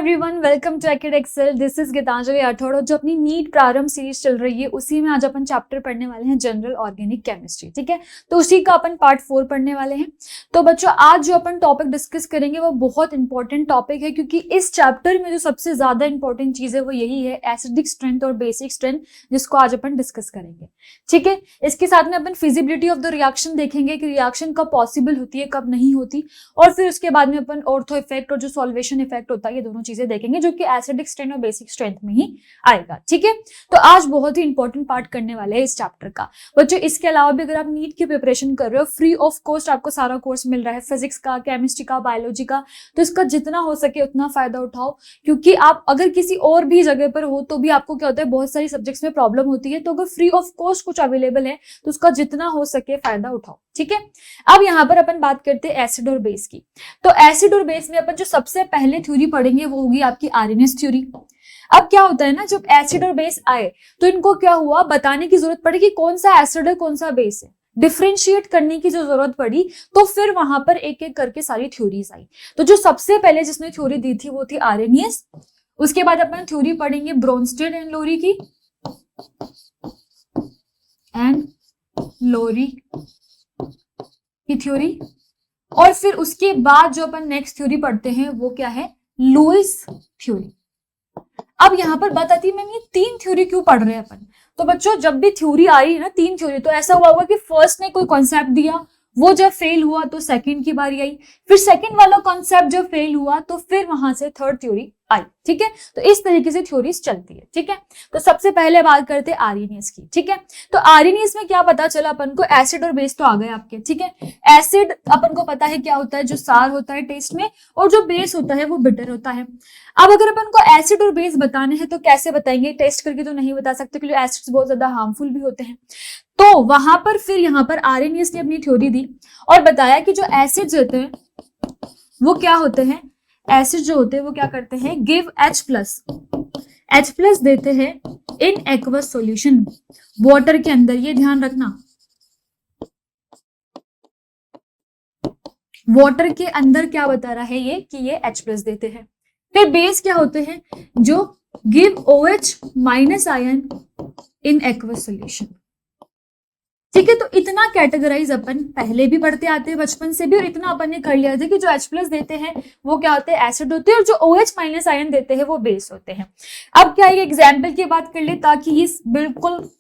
Everyone, welcome to Acad Excel. This is Geetanjali Rathore. जो अपनी NEET प्रारंभ सीरीज चल रही है उसी में आज अपन चैप्टर पढ़ने वाले हैं जनरल ऑर्गेनिक केमिस्ट्री। ठीक है, तो उसी का अपन पार्ट 4 पढ़ने वाले हैं। तो बच्चों, आज जो अपन टॉपिक डिस्कस करेंगे वो बहुत इंपॉर्टेंट टॉपिक है, क्योंकि इस चैप्टर में जो सबसे ज्यादा इंपॉर्टेंट चीज है वो यही है, एसिडिक स्ट्रेंथ और बेसिक स्ट्रेंथ, जिसको आज अपन डिस्कस करेंगे। ठीक है, इसके साथ में अपन फिजिबिलिटी ऑफ द रिएक्शन देखेंगे कि रिएक्शन कब पॉसिबल होती है, कब नहीं होती, और फिर उसके बाद में अपन ऑर्थो इफेक्ट और जो सॉल्वेशन इफेक्ट होता है, ये दोनों चीजें देखेंगे, जो कि एसिडिक स्ट्रेंथ और बेसिक स्ट्रेंथ में ही आएगा। ठीक है, तो आज बहुत ही इंपॉर्टेंट पार्ट करने वाले हैं इस चैप्टर का। बच्चों, इसके अलावा भी अगर आप नीट की प्रिपरेशन कर रहे हो, फ्री ऑफ कॉस्ट आपको सारा कोर्स मिल रहा है, फिजिक्स का, केमिस्ट्री का, बायोलॉजी का, तो इसका जितना हो सके उतना फायदा उठाओ। क्योंकि आप अगर किसी और भी जगह पर हो तो भी आपको क्या होता है, बहुत सारी सब्जेक्ट्स में प्रॉब्लम होती है, तो अगर फ्री ऑफ कॉस्ट कुछ अवेलेबल है तो उसका जितना हो सके फायदा उठाओ। ठीक है, अब यहाँ पर अपन बात करते हैं एसिड और बेस की। तो एसिड और बेस में अपन जो सबसे पहले थ्योरी पढ़ेंगे वो होगी आपकी आरएनएस थ्योरी। अब क्या होता है ना, जब एसिड और बेस आए तो इनको क्या हुआ, बताने की जरूरत पड़ी कि कौन सा एसिड है कौन सा बेस है, डिफरेंशिएट करने की जो जरूरत पड़ी, तो फिर वहां पर एक एक करके सारी थ्योरीज आई। तो जो सबसे पहले जिसने थ्योरी दी थी वो थी आरएनएस। उसके बाद अपन थ्योरी पढ़ेंगे ब्रोंस्टेड एंड लोरी की, थ्योरी। और फिर उसके बाद जो अपन नेक्स्ट थ्योरी पढ़ते हैं वो क्या है, लुईस थ्योरी। अब यहां पर बात आती है, मैम ये 3 थ्योरी क्यों पढ़ रहे हैं अपन। तो बच्चों, जब भी थ्योरी आई ना 3 थ्योरी, तो ऐसा हुआ होगा कि फर्स्ट ने कोई कॉन्सेप्ट दिया, वो जब फेल हुआ तो सेकंड की बारी आई, फिर सेकंड वाला कॉन्सेप्ट जब फेल हुआ तो फिर वहां से थर्ड थ्योरी आई। ठीक है, तो इस तरीके से थ्योरीज चलती है। ठीक है, तो सबसे पहले बात करते हैं आरएनएस की। ठीक है, तो आरएनएस में क्या पता चला अपन को, एसिड और बेस तो आ गए आपके। ठीक है, एसिड अपन को पता है क्या होता है, जो सार होता है टेस्ट में, और जो बेस होता है वो बिटर होता है। अब अगर अपन को एसिड और बेस बताने हैं तो कैसे बताएंगे, टेस्ट करके तो नहीं बता सकते, क्योंकि एसिड्स बहुत ज्यादा हार्मफुल भी होते हैं। तो वहां पर फिर यहाँ पर आरएनएस ने अपनी थ्योरी दी और बताया कि जो एसिड्स होते हैं वो क्या होते हैं, एसिड जो होते हैं वो क्या करते हैं, गिव H+ देते हैं इन एक्वस सॉल्यूशन, वाटर के अंदर। ये ध्यान रखना, वाटर के अंदर क्या बता रहा है ये, कि ये H+ देते हैं। फिर बेस क्या होते हैं, जो give OH- ion in aqueous solution. ठीक है, तो इतना कैटेगराइज अपन पहले भी पढ़ते आते हैं बचपन से भी, और इतना अपन ने कर लिया था कि जो H+ देते हैं वो क्या होते हैं, एसिड होते हैं, और जो OH- आयन देते हैं वो बेस होते हैं। अब क्या ये एग्जाम्पल की बात कर ले, ताकि ये बिल्कुल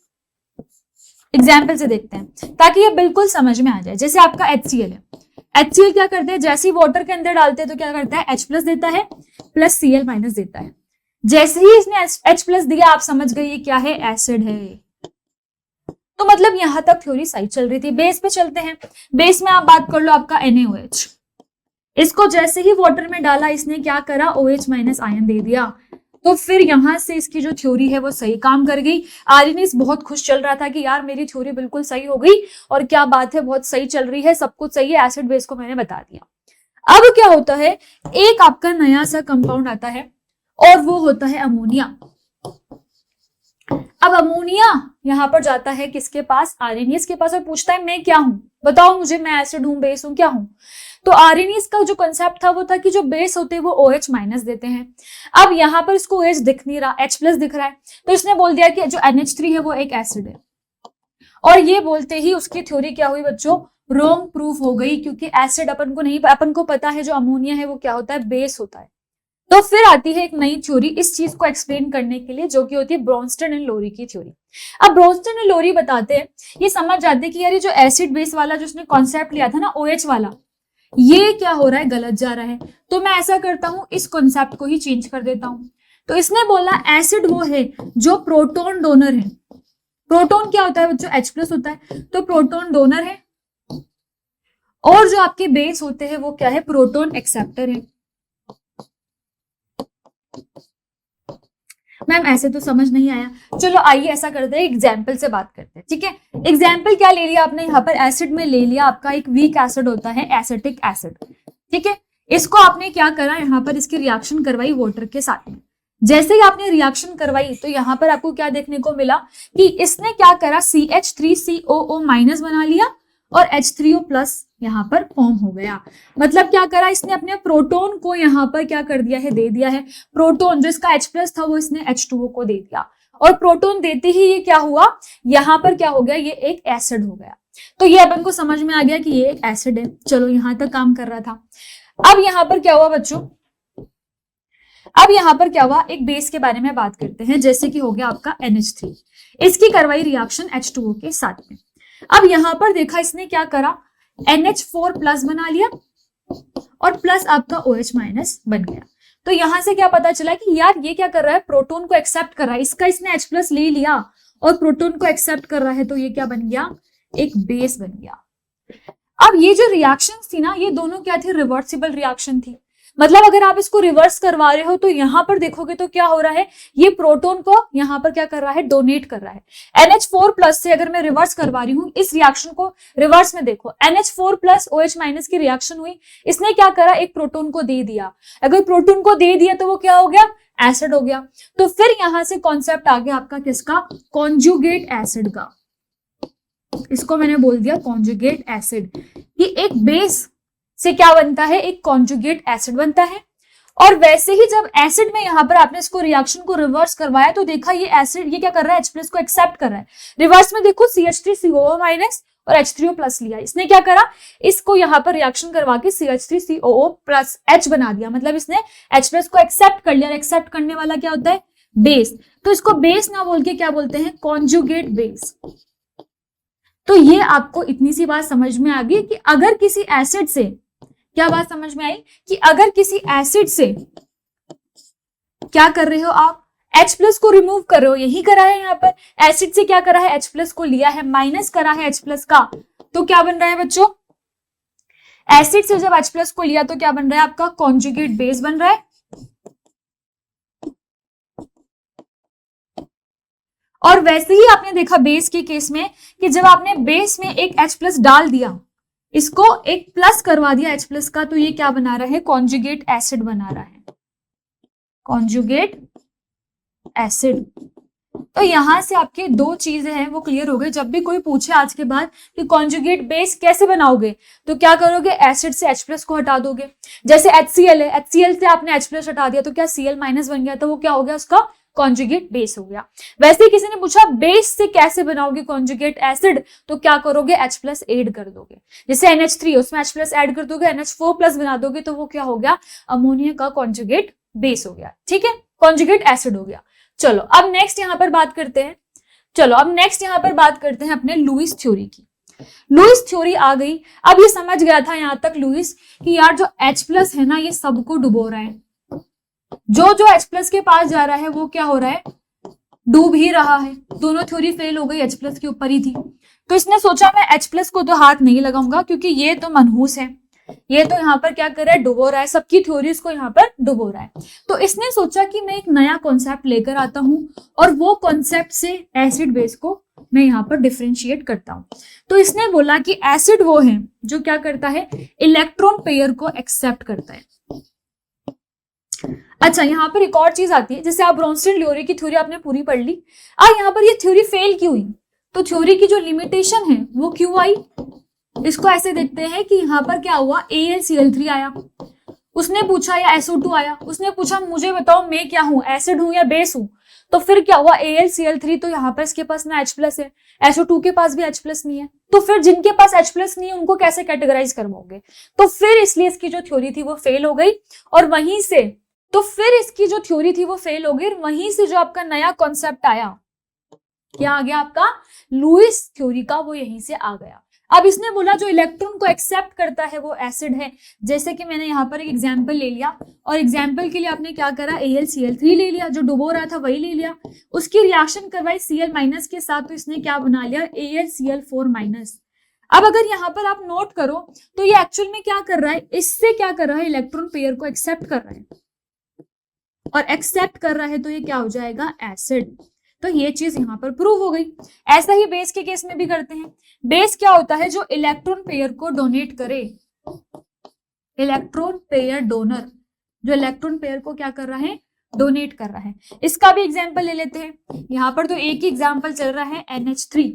एग्जाम्पल से देखते हैं ताकि ये बिल्कुल समझ में आ जाए। जैसे आपका HCl है, HCl क्या करते हैं, जैसे ही वाटर के अंदर डालते हैं तो क्या करता है, H+ देता है प्लस Cl- देता है। जैसे ही इसने H+ दिया, आप समझ गए ये क्या है, एसिड है। तो मतलब यहां तक थ्योरी सही चल रही थी। बेस पे चलते हैं। बेस में आप बात कर लो आपका NaOH, इसको जैसे ही वाटर में डाला इसने क्या करा, OH- आयन दे दिया। तो फिर यहां से इसकी जो थ्योरी है वो सही काम कर गई। आरएनएस बहुत खुश चल रहा था कि यार मेरी थ्योरी बिल्कुल सही हो गई, और क्या बात है, बहुत सही चल रही है, सब कुछ सही है, एसिड बेस को मैंने बता दिया। अब क्या होता है, एक आपका नया सा कंपाउंड आता है और वो होता है अमोनिया। अब अमोनिया यहां पर जाता है किसके पास, आरएनएस के पास, और पूछता है मैं क्या हूं, बताओ मुझे, मैं एसिड हूं, बेस हूं, क्या हूं। तो आरएनएस का जो कांसेप्ट था वो था कि जो बेस होते हैं वो OH- देते हैं। अब यहां पर इसको OH दिख नहीं रहा, H+ दिख रहा है, तो इसने बोल दिया कि जो NH3 है वो एक एसिड है। और ये बोलते ही उसकी थ्योरी क्या हुई बच्चों, रॉन्ग प्रूफ हो गई, क्योंकि एसिड अपन को नहीं, अपन को पता है जो अमोनिया है वो क्या होता है, बेस होता है। तो फिर आती है एक नई थ्योरी इस चीज को एक्सप्लेन करने के लिए, जो कि होती है ब्रोंस्टेड एंड लोरी की थ्योरी। अब ब्रोंस्टेड एंड लोरी बताते हैं, ये समझ जाते हैं कि यार ये जो एसिड बेस वाला जो उसने कॉन्सेप्ट लिया था ना, OH वाला, ये क्या हो रहा है, गलत जा रहा है। तो मैं ऐसा करता हूं, इस कॉन्सेप्ट को ही चेंज कर देता हूं। तो इसने बोला एसिड वो है जो प्रोटॉन डोनर है। प्रोटॉन क्या होता है बच्चों, H+ होता है, तो प्रोटॉन डोनर है। और जो आपके बेस होते हैं वो क्या है, प्रोटॉन एक्सेप्टर है। मैम ऐसे तो समझ नहीं आया, चलो आइए ऐसा करते हैं, एग्जाम्पल से बात करते हैं। ठीक है, एग्जाम्पल क्या ले लिया आपने, यहाँ पर एसिड में ले लिया आपका एक वीक एसिड होता है, एसिटिक एसिड। ठीक है, इसको आपने क्या करा, यहाँ पर इसकी रिएक्शन करवाई वाटर के साथ में। जैसे ही आपने रिएक्शन करवाई तो यहाँ पर आपको क्या देखने को मिला कि इसने क्या करा, CH3COO- बना लिया, और H3O प्लस यहाँ पर फॉर्म हो गया। मतलब क्या करा इसने, अपने प्रोटोन को यहाँ पर क्या कर दिया है, दे दिया है। प्रोटोन जो इसका H प्लस था वो इसने H2O को दे दिया, और प्रोटोन देते ही ये क्या हुआ, यहाँ पर क्या हो गया, ये एक एसिड हो गया। तो ये अपन को समझ में आ गया कि ये एक एसिड है। चलो यहां तक काम कर रहा था। अब यहाँ पर क्या हुआ बच्चों, अब यहाँ पर क्या हुआ, एक बेस के बारे में बात करते हैं, जैसे कि हो गया आपका NH3, इसकी करवाई रिएक्शन H2O के साथ में। अब यहाँ पर देखा इसने क्या करा, NH4 प्लस बना लिया और प्लस आपका OH माइनस बन गया। तो यहां से क्या पता चला कि यार ये क्या कर रहा है, प्रोटोन को एक्सेप्ट कर रहा है, इसका इसने H प्लस ले लिया और प्रोटोन को एक्सेप्ट कर रहा है, तो ये क्या बन गया, एक बेस बन गया। अब ये जो रिएक्शन थी ना, ये दोनों क्या थी, रिवर्सिबल रिएक्शन थी। मतलब अगर आप इसको रिवर्स करवा रहे हो तो यहां पर देखोगे तो क्या हो रहा है, ये प्रोटोन को यहां पर क्या कर रहा है, डोनेट कर रहा है। NH4 प्लस से अगर मैं रिवर्स करवा रही हूं इस रिएक्शन को, रिवर्स में देखो NH4 प्लस OH माइनस की रिएक्शन हुई, इसने क्या करा, एक प्रोटोन को दे दिया। अगर प्रोटोन को दे दिया तो वो क्या हो गया, एसिड हो गया। तो फिर यहां से कॉन्सेप्ट आ गया आपका किसका, कॉन्जुगेट एसिड का। इसको मैंने बोल दिया कॉन्जुगेट एसिड, कि एक बेस से क्या बनता है, एक कॉन्जुगेट एसिड बनता है। और वैसे ही जब एसिड में यहां पर आपने इसको रिएक्शन को रिवर्स करवाया तो देखा ये एसिड ये क्या कर रहा है, H प्लस को एक्सेप्ट कर रहा है। रिवर्स में देखो CH3COO माइनस और H3O प्लस लिया, इसने क्या करा, इसको यहां पर रिएक्शन करवा के CH3COO प्लस H बना दिया। मतलब इसने H प्लस को एक्सेप्ट कर लिया, और एक्सेप्ट करने वाला क्या होता है, बेस। तो इसको बेस ना बोल के क्या बोलते हैं, कॉन्जुगेट बेस। तो ये आपको इतनी सी बात समझ में आ गई कि अगर किसी एसिड से, क्या बात समझ में आई, कि अगर किसी एसिड से क्या कर रहे हो आप, H प्लस को रिमूव कर रहे हो, यही करा है यहाँ पर, एसिड से क्या करा है, H प्लस को लिया है, माइनस करा है H प्लस का, तो क्या बन रहा है बच्चों, एसिड से जब H प्लस को लिया तो क्या बन रहा है आपका, कॉन्जुगेट बेस बन रहा है। और वैसे ही आपने देखा बेस के केस में कि जब आपने बेस में एक H प्लस डाल दिया, इसको एक प्लस करवा दिया H प्लस का, तो ये क्या बना रहा है, कॉन्जुगेट एसिड बना रहा है, कॉन्जुगेट एसिड। तो यहां से आपके दो चीजें हैं वो क्लियर हो गई। जब भी कोई पूछे आज के बाद कि कॉन्जुगेट बेस कैसे बनाओगे, तो क्या करोगे, एसिड से H प्लस को हटा दोगे। जैसे HCl है, HCl से आपने H प्लस हटा दिया तो क्या Cl माइनस बन गया, तो वो क्या हो गया, उसका कॉन्जुगेट बेस हो गया। वैसे ही किसी ने पूछा बेस से कैसे बनाओगे कॉन्जुगेट एसिड, तो क्या करोगे, H प्लस ऐड कर दोगे। जैसे NH3 उसमें H प्लस ऐड कर दोगे, NH4 प्लस बना दोगे, तो वो क्या हो गया, अमोनिया का कॉन्जुगेट बेस हो गया। ठीक है, कॉन्जुगेट एसिड हो गया। चलो अब नेक्स्ट यहां पर बात करते हैं, अपने लुईस थ्योरी की। लुईस थ्योरी आ गई। अब ये समझ गया था यहां तक लुईस कि यार जो H प्लस है ना, ये सबको डुबो रहा है, जो H प्लस के पास जा रहा है वो क्या हो रहा है, डूब ही रहा है। दोनों थ्योरी फेल हो गई, H प्लस के ऊपर ही थी। तो इसने सोचा मैं H प्लस को तो हाथ नहीं लगाऊंगा, क्योंकि ये तो मनहूस है, ये तो यहाँ पर क्या कर रहा है, डुबो रहा है, सबकी थ्योरीज को यहाँ पर डुबो रहा है। तो इसने सोचा कि मैं एक नया कॉन्सेप्ट लेकर आता हूं, और वो कॉन्सेप्ट से एसिड बेस को मैं यहाँ पर डिफरेंशिएट करता हूं। तो इसने बोला कि एसिड वो है जो क्या करता है, इलेक्ट्रॉन पेयर को एक्सेप्ट करता है। अच्छा, यहाँ पर एक और चीज आती है, जैसे आप ब्रोंस्टेड लियोरी की थ्योरी आपने पूरी पढ़ ली, यहाँ पर ये थ्योरी फेल क्यों हुई, तो थ्योरी की जो लिमिटेशन है वो क्यों आई। इसको ऐसे देखते हैं कि यहाँ पर क्या हुआ, AlCl3 आया, उसने पूछा, या SO2 आया, उसने पूछा मुझे बताओ मैं क्या हूं, एसिड हूं या बेस हूं। तो फिर क्या हुआ, AlCl3, तो यहाँ पर इसके पास ना H प्लस है, SO2 के पास भी H प्लस नहीं है, तो फिर जिनके पास H प्लस नहीं है उनको कैसे कैटेगराइज करवाओगे। तो फिर इसलिए इसकी जो थ्योरी थी वो फेल हो गई, और वहीं से वहीं से जो आपका नया कॉन्सेप्ट आया, क्या आ गया आपका, लुईस थ्योरी का, वो यहीं से आ गया। अब इसने बोला जो इलेक्ट्रॉन को एक्सेप्ट करता है वो एसिड है। जैसे कि मैंने यहाँ पर एक एग्जांपल ले लिया, और एग्जांपल के लिए आपने क्या करा, AlCl3 ले लिया, जो डुबो रहा था वही ले लिया, उसकी रिएक्शन करवाई Cl माइनस के साथ, तो इसने क्या बना लिया, AlCl4 माइनस। अब अगर यहाँ पर आप नोट करो तो ये एक्चुअल में क्या कर रहा है, इससे क्या कर रहा है, इलेक्ट्रॉन पेयर को एक्सेप्ट कर रहा है, और एक्सेप्ट कर रहा है तो ये क्या हो जाएगा, एसिड। तो ये चीज यहाँ पर प्रूव हो गई। ऐसा ही बेस के केस में भी करते हैं। बेस क्या होता है, जो इलेक्ट्रॉन पेयर को डोनेट करे, इलेक्ट्रॉन पेयर डोनर, जो इलेक्ट्रॉन पेयर को क्या कर रहा है, डोनेट कर रहा है। इसका भी एग्जांपल ले लेते हैं। यहाँ पर तो एक ही एग्जांपल चल रहा है, NH3।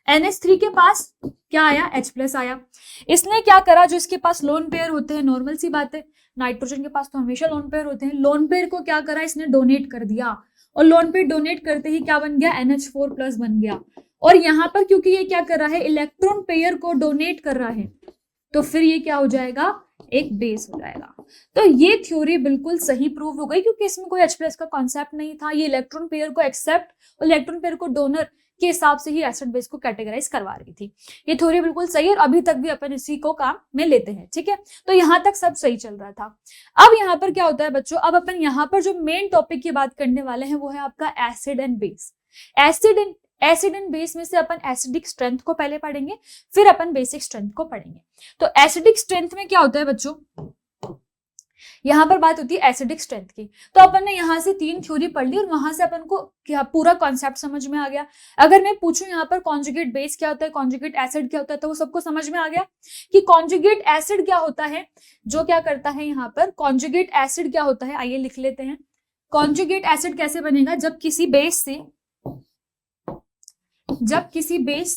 NH3 के पास क्या आया, H+ आया। इसने क्या करा, जो इसके पास लोन पेयर होते हैं, नॉर्मल सी बात है, नाइट्रोजन के पास तो हमेशा लोन पेयर होते हैं, लोन पेयर को क्या करा, इसने डोनेट कर दिया, और लोन पेयर डोनेट करते ही क्या बन गया, NH4+ बन गया। और यहाँ पर क्योंकि ये क्या कर रहा है, इलेक्ट्रॉन पेयर को डोनेट कर रहा है, तो फिर ये क्या हो जाएगा, एक बेस हो जाएगा। तो ये थ्योरी बिल्कुल सही प्रूव हो गई, क्योंकि इसमें कोई H+ का कॉन्सेप्ट नहीं था, ये इलेक्ट्रॉन पेयर को एक्सेप्ट और इलेक्ट्रॉन पेयर को डोनर के हिसाब से ही एसिड बेस को कैटेगराइज करवा रही थी। ये थ्योरी बिल्कुल सही है और अभी तक भी अपन इसी को काम में लेते हैं, ठीक है। तो यहाँ तक सब सही चल रहा था। अब यहाँ पर क्या होता है बच्चों, अब अपन यहाँ पर जो मेन टॉपिक की बात करने वाले हैं वो है आपका acid and base. Acid and base में से अपन एसिडिक स्ट्रेंथ को पहले पढ़ेंगे, फिर अपन बेसिक स्ट्रेंथ को पढ़ेंगे। तो एसिडिक स्ट्रेंथ में क्या होता है बच्चों, यहां पर बात होती है एसिडिक स्ट्रेंथ की। तो अपन ने यहां से 3 थ्योरी पढ़ ली और वहां से अपन को क्या पूरा कॉन्सेप्ट समझ में आ गया। अगर मैं पूछूं यहाँ पर कॉन्जुगेट बेस क्या होता है, कॉन्जुगेट एसिड क्या होता है, तो वो सबको समझ में आ गया कि कॉन्जुगेट एसिड क्या होता है, जो क्या करता है यहाँ पर, कॉन्जुगेट एसिड क्या होता है, आइए लिख लेते हैं। कॉन्जुगेट एसिड कैसे बनेगा, जब किसी बेस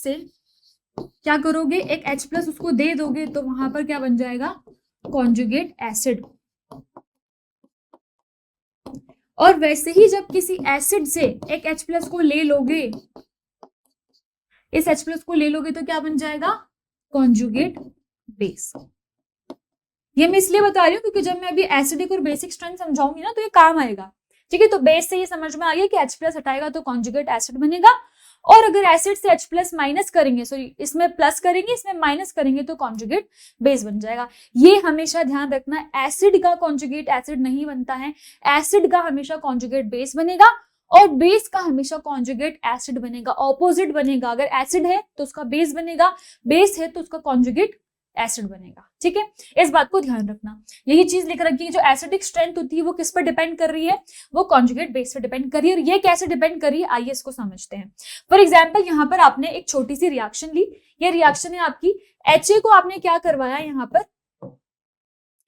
से क्या करोगे, एक H+ उसको दे दोगे, तो वहां पर क्या बन जाएगा, कॉन्जुगेट एसिड। और वैसे ही जब किसी एसिड से एक H+ को ले लोगे, इस H+ को ले लोगे तो क्या बन जाएगा, कॉन्जुगेट बेस। ये मैं इसलिए बता रही हूँ क्योंकि जब मैं अभी एसिडिक और बेसिक स्ट्रेंथ समझाऊंगी ना तो ये काम आएगा, ठीक है। तो बेस से ये समझ में आ गया कि H+ हटाएगा तो कॉन्जुगेट एसिड बनेगा, और अगर एसिड से H+ माइनस करेंगे, सॉरी इसमें प्लस करेंगे, इसमें माइनस करेंगे, तो कॉन्जुगेट बेस बन जाएगा। ये हमेशा ध्यान रखना, एसिड का कॉन्जुगेट एसिड नहीं बनता है, एसिड का हमेशा कॉन्जुगेट बेस बनेगा, और बेस का हमेशा कॉन्जुगेट एसिड बनेगा, ऑपोजिट बनेगा। अगर एसिड है तो उसका बेस बनेगा, बेस है तो उसका कॉन्जुगेट एसिड बनेगा, ठीक है। इस बात को ध्यान रखना, यही चीज लिख रखी है। जो एसिडिक स्ट्रेंथ होती है वो किस पर डिपेंड कर रही है, वो कॉन्जुगेट बेस पर डिपेंड कर रही है। और ये कैसे डिपेंड कर रही है, आइए इसको समझते हैं। फॉर एग्जाम्पल यहाँ पर आपने एक छोटी सी रिएक्शन ली, ये रिएक्शन है आपकी, HA को आपने क्या करवाया, यहाँ पर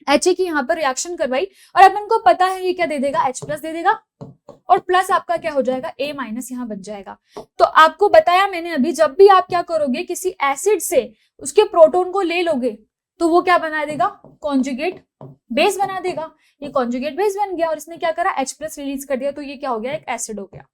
HA की यहाँ पर रिएक्शन करवाई, और अपन को पता है ये क्या दे देगा, H+ दे देगा, और प्लस आपका क्या हो जाएगा, A- यहाँ बच जाएगा। तो आपको बताया मैंने अभी, जब भी आप क्या करोगे, किसी एसिड से उसके प्रोटॉन को ले लोगे तो वो क्या बना देगा, कॉन्जुगेट बेस बना देगा। ये कॉन्जुगेट बेस बन गया और इसने क्या करा, H+ रिलीज कर दिया, तो ये क्या हो गया, एक एसिड हो गया।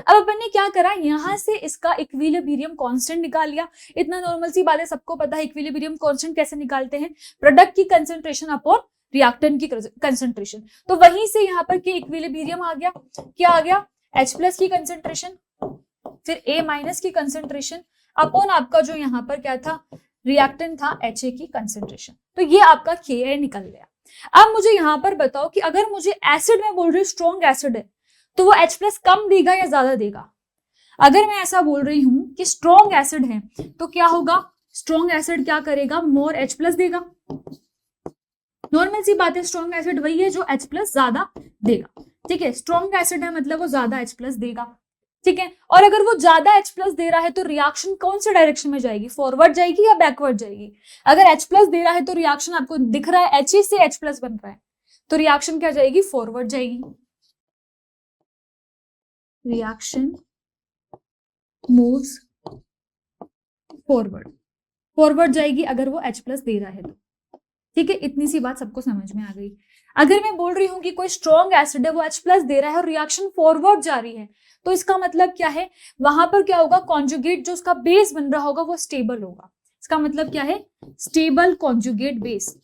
अब अपन ने क्या करा, यहां से इसका इक्विलिब्रियम कांस्टेंट निकाल लिया। इतना नॉर्मल सी बात है, सबको पता है इक्विलिब्रियम कांस्टेंट कैसे निकालते हैं, प्रोडक्ट की कंसंट्रेशन अपॉन रिएक्टेंट की कंसंट्रेशन। तो वहीं से यहाँ पर के इक्विलिब्रियम आ गया, क्या आ गया, H+ की कंसंट्रेशन, फिर A- की कंसंट्रेशन अपॉन आपका जो यहाँ पर क्या था, रिएक्टेंट था HA की कंसंट्रेशन। तो ये आपका Ka निकल गया। अब मुझे यहाँ पर बताओ कि अगर मुझे एसिड में बोल रही हूँ, स्ट्रॉन्ग एसिड है, तो वो H+ कम देगा या ज्यादा देगा। अगर मैं ऐसा बोल रही हूं कि स्ट्रॉन्ग एसिड है, तो क्या होगा, स्ट्रॉन्ग एसिड क्या करेगा, मोर H+ देगा। नॉर्मल सी बात है, स्ट्रॉन्ग एसिड वही है जो H+ ज्यादा देगा, ठीक है। स्ट्रॉन्ग एसिड है मतलब वो ज्यादा H+ देगा, ठीक है। और अगर वो ज्यादा H+ दे रहा है तो रिएक्शन कौन से डायरेक्शन में जाएगी, फॉरवर्ड जाएगी या बैकवर्ड जाएगी। अगर H+ दे रहा है तो रिएक्शन आपको दिख रहा है He से H+ बन रहा है, तो रिएक्शन क्या जाएगी, फॉरवर्ड जाएगी। रिएक्शन मूव्स फॉरवर्ड जाएगी अगर वो H+ दे रहा है तो, ठीक है। इतनी सी बात सबको समझ में आ गई। अगर मैं बोल रही हूं कि कोई स्ट्रॉन्ग एसिड है, वो H+ दे रहा है और रिएक्शन फॉरवर्ड जा रही है, तो इसका मतलब क्या है, वहां पर क्या होगा, कॉन्जुगेट जो उसका बेस बन रहा होगा वो स्टेबल होगा। इसका मतलब क्या है, स्टेबल कॉन्जुगेट बेस।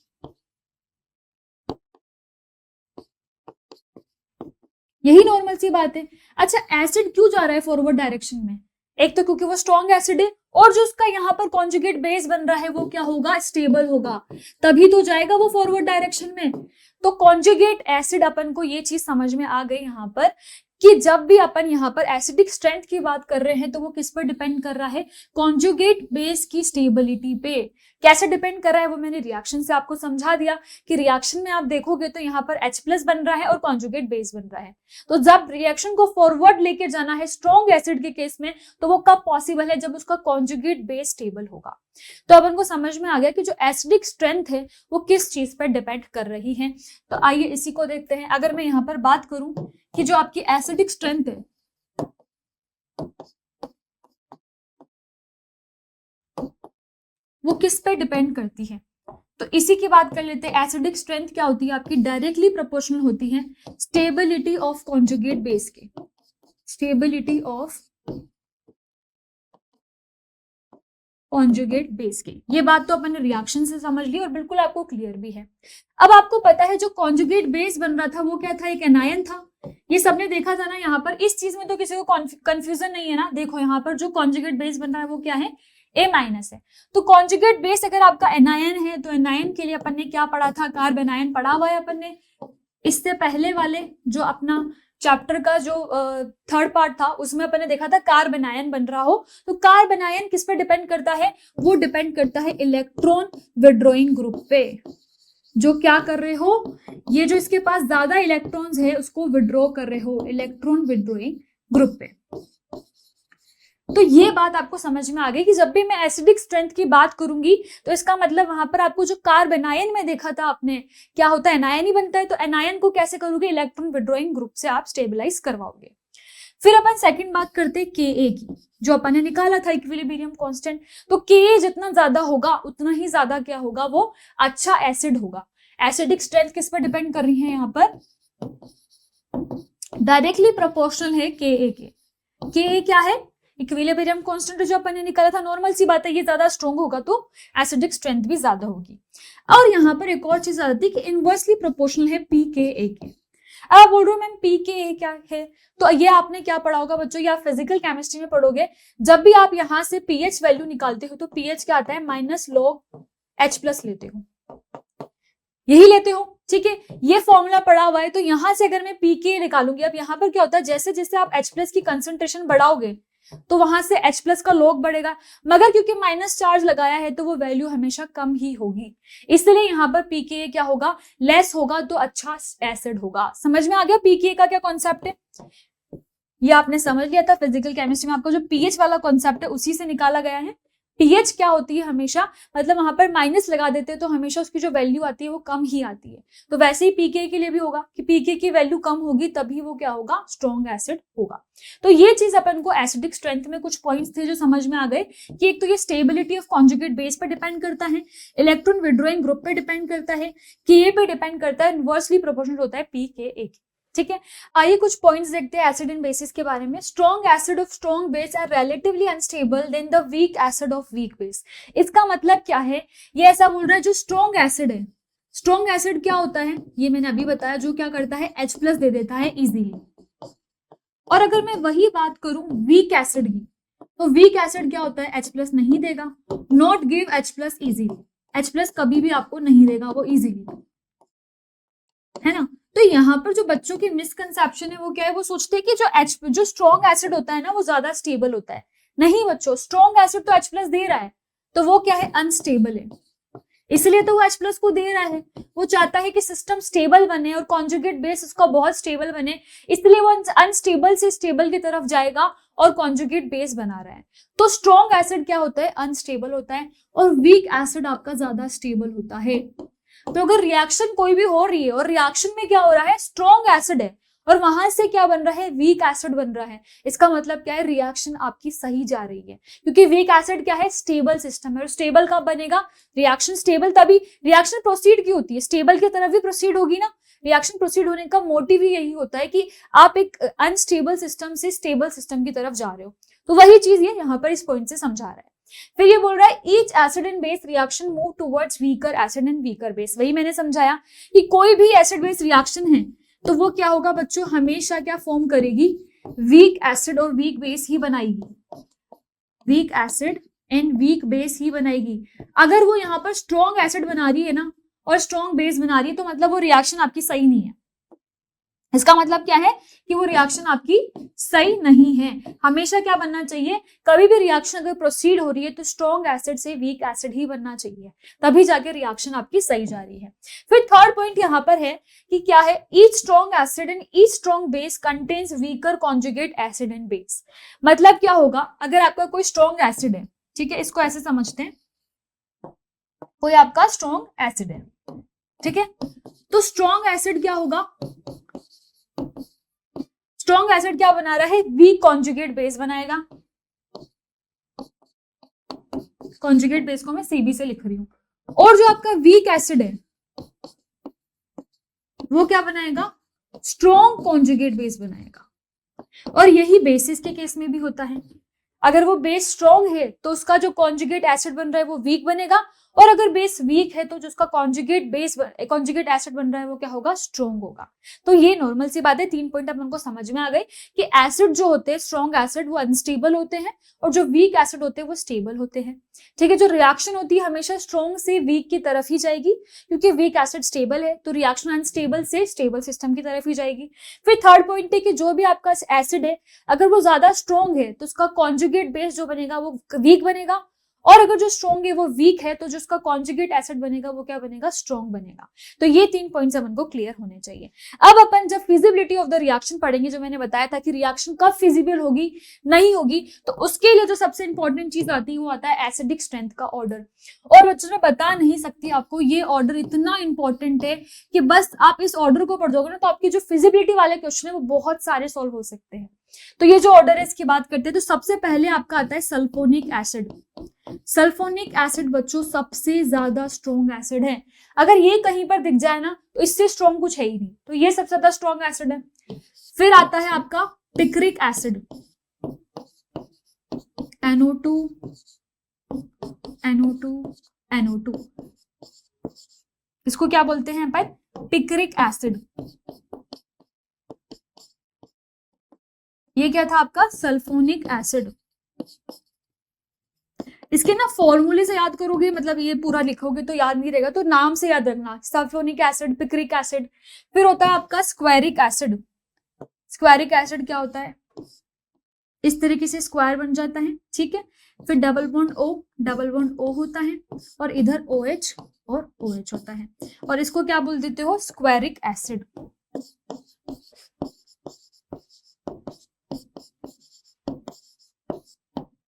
यही नॉर्मल सी बात है। अच्छा, एसिड क्यों जा रहा है फॉरवर्ड डायरेक्शन में, एक तो क्योंकि वो स्ट्रॉन्ग एसिड है, और जो उसका यहाँ पर कॉन्जुगेट बेस बन रहा है वो क्या होगा, स्टेबल होगा, तभी तो जाएगा वो फॉरवर्ड डायरेक्शन में। तो कॉन्जुगेट एसिड, अपन को ये चीज समझ में आ गई यहाँ पर कि जब भी अपन यहाँ पर एसिडिक स्ट्रेंथ की बात कर रहे हैं तो वो किस पर डिपेंड कर रहा है, कॉन्जुगेट बेस की स्टेबिलिटी पे। कैसे डिपेंड कर रहा है वो मैंने रिएक्शन से आपको समझा दिया कि रिएक्शन में आप देखोगे तो यहाँ पर H+ बन रहा है और कॉन्जुगेट बेस बन रहा है। तो जब रिएक्शन को फॉरवर्ड लेके जाना है स्ट्रॉन्ग एसिड के केस में, तो वो कब पॉसिबल है, जब उसका कॉन्जुगेट बेस स्टेबल होगा। तो अपन को समझ में आ गया कि जो एसिडिक स्ट्रेंथ है वो किस चीज पर डिपेंड कर रही है। तो आइए इसी को देखते हैं। अगर मैं यहाँ पर बात करूं कि जो आपकी एसिडिक स्ट्रेंथ है, वो किस पे डिपेंड करती है? तो इसी की बात कर लेते हैं। एसिडिक स्ट्रेंथ क्या होती है आपकी? डायरेक्टली प्रोपोर्शनल होती है स्टेबिलिटी ऑफ कॉन्जुगेट बेस के, स्टेबिलिटी ऑफ कॉन्जुगेट बेस के। ये बात तो अपन ने रिएक्शन से समझ ली और बिल्कुल आपको क्लियर भी है। अब आपको पता है जो कॉन्जुगेट बेस बन रहा था वो क्या था? एक एनायन था। ये सबने देखा था ना यहाँ पर। इस चीज में तो किसी को कंफ्यूजन नहीं है ना। देखो यहाँ पर जो कॉन्जुगेट बेस बन रहा है वो क्या है? A माइनस है। तो कॉन्जुगेट बेस अगर आपका एनायन है तो एनायन के लिए अपन ने क्या पढ़ा था? कार्बेनायन पढ़ा हुआ है अपन ने। इससे पहले वाले जो अपना चैप्टर का जो थर्ड पार्ट था उसमें अपन ने देखा था कार्बेनायन बन रहा हो। तो कार्बेनायन किस पे डिपेंड करता है? वो डिपेंड करता है इलेक्ट्रॉन विड्रॉइंग ग्रुप पे। जो क्या कर रहे हो? ये जो इसके पास ज्यादा इलेक्ट्रॉन्स है उसको विड्रॉ कर रहे हो इलेक्ट्रॉन विड्रॉइंग ग्रुप पे। तो ये बात आपको समझ में आ गई कि जब भी मैं एसिडिक स्ट्रेंथ की बात करूंगी तो इसका मतलब वहां पर आपको जो कार्बेनायन में देखा था आपने क्या होता है? एनायन ही बनता है। तो एनायन को कैसे करोगे? इलेक्ट्रॉन विड्रॉइंग ग्रुप से आप स्टेबलाइज करवाओगे। फिर अपन सेकंड बात करते हैं Ka की, जो अपन ने निकाला था इक्विलिब्रियम कांस्टेंट। तो Ka जितना ज्यादा होगा उतना ही ज्यादा क्या होगा? वो अच्छा एसिड होगा। एसिडिक स्ट्रेंथ किस पर डिपेंड कर रही है यहाँ पर? डायरेक्टली प्रोपोर्शनल है Ka के। Ka क्या है? इक्विलिब्रियम कांस्टेंट जो अपन ने निकाला था। नॉर्मल सी बात है, ये ज्यादा स्ट्रॉन्ग होगा तो एसिडिक स्ट्रेंथ भी ज्यादा होगी। और यहाँ पर एक और चीज आ जाती है कि इनवर्सली प्रोपोर्शनल है pKa के। अब बोल रहा हूँ मैम pKa क्या है? तो ये आपने क्या पढ़ा होगा बच्चों? या फिजिकल केमिस्ट्री में पढ़ोगे। जब भी आप यहाँ से pH वैल्यू निकालते हो तो pH क्या आता है? -log H+ लेते हो, यही लेते हो, ठीक है। ये फॉर्मूला पढ़ा हुआ है। तो यहां से अगर मैं pKa निकालूंगी, अब यहाँ पर क्या होता है? जैसे जैसे आप H+ की कंसंट्रेशन बढ़ाओगे तो वहां से H+ का log बढ़ेगा, मगर क्योंकि माइनस चार्ज लगाया है तो वो वैल्यू हमेशा कम ही होगी। इसलिए यहाँ पर pKa क्या होगा? लेस होगा तो अच्छा एसिड होगा। समझ में आ गया pKa का क्या कॉन्सेप्ट है? ये आपने समझ लिया था फिजिकल केमिस्ट्री में। आपको जो pH वाला कॉन्सेप्ट है उसी से निकाला गया है। pH क्या होती है? हमेशा मतलब वहां पर माइनस लगा देते हैं तो हमेशा उसकी जो वैल्यू आती है वो कम ही आती है। तो वैसे ही pKa के लिए भी होगा कि pKa की वैल्यू कम होगी तभी वो क्या होगा? स्ट्रॉन्ग एसिड होगा। तो ये चीज अपन को एसिडिक स्ट्रेंथ में कुछ पॉइंट्स थे जो समझ में आ गए कि एक तो ये स्टेबिलिटी ऑफ कॉन्जुगेट बेस पर डिपेंड करता है, इलेक्ट्रॉन विड्रॉइंग ग्रुप पे डिपेंड करता है, Ka पे डिपेंड करता है, इनवर्सली प्रोपोर्शनल होता है pKa। ठीक है, आइए कुछ पॉइंट्स देखते हैं एसिड एंड बेसिस के बारे में। Strong acid of strong base are relatively unstable than the weak acid of weak base. इसका मतलब क्या है? ये ऐसा बोल रहा है जो स्ट्रॉन्ग एसिड है, स्ट्रॉन्ग एसिड क्या होता है ये मैंने अभी बताया, जो क्या करता है? H+ दे देता है इजीली। और अगर मैं वही बात करूं वीक एसिड की, तो वीक एसिड क्या होता है? H+ नहीं देगा, not give H+ easily. H+ कभी भी आपको नहीं देगा वो इजीली, है ना। तो यहाँ पर जो बच्चों की मिसकंसेप्शन है वो क्या है? वो सोचते हैं कि जो स्ट्रॉन्ग एसिड होता है ना वो ज्यादा स्टेबल होता है। नहीं बच्चों, स्ट्रॉन्ग एसिड तो H+ दे रहा है तो वो क्या है? अनस्टेबल है, इसलिए तो वो H+ को दे रहा है। वो चाहता है कि सिस्टम स्टेबल बने और कॉन्जुगेट बेस उसका बहुत स्टेबल बने, इसलिए वो अनस्टेबल से स्टेबल की तरफ जाएगा और कॉन्जुगेट बेस बना रहा है। तो स्ट्रॉन्ग एसिड क्या होता है? अनस्टेबल होता है और वीक एसिड आपका ज्यादा स्टेबल होता है। तो अगर रिएक्शन कोई भी हो रही है और रिएक्शन में क्या हो रहा है? स्ट्रॉन्ग एसिड है और वहां से क्या बन रहा है? वीक एसिड बन रहा है, इसका मतलब क्या है? रिएक्शन आपकी सही जा रही है, क्योंकि वीक एसिड क्या है? स्टेबल सिस्टम है। और स्टेबल कब बनेगा? रिएक्शन स्टेबल तभी रिएक्शन प्रोसीड की होती है, स्टेबल की तरफ भी प्रोसीड होगी ना। रिएक्शन प्रोसीड होने का मोटिव ही यही होता है कि आप एक अनस्टेबल सिस्टम से स्टेबल सिस्टम की तरफ जा रहे हो। तो वही चीज ये यहाँ पर इस पॉइंट से समझा रहा है। फिर ये बोल रहा है each acid and base reaction move towards weaker acid and weaker base. वही मैंने समझाया कि कोई भी एसिड बेस रिएक्शन है तो वो क्या होगा बच्चों? हमेशा क्या फॉर्म करेगी? वीक एसिड और वीक बेस ही बनाएगी, weak acid and weak base ही बनाएगी। अगर वो यहाँ पर स्ट्रॉन्ग एसिड बना रही है ना और स्ट्रॉन्ग बेस बना रही है तो मतलब वो रिएक्शन आपकी सही नहीं है। इसका मतलब क्या है कि वो रिएक्शन आपकी सही नहीं है। हमेशा क्या बनना चाहिए? कभी भी रिएक्शन अगर प्रोसीड हो रही है तो स्ट्रॉन्ग एसिड से वीक एसिड ही बनना चाहिए, तभी जाके रिएक्शन आपकी सही जा रही है। फिर थर्ड पॉइंट यहाँ पर है कि क्या है? Each strong acid and each strong base contains weaker conjugate acid and base. मतलब क्या होगा? अगर आपका कोई स्ट्रॉन्ग एसिड है, ठीक है, इसको ऐसे समझते हैं, कोई आपका स्ट्रॉन्ग एसिड है, ठीक है, तो स्ट्रॉन्ग एसिड क्या होगा? स्ट्रॉन्ग एसिड क्या बना रहा है? वीक कॉन्जुगेट बेस बनाएगा। कॉन्जुगेट बेस को मैं सीबी से लिख रही हूँ, और जो आपका वीक एसिड है वो क्या बनाएगा, स्ट्रॉन्ग कॉन्जुगेट बेस बनाएगा। और यही बेसिस के केस में भी होता है, अगर वो बेस स्ट्रॉन्ग है तो उसका जो कॉन्जुगेट एसिड बन रहा है वो वीक बनेगा, और अगर बेस वीक है तो जो उसका कॉन्जुगेट एसिड बन रहा है वो क्या होगा, स्ट्रॉन्ग होगा। तो ये नॉर्मल सी बात है, 3 पॉइंट अब हमको समझ में आ गए कि एसिड जो होते हैं स्ट्रॉन्ग एसिड वो अनस्टेबल होते हैं, और जो वीक एसिड होते हैं वो स्टेबल होते हैं। ठीक है, जो रिएक्शन होती है हमेशा स्ट्रॉन्ग से वीक की तरफ ही जाएगी, क्योंकि वीक एसिड स्टेबल है तो रिएक्शन अनस्टेबल से स्टेबल सिस्टम की तरफ ही जाएगी। फिर थर्ड पॉइंट है कि जो भी आपका एसिड है अगर वो ज्यादा स्ट्रॉन्ग है तो उसका कॉन्जुगेट बेस जो बनेगा वो वीक बनेगा, और अगर जो स्ट्रॉन्ग है वो वीक है तो जो उसका कॉन्जुगेट एसिड बनेगा वो क्या बनेगा, स्ट्रॉन्ग बनेगा। तो ये 3 पॉइंट्स अपन को क्लियर होने चाहिए। अब अपन जब फिजिबिलिटी ऑफ द रिएक्शन पढ़ेंगे, जो मैंने बताया था कि रिएक्शन कब फिजिबल होगी नहीं होगी, तो उसके लिए जो सबसे इंपॉर्टेंट चीज आती है वो आता है एसिडिक स्ट्रेंथ का ऑर्डर। और बच्चों ने बता नहीं सकती आपको, ये ऑर्डर इतना इंपॉर्टेंट है कि बस आप इस ऑर्डर को पढ़ दोगे ना तो आपकी जो फिजिबिलिटी वाले क्वेश्चन है वो बहुत सारे सॉल्व हो सकते हैं। तो ये जो ऑर्डर है इसकी बात करते हैं, तो सबसे पहले आपका आता है सल्फोनिक एसिड। सल्फोनिक एसिड बच्चों सबसे ज्यादा स्ट्रॉन्ग एसिड है, अगर ये कहीं पर दिख जाए ना तो इससे स्ट्रॉन्ग कुछ है ही नहीं, तो ये सबसे ज्यादा स्ट्रॉन्ग एसिड है। फिर आता है आपका picric acid, NO2 NO2 NO2, इसको क्या बोलते हैं अपन, पिक्रिक एसिड। ये क्या था आपका, सल्फोनिक एसिड। इसके ना फॉर्मूले से याद करोगे, मतलब ये पूरा लिखोगे तो याद नहीं रहेगा, तो नाम से याद रखना, सल्फोनिक एसिड, पिक्रिक एसिड। फिर होता है आपका स्क्वायरिक एसिड। स्क्वायरिक एसिड क्या होता है, इस तरीके से स्क्वायर बन जाता है, ठीक है। फिर डबल बॉन्ड O होता है, और इधर OH और OH होता है, और इसको क्या बोल देते हो, स्क्वायरिक एसिड।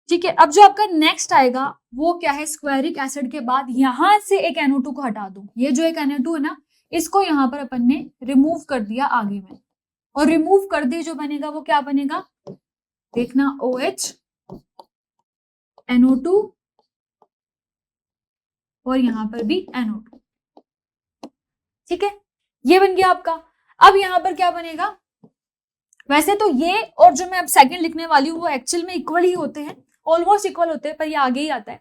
ठीक है, अब जो आपका नेक्स्ट आएगा वो क्या है, स्क्वायरिक एसिड के बाद यहां से एक NO2 को हटा दो, ये जो एक NO2 है ना इसको यहां पर अपन ने रिमूव कर दिया आगे में, और रिमूव कर दिए जो बनेगा वो क्या बनेगा, देखना OH NO2 और यहां पर भी NO2, ठीक है, ये बन गया आपका। अब यहां पर क्या बनेगा, वैसे तो ये और जो मैं अब सेकंड लिखने वाली हूँ वो एक्चुअल में इक्वल ही होते हैं, ऑलमोस्ट इक्वल होते हैं, पर ये आगे ही आता है,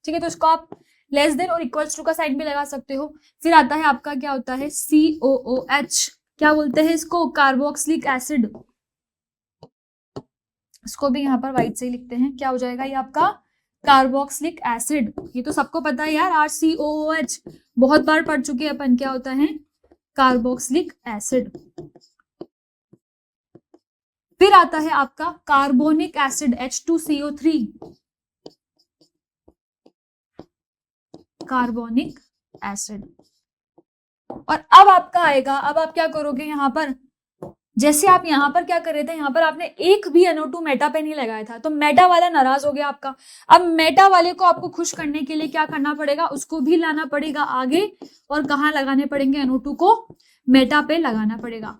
ठीक है। तो इसको आप लेस देन और इक्वल्स टू का साइन भी लगा सकते हो। फिर आता है आपका क्या होता है, COOH, क्या बोलते हैं इसको, कार्बोक्सिलिक एसिड। इसको भी यहाँ पर व्हाइट से ही लिखते हैं, क्या हो जाएगा ये आपका, कार्बोक्सिलिक एसिड। ये तो सबको पता है यार, RCOOH बहुत बार पढ़ चुके हैं अपन, क्या होता है, कार्बोक्सिलिक एसिड। फिर आता है आपका carbonic acid H2CO3, carbonic acid. और अब आपका आएगा, अब आप क्या करोगे यहाँ पर, जैसे आप यहाँ पर क्या कर रहे थे, यहाँ पर आपने एक भी NO2 मेटा पे नहीं लगाया था, तो मेटा वाला नाराज हो गया आपका। अब मेटा वाले को आपको खुश करने के लिए क्या करना पड़ेगा, उसको भी लाना पड़ेगा आगे, और कहाँ लगाने पड़ेंगे, NO2 को मेटा पे लगाना पड़ेगा,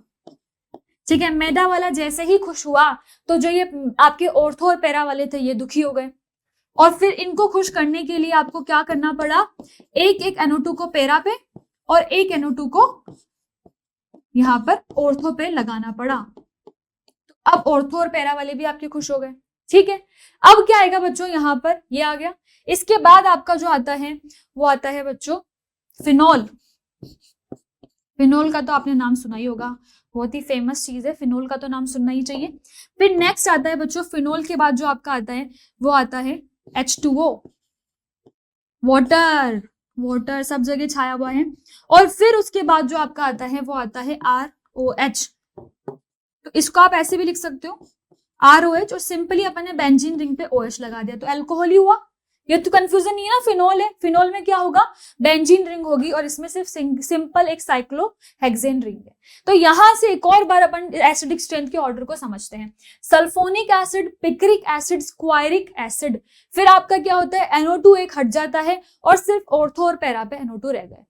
ठीक है। मेटा वाला जैसे ही खुश हुआ तो जो ये आपके ऑर्थो और पैरा वाले थे ये दुखी हो गए, और फिर इनको खुश करने के लिए आपको क्या करना पड़ा, एक एक NO2 को पैरा पे और एक NO2 को यहाँ पर ऑर्थो पे लगाना पड़ा। तो अब ऑर्थो और पैरा वाले भी आपके खुश हो गए, ठीक है। अब क्या आएगा बच्चों, यहाँ पर ये आ गया। इसके बाद आपका जो आता है वो आता है बच्चों फिनॉल। फिनॉल का तो आपने नाम सुना ही होगा, बहुत ही फेमस चीज है, फिनॉल का तो नाम सुनना ही चाहिए। फिर नेक्स्ट आता है बच्चों, फिनॉल के बाद जो आपका आता है वो आता है H2O, वाटर। वाटर सब जगह छाया हुआ है। और फिर उसके बाद जो आपका आता है वो आता है ROH। तो इसको आप ऐसे भी लिख सकते हो ROH, और सिंपली अपन ने बेंजीन रिंग पे OH लगा दिया तो अल्कोहल ही हुआ। ये तो कंफ्यूजन नहीं है ना, फिनॉल है, फिनॉल में क्या होगा, बेंजीन रिंग होगी, और इसमें सिर्फ सिंपल एक साइक्लोहेक्सेन रिंग है। तो यहां से एक और बार अपन एसिडिक स्ट्रेंथ के ऑर्डर को समझते हैं, sulphonic acid, picric acid, squaric acid. फिर आपका क्या होता है, NO2 एक हट जाता है और सिर्फ ऑर्थो और पैरा पे NO2 रह गए,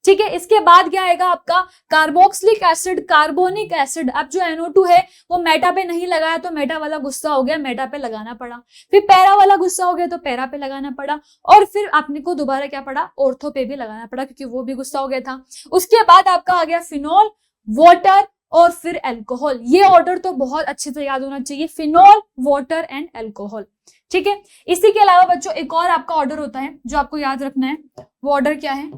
ठीक है। इसके बाद क्या आएगा आपका कार्बोक्सिलिक एसिड, कार्बोनिक एसिड। अब जो NO2 है वो मेटा पे नहीं लगाया तो मेटा वाला गुस्सा हो गया, मेटा पे लगाना पड़ा। फिर पैरा वाला गुस्सा हो गया तो पैरा पे लगाना पड़ा। और फिर आपने को दोबारा क्या पड़ा, ऑर्थो पे भी लगाना पड़ा क्योंकि वो भी गुस्सा हो गया था। उसके बाद आपका आ गया फिनॉल, वाटर और फिर एल्कोहल। ये ऑर्डर तो बहुत अच्छे से याद होना चाहिए, फिनॉल, वाटर एंड एल्कोहल। ठीक है। इसी के अलावा बच्चों एक और आपका ऑर्डर होता है जो आपको याद रखना है। वो ऑर्डर क्या है,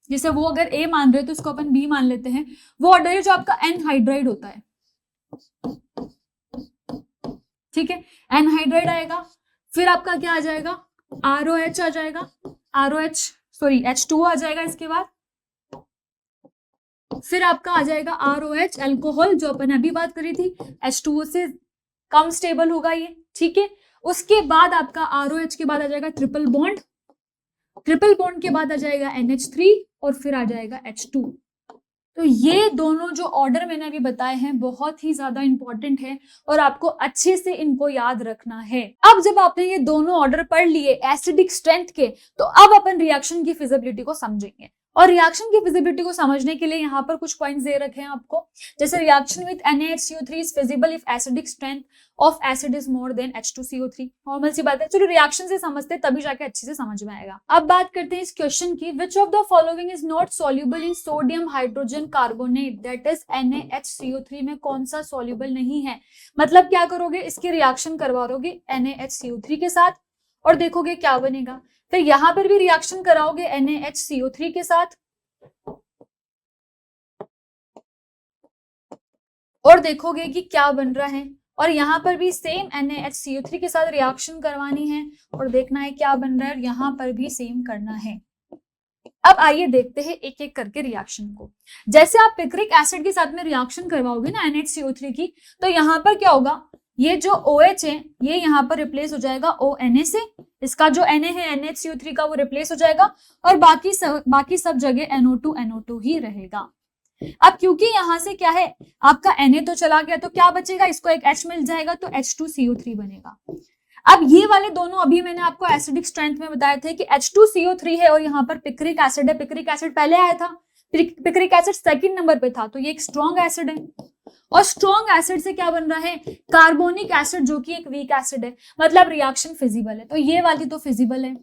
जैसे वो अगर A मान रहे हो तो इसको अपन B मान लेते हैं। वो ऑर्डर है जो आपका एनहाइड्राइड होता है। ठीक है, एनहाइड्राइड आएगा। फिर आपका क्या आ जाएगा, ROH आ जाएगा, H2O आ जाएगा। इसके बाद फिर आपका आ जाएगा ROH, अल्कोहल, जो अपन अभी बात करी थी, H2O से कम स्टेबल होगा ये। ठीक है। उसके बाद आपका ROH के बाद आ जाएगा ट्रिपल बॉन्ड, ट्रिपल बॉन्ड के बाद आ जाएगा NH3 और फिर आ जाएगा H2। तो ये दोनों जो ऑर्डर मैंने अभी बताए हैं बहुत ही ज्यादा इंपॉर्टेंट है और आपको अच्छे से इनको याद रखना है। अब जब आपने ये दोनों ऑर्डर पढ़ लिए एसिडिक स्ट्रेंथ के, तो अब अपन रिएक्शन की फिजिबिलिटी को समझेंगे। और रिएक्शन की फिजिबिलिटी को समझने के लिए यहाँ पर कुछ पॉइंट्स दे रखे हैं आपको, जैसे reaction with NaHCO3 is feasible if acidic strength of acid is more than H2CO3। Normal सी बात है, चलो रिएक्शन से समझते तभी जाके अच्छे से समझ में आएगा। अब बात करते हैं इस क्वेश्चन की, which of the following is not soluble in sodium hydrogen carbonate that is NaHCO3 में कौन सा सॉल्युबल नहीं है। मतलब क्या करोगे, इसकी रिएक्शन करवाओगे NaHCO3 के साथ और देखोगे क्या बनेगा। फिर यहां पर भी रिएक्शन कराओगे NaHCO3 के साथ और देखोगे कि क्या बन रहा है। और यहाँ पर भी सेम NaHCO3 के साथ रिएक्शन करवानी है और देखना है क्या बन रहा है, और यहाँ पर भी सेम करना है। अब आइए देखते हैं एक एक करके रिएक्शन को। जैसे आप पिक्रिक एसिड के साथ में रिएक्शन करवाओगे ना NaHCO3 की, तो यहाँ पर क्या होगा, ये जो OH है ये यहाँ पर रिप्लेस हो जाएगा ONA से, इसका जो Na है NaHCO3 का वो रिप्लेस हो जाएगा और बाकी सब जगह NO2 ही रहेगा। अब क्योंकि यहाँ से क्या है आपका Na तो चला गया तो क्या बचेगा, इसको एक H मिल जाएगा तो H2CO3 बनेगा। अब ये वाले दोनों अभी मैंने आपको एसिडिक स्ट्रेंथ में बताए थे कि H2CO3 है और यहाँ पर पिक्रिक एसिड है। पिक्रिक एसिड पहले आया था, पिक्रिक एसिड सेकंड नंबर पे था, तो ये एक स्ट्रॉन्ग एसिड है। और स्ट्रॉन्ग एसिड से क्या बन रहा है, कार्बोनिक एसिड जो कि एक वीक एसिड है, मतलब रिएक्शन फिजिबल है। तो ये वाली तो फिजिबल है,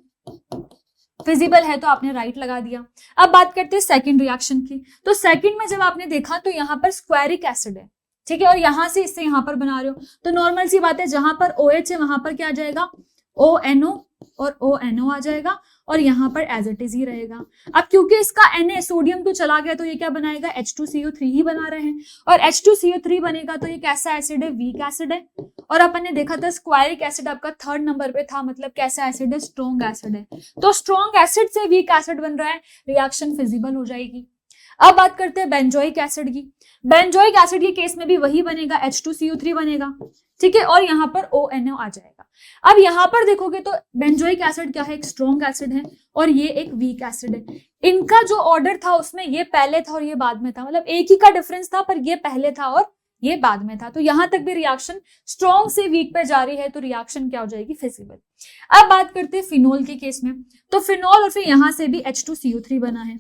फिजिबल है तो आपने राइट लगा दिया। अब बात करते हैं सेकंड रिएक्शन की। तो सेकंड में जब आपने देखा तो यहाँ पर स्क्वायरिक एसिड है, ठीक है, और यहां से इससे यहां पर बना रहे हो तो नॉर्मल सी बात है, जहां पर OH है वहां पर क्या आ जाएगा ONO और ONO आ जाएगा और यहाँ पर एज इट इज ही रहेगा। अब क्योंकि इसका Na सोडियम तो चला गया तो ये क्या बनाएगा, H2CO3 ही बना रहे हैं और H2CO3 बनेगा तो ये कैसा एसिड है, वीक एसिड है। और अपन ने देखा था स्क्वायरिक एसिड आपका थर्ड नंबर पे था, मतलब कैसा एसिड है, स्ट्रॉन्ग एसिड है। तो स्ट्रॉन्ग एसिड से वीक एसिड बन रहा है, रिएक्शन फिजिबल हो जाएगी। अब बात करते हैं बेंजोइक एसिड की। बेंजोइक एसिड के केस में भी वही बनेगा, H2CO3 बनेगा, ठीक है, और यहाँ पर ONO आ जाएगा। अब यहाँ पर देखोगे तो बेंजोइक एसिड क्या है, एक स्ट्रॉन्ग एसिड है और ये एक वीक एसिड है। इनका जो ऑर्डर था उसमें ये पहले था और ये बाद में था, मतलब एक ही का डिफरेंस था पर ये पहले था और ये बाद में था। तो यहां तक भी रिएक्शन स्ट्रॉन्ग से वीक पे जारी है तो रिएक्शन क्या हो जाएगी, फिजिबल। अब बात करते हैं फिनोल के केस में। तो फिनोल और फिर यहां से भी H2CO3 बना है,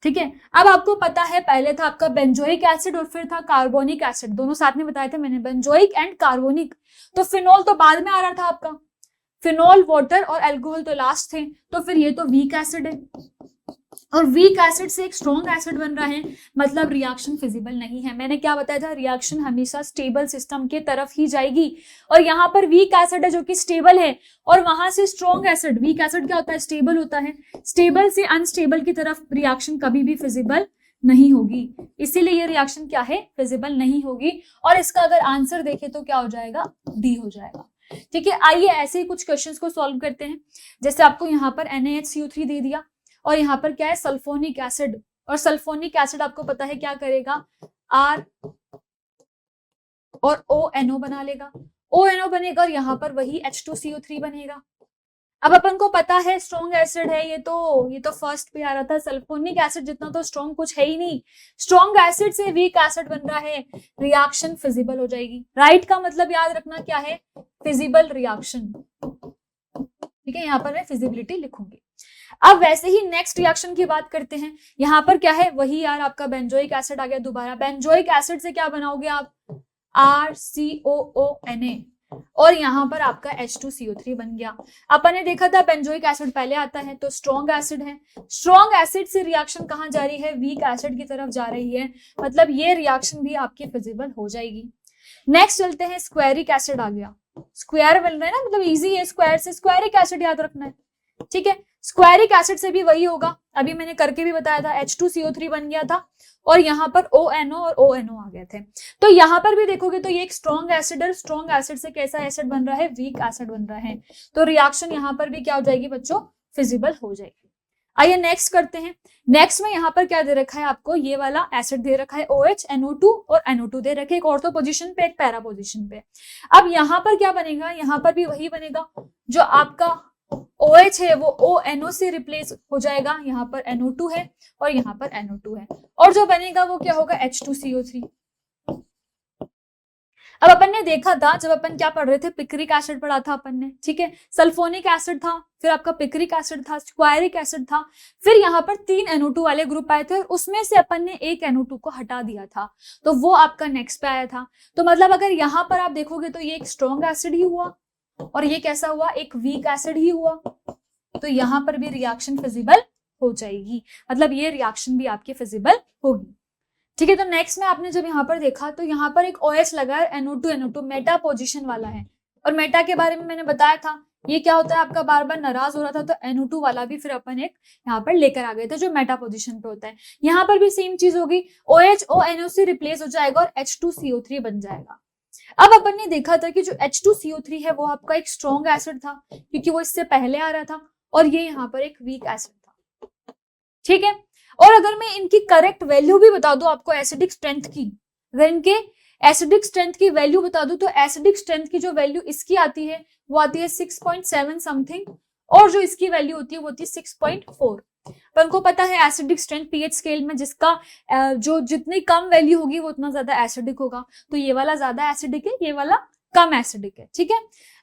ठीक है। अब आपको पता है पहले था आपका बेंजोइक एसिड और फिर था कार्बोनिक एसिड, दोनों साथ में बताए थे मैंने, बेंजोइक एंड कार्बोनिक। तो फिनोल तो बाद में आ रहा था आपका, फिनोल, वाटर और अल्कोहल तो लास्ट थे, तो फिर ये तो वीक एसिड है और वीक एसिड से एक स्ट्रॉन्ग एसिड बन रहा है, मतलब रिएक्शन फिजिबल नहीं है। मैंने क्या बताया था, रिएक्शन हमेशा स्टेबल सिस्टम के तरफ ही जाएगी और यहाँ पर वीक एसिड है जो कि स्टेबल है और वहां से स्ट्रॉन्ग एसिड, वीक एसिड क्या होता है, स्टेबल होता है, स्टेबल से अनस्टेबल की तरफ रिएक्शन कभी भी फिजिबल नहीं होगी, इसीलिए ये रिएक्शन क्या है, फिजिबल नहीं होगी। और इसका अगर आंसर देखें तो क्या हो जाएगा, डी हो जाएगा। ठीक है, आइए ऐसे ही कुछ क्वेश्चंस को सॉल्व करते हैं। जैसे आपको यहाँ पर NaHCO3 दे दिया और यहाँ पर क्या है, सल्फोनिक एसिड, और सल्फोनिक एसिड आपको पता है क्या करेगा, R और ONO बना लेगा, ONO बनेगा और यहाँ पर वही H2CO3 बनेगा। अब अपन को पता है स्ट्रॉन्ग एसिड है, ये तो फर्स्ट पे आ रहा था, सल्फोनिक एसिड जितना तो स्ट्रॉन्ग कुछ है ही नहीं, स्ट्रॉन्ग एसिड से वीक एसिड बन रहा है, रिएक्शन फिजिबल हो जाएगी। राइट का मतलब याद रखना क्या है, फिजिबल रिएक्शन, ठीक है, यहाँ पर मैं फिजिबिलिटी लिखूंगी। अब वैसे ही नेक्स्ट रिएक्शन की बात करते हैं। यहाँ पर क्या है, वही यार आपका बेंजोइक एसिड आ गया दोबारा। बेंजोइक एसिड से क्या बनाओगे आप, RCOONA, और यहाँ पर आपका H2CO3 बन गया। अपन ने देखा था बेंजोइक एसिड पहले आता है तो स्ट्रॉन्ग एसिड है, स्ट्रॉन्ग एसिड से रिएक्शन कहाँ जा रही है, वीक एसिड की तरफ जा रही है, मतलब ये रिएक्शन भी आपकी फिजिबल हो जाएगी। नेक्स्ट चलते हैं, स्क्वेरिक एसिड आ गया। स्क्वायर मिल रहा है ना, मतलब इजी है, स्क्वायर से स्क्वेरिक एसिड याद रखना है, ठीक है। स्क्वेरिक एसिड से भी वही होगा, अभी मैंने करके भी बताया था, H2CO3 बन गया था और यहाँ पर ONO और ONO आ गए थे। तो यहाँ पर भी देखोगे तो ये एक स्ट्रॉन्ग एसिड है, स्ट्रॉन्ग एसिड से कैसा एसिड बन रहा है, वीक एसिड बन रहा है। तो रिएक्शन यहाँ पर भी क्या हो जाएगी बच्चों, फिजिबल हो जाएगी। आइए नेक्स्ट करते हैं। नेक्स्ट में यहाँ पर क्या दे रखा है आपको, ये वाला एसिड दे रखा है OH, NO2 और NO2 दे रखे, एक ऑर्थो पोजीशन पे एक पैरा पोजीशन पे। अब यहाँ पर क्या बनेगा, यहाँ पर भी वही बनेगा, जो आपका OH है वो ONO से रिप्लेस हो जाएगा, यहाँ पर NO2 है और यहाँ पर NO2 है, और जो बनेगा वो क्या होगा, H2CO3। अब अपन ने देखा था, जब अपन क्या पढ़ रहे थे, पिक्रिक एसिड पढ़ा था अपन ने, ठीक है, सल्फोनिक एसिड था, फिर आपका पिक्रिक एसिड था, स्क्वायरिक एसिड था, फिर यहाँ पर 3 NO2 वाले ग्रुप आए थे और उसमें से अपन ने एक NO2 को हटा दिया था, तो वो आपका नेक्स्ट पे आया था। तो मतलब अगर यहाँ पर आप देखोगे तो ये एक स्ट्रॉन्ग एसिड ही हुआ और ये कैसा हुआ, एक वीक एसिड ही हुआ, तो यहाँ पर भी रिएक्शन फिजिबल हो जाएगी, मतलब ये रिएक्शन भी आपकी फिजिबल होगी, ठीक है। तो नेक्स्ट में आपने जब यहाँ पर देखा तो यहाँ पर एक OH लगा है, NO2 मेटा पोजीशन वाला है, और मेटा के बारे में मैंने बताया था, ये क्या होता है आपका, बार बार नाराज हो रहा था तो NO2 वाला भी फिर अपन एक यहाँ पर लेकर आ गए थे, जो मेटा पोजीशन पे होता है। यहाँ पर भी सेम चीज होगी, OH ONO से रिप्लेस हो जाएगा और H2CO3 बन जाएगा। अब अपन ने देखा था कि जो H2CO3 है वो आपका एक स्ट्रॉन्ग एसिड था, क्योंकि वो इससे पहले आ रहा था, और ये यहाँ पर एक वीक एसिड था, ठीक है। और अगर मैं इनकी करेक्ट वैल्यू भी बता दूं आपको एसिडिक स्ट्रेंथ की, अगर इनके एसिडिक स्ट्रेंथ की वैल्यू बता दूं, तो एसिडिक स्ट्रेंथ की जो वैल्यू इसकी आती है वो आती है 6.7 समथिंग, और जो इसकी वैल्यू होती है वो होती है 6.4। अपन को पता है एसिडिक स्ट्रेंथ पीएच स्केल में जिसका जो जितनी कम वैल्यू होगी वो उतना ज्यादा एसिडिक होगा, तो ये वाला ज्यादा एसिडिक है, ये वाला कम एसिडिक है, ठीक है।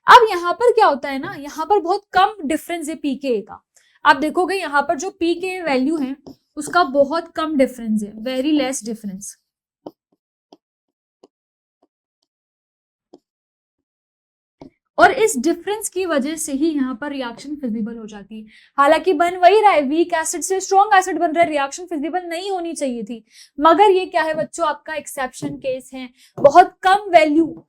अब यहाँ पर क्या होता है ना, यहाँ पर बहुत कम डिफरेंस है pKa का, आप देखोगे यहाँ पर जो pKa वैल्यू है उसका बहुत कम डिफरेंस है, वेरी लेस डिफरेंस। और इस डिफरेंस की वजह से ही यहाँ पर रिएक्शन फिजिबल हो जाती है। हालांकि बन वही रहा है, वीक एसिड से स्ट्रॉन्ग एसिड बन रहा है, रिएक्शन फिजिबल नहीं होनी चाहिए थी, मगर ये क्या है बच्चों, आपका एक्सेप्शन केस है। बहुत कम वैल्यू,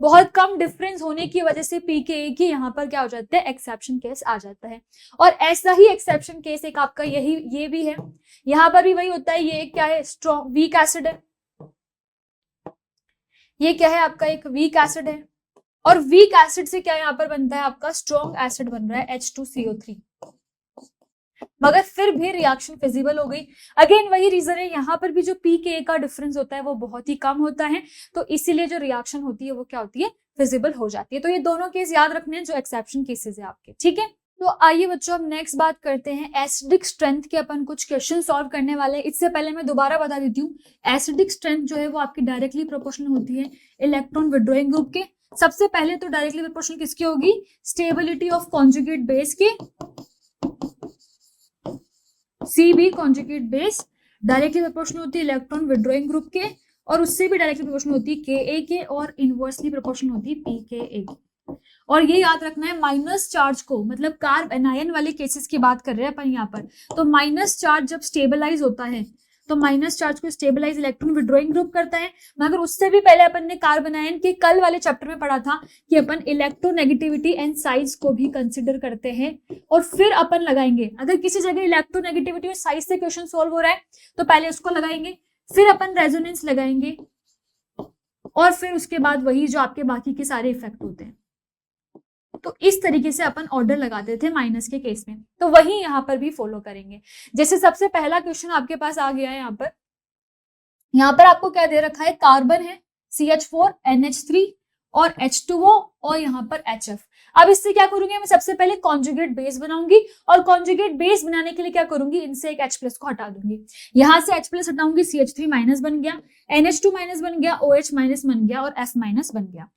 बहुत कम डिफरेंस होने की वजह से pKa की यहाँ पर क्या हो जाता है, एक्सेप्शन केस आ जाता है। और ऐसा ही एक्सेप्शन केस एक आपका ये भी है, यहाँ पर भी वही होता है। ये क्या है, स्ट्रॉन्ग वीक एसिड है, ये क्या है आपका एक वीक एसिड है, और वीक एसिड से क्या यहाँ पर बनता है आपका स्ट्रॉन्ग एसिड बन रहा है H2CO3, मगर फिर भी रिएक्शन फिजिबल हो गई। अगेन वही रीजन है, यहाँ पर भी जो pKa का डिफरेंस होता है वो बहुत ही कम होता है, तो इसीलिए जो रिएक्शन होती है वो क्या होती है, फिजिबल हो जाती है। तो ये दोनों केस याद रखने हैं जो एक्सेप्शन केसेस है आपके, ठीक है। तो आइए बच्चों अब नेक्स्ट बात करते हैं, एसिडिक स्ट्रेंथ के अपन कुछ क्वेश्चन सॉल्व करने वाले हैं। इससे पहले मैं दोबारा बता देती हूँ, एसिडिक स्ट्रेंथ जो है वो आपकी डायरेक्टली प्रोपोर्शनल होती है इलेक्ट्रॉन विड्रॉइंग ग्रुप के। सबसे पहले तो डायरेक्टली प्रोपोर्शनल किसकी होगी, स्टेबिलिटी ऑफ कॉन्जुगेट बेस के, CB conjugate base directly proportional होती है इलेक्ट्रॉन विड्रॉइंग ग्रुप के, और उससे भी डायरेक्टली प्रोपोर्शनल होती है Ka के, और इनवर्सली प्रोपोर्शनल होती है pKa। और ये याद रखना है, माइनस चार्ज को, मतलब कार्ब एनायन वाले केसेस की बात कर रहे हैं अपन यहाँ पर, तो माइनस चार्ज जब स्टेबलाइज होता है तो माइनस चार्ज को स्टेबलाइज इलेक्ट्रॉन विड्रॉइंग ग्रुप करता है। मगर उससे भी पहले अपन ने कार्बन आयन के कल वाले चैप्टर में पढ़ा था कि अपन इलेक्ट्रोनेगेटिविटी एंड साइज को भी कंसिडर करते हैं, और फिर अपन लगाएंगे, अगर किसी जगह इलेक्ट्रोनेगेटिविटी और साइज से क्वेश्चन सोल्व हो रहा है तो पहले उसको लगाएंगे, फिर अपन रेजोनेंस लगाएंगे, और फिर उसके बाद वही जो आपके बाकी के सारे इफेक्ट होते हैं। तो इस तरीके से अपन ऑर्डर लगाते थे माइनस के केस में, तो वही यहाँ पर भी फॉलो करेंगे। जैसे सबसे पहला क्वेश्चन आपके पास आ गया है, यहाँ पर आपको क्या दे रखा है, कार्बन है CH4 NH3 और H2O और यहाँ पर HF। अब इससे क्या करूंगी, मैं सबसे पहले कॉन्जुगेट बेस बनाऊंगी और कॉन्जुगेट बेस बनाने के लिए क्या करूंगी, इनसे एक H+ को हटा दूंगी, यहां से H+ हटाऊंगी, CH3- बन गया, NH2- बन गया, OH- बन गया और F- बन गया।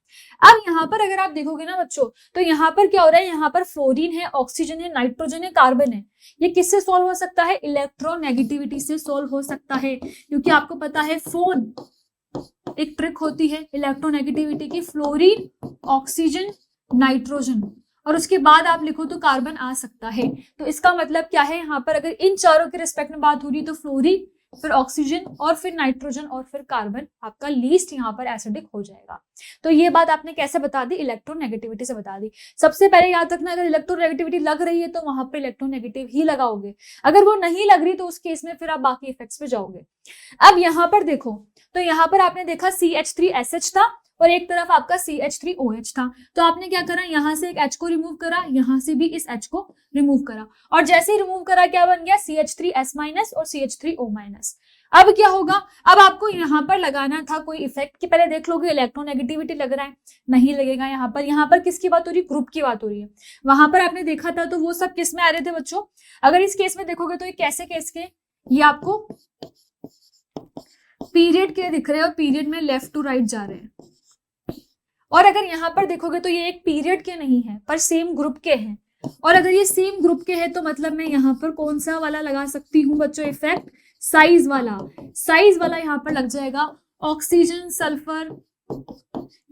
अब यहाँ पर अगर आप देखोगे ना बच्चों, तो यहाँ पर क्या हो रहा है, यहाँ पर फ्लोरीन है, ऑक्सीजन है, नाइट्रोजन है, कार्बन है। ये किससे सॉल्व हो सकता है, इलेक्ट्रोनेगेटिविटी से सॉल्व हो सकता है, क्योंकि आपको पता है फोन एक ट्रिक होती है इलेक्ट्रोनेगेटिविटी की, फ्लोरीन, ऑक्सीजन, नाइट्रोजन, और उसके बाद आप लिखो तो कार्बन आ सकता है। तो इसका मतलब क्या है, यहाँ पर अगर इन चारों के रिस्पेक्ट में बात हो रही है तो फ्लोरीन, फिर ऑक्सीजन और फिर नाइट्रोजन और फिर कार्बन आपका लीस्ट यहाँ पर एसिडिक हो जाएगा। तो ये बात आपने कैसे बता दी, इलेक्ट्रोनेगेटिविटी से बता दी। सबसे पहले याद रखना, अगर इलेक्ट्रोनेगेटिविटी लग रही है तो वहां पर इलेक्ट्रोनेगेटिव ही लगाओगे, अगर वो नहीं लग रही तो उस केस में फिर आप बाकी इफेक्ट्स पे जाओगे। अब यहाँ पर देखो, तो यहाँ पर आपने देखा CH3SH था और एक तरफ आपका CH3OH था, तो आपने क्या करा, यहाँ से एक H को रिमूव करा, यहाँ से भी इस H को रिमूव करा, और जैसे ही रिमूव करा क्या बन गया, CH3S- और CH3O-। अब क्या होगा, अब आपको यहाँ पर लगाना था कोई इफेक्ट कि पहले देख लोगे इलेक्ट्रोनेगेटिविटी लग रहा है, नहीं लगेगा। यहाँ पर किसकी बात हो रही है, ग्रुप की बात हो रही है। वहां पर आपने देखा था तो वो सब किस में आ रहे थे बच्चों, अगर इस केस में देखोगे तो ये कैसे केस के, ये आपको पीरियड के दिख रहे हैं और पीरियड में लेफ्ट टू राइट जा रहे हैं, और अगर यहाँ पर देखोगे तो ये एक पीरियड के नहीं है पर सेम ग्रुप के हैं, और अगर ये सेम ग्रुप के हैं तो मतलब मैं यहाँ पर कौन सा वाला लगा सकती हूँ बच्चों इफेक्ट, साइज वाला यहाँ पर लग जाएगा। ऑक्सीजन, सल्फर,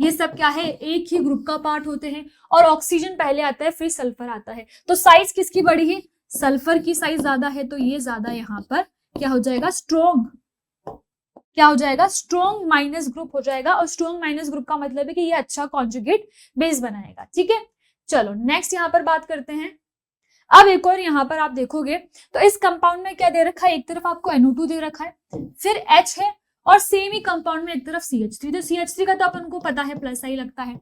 ये सब क्या है, एक ही ग्रुप का पार्ट होते हैं, और ऑक्सीजन पहले आता है फिर सल्फर आता है, तो साइज किसकी बड़ी है, सल्फर की साइज ज्यादा है, तो ये ज्यादा यहाँ पर क्या हो जाएगा, स्ट्रॉन्ग, क्या हो जाएगा, स्ट्रॉन्ग माइनस ग्रुप हो जाएगा, और स्ट्रॉन्ग माइनस ग्रुप का मतलब है कि ये अच्छा कॉन्जुगेट बेस बनाएगा। ठीक है, चलो नेक्स्ट यहाँ पर बात करते हैं। अब एक और यहाँ पर आप देखोगे तो इस कंपाउंड में क्या दे रखा है, एक तरफ आपको NO2 दे रखा है, फिर H है, और सेम ही कंपाउंड में एक तरफ CH3, तो CH3 का तो अपन को पता है +I लगता है,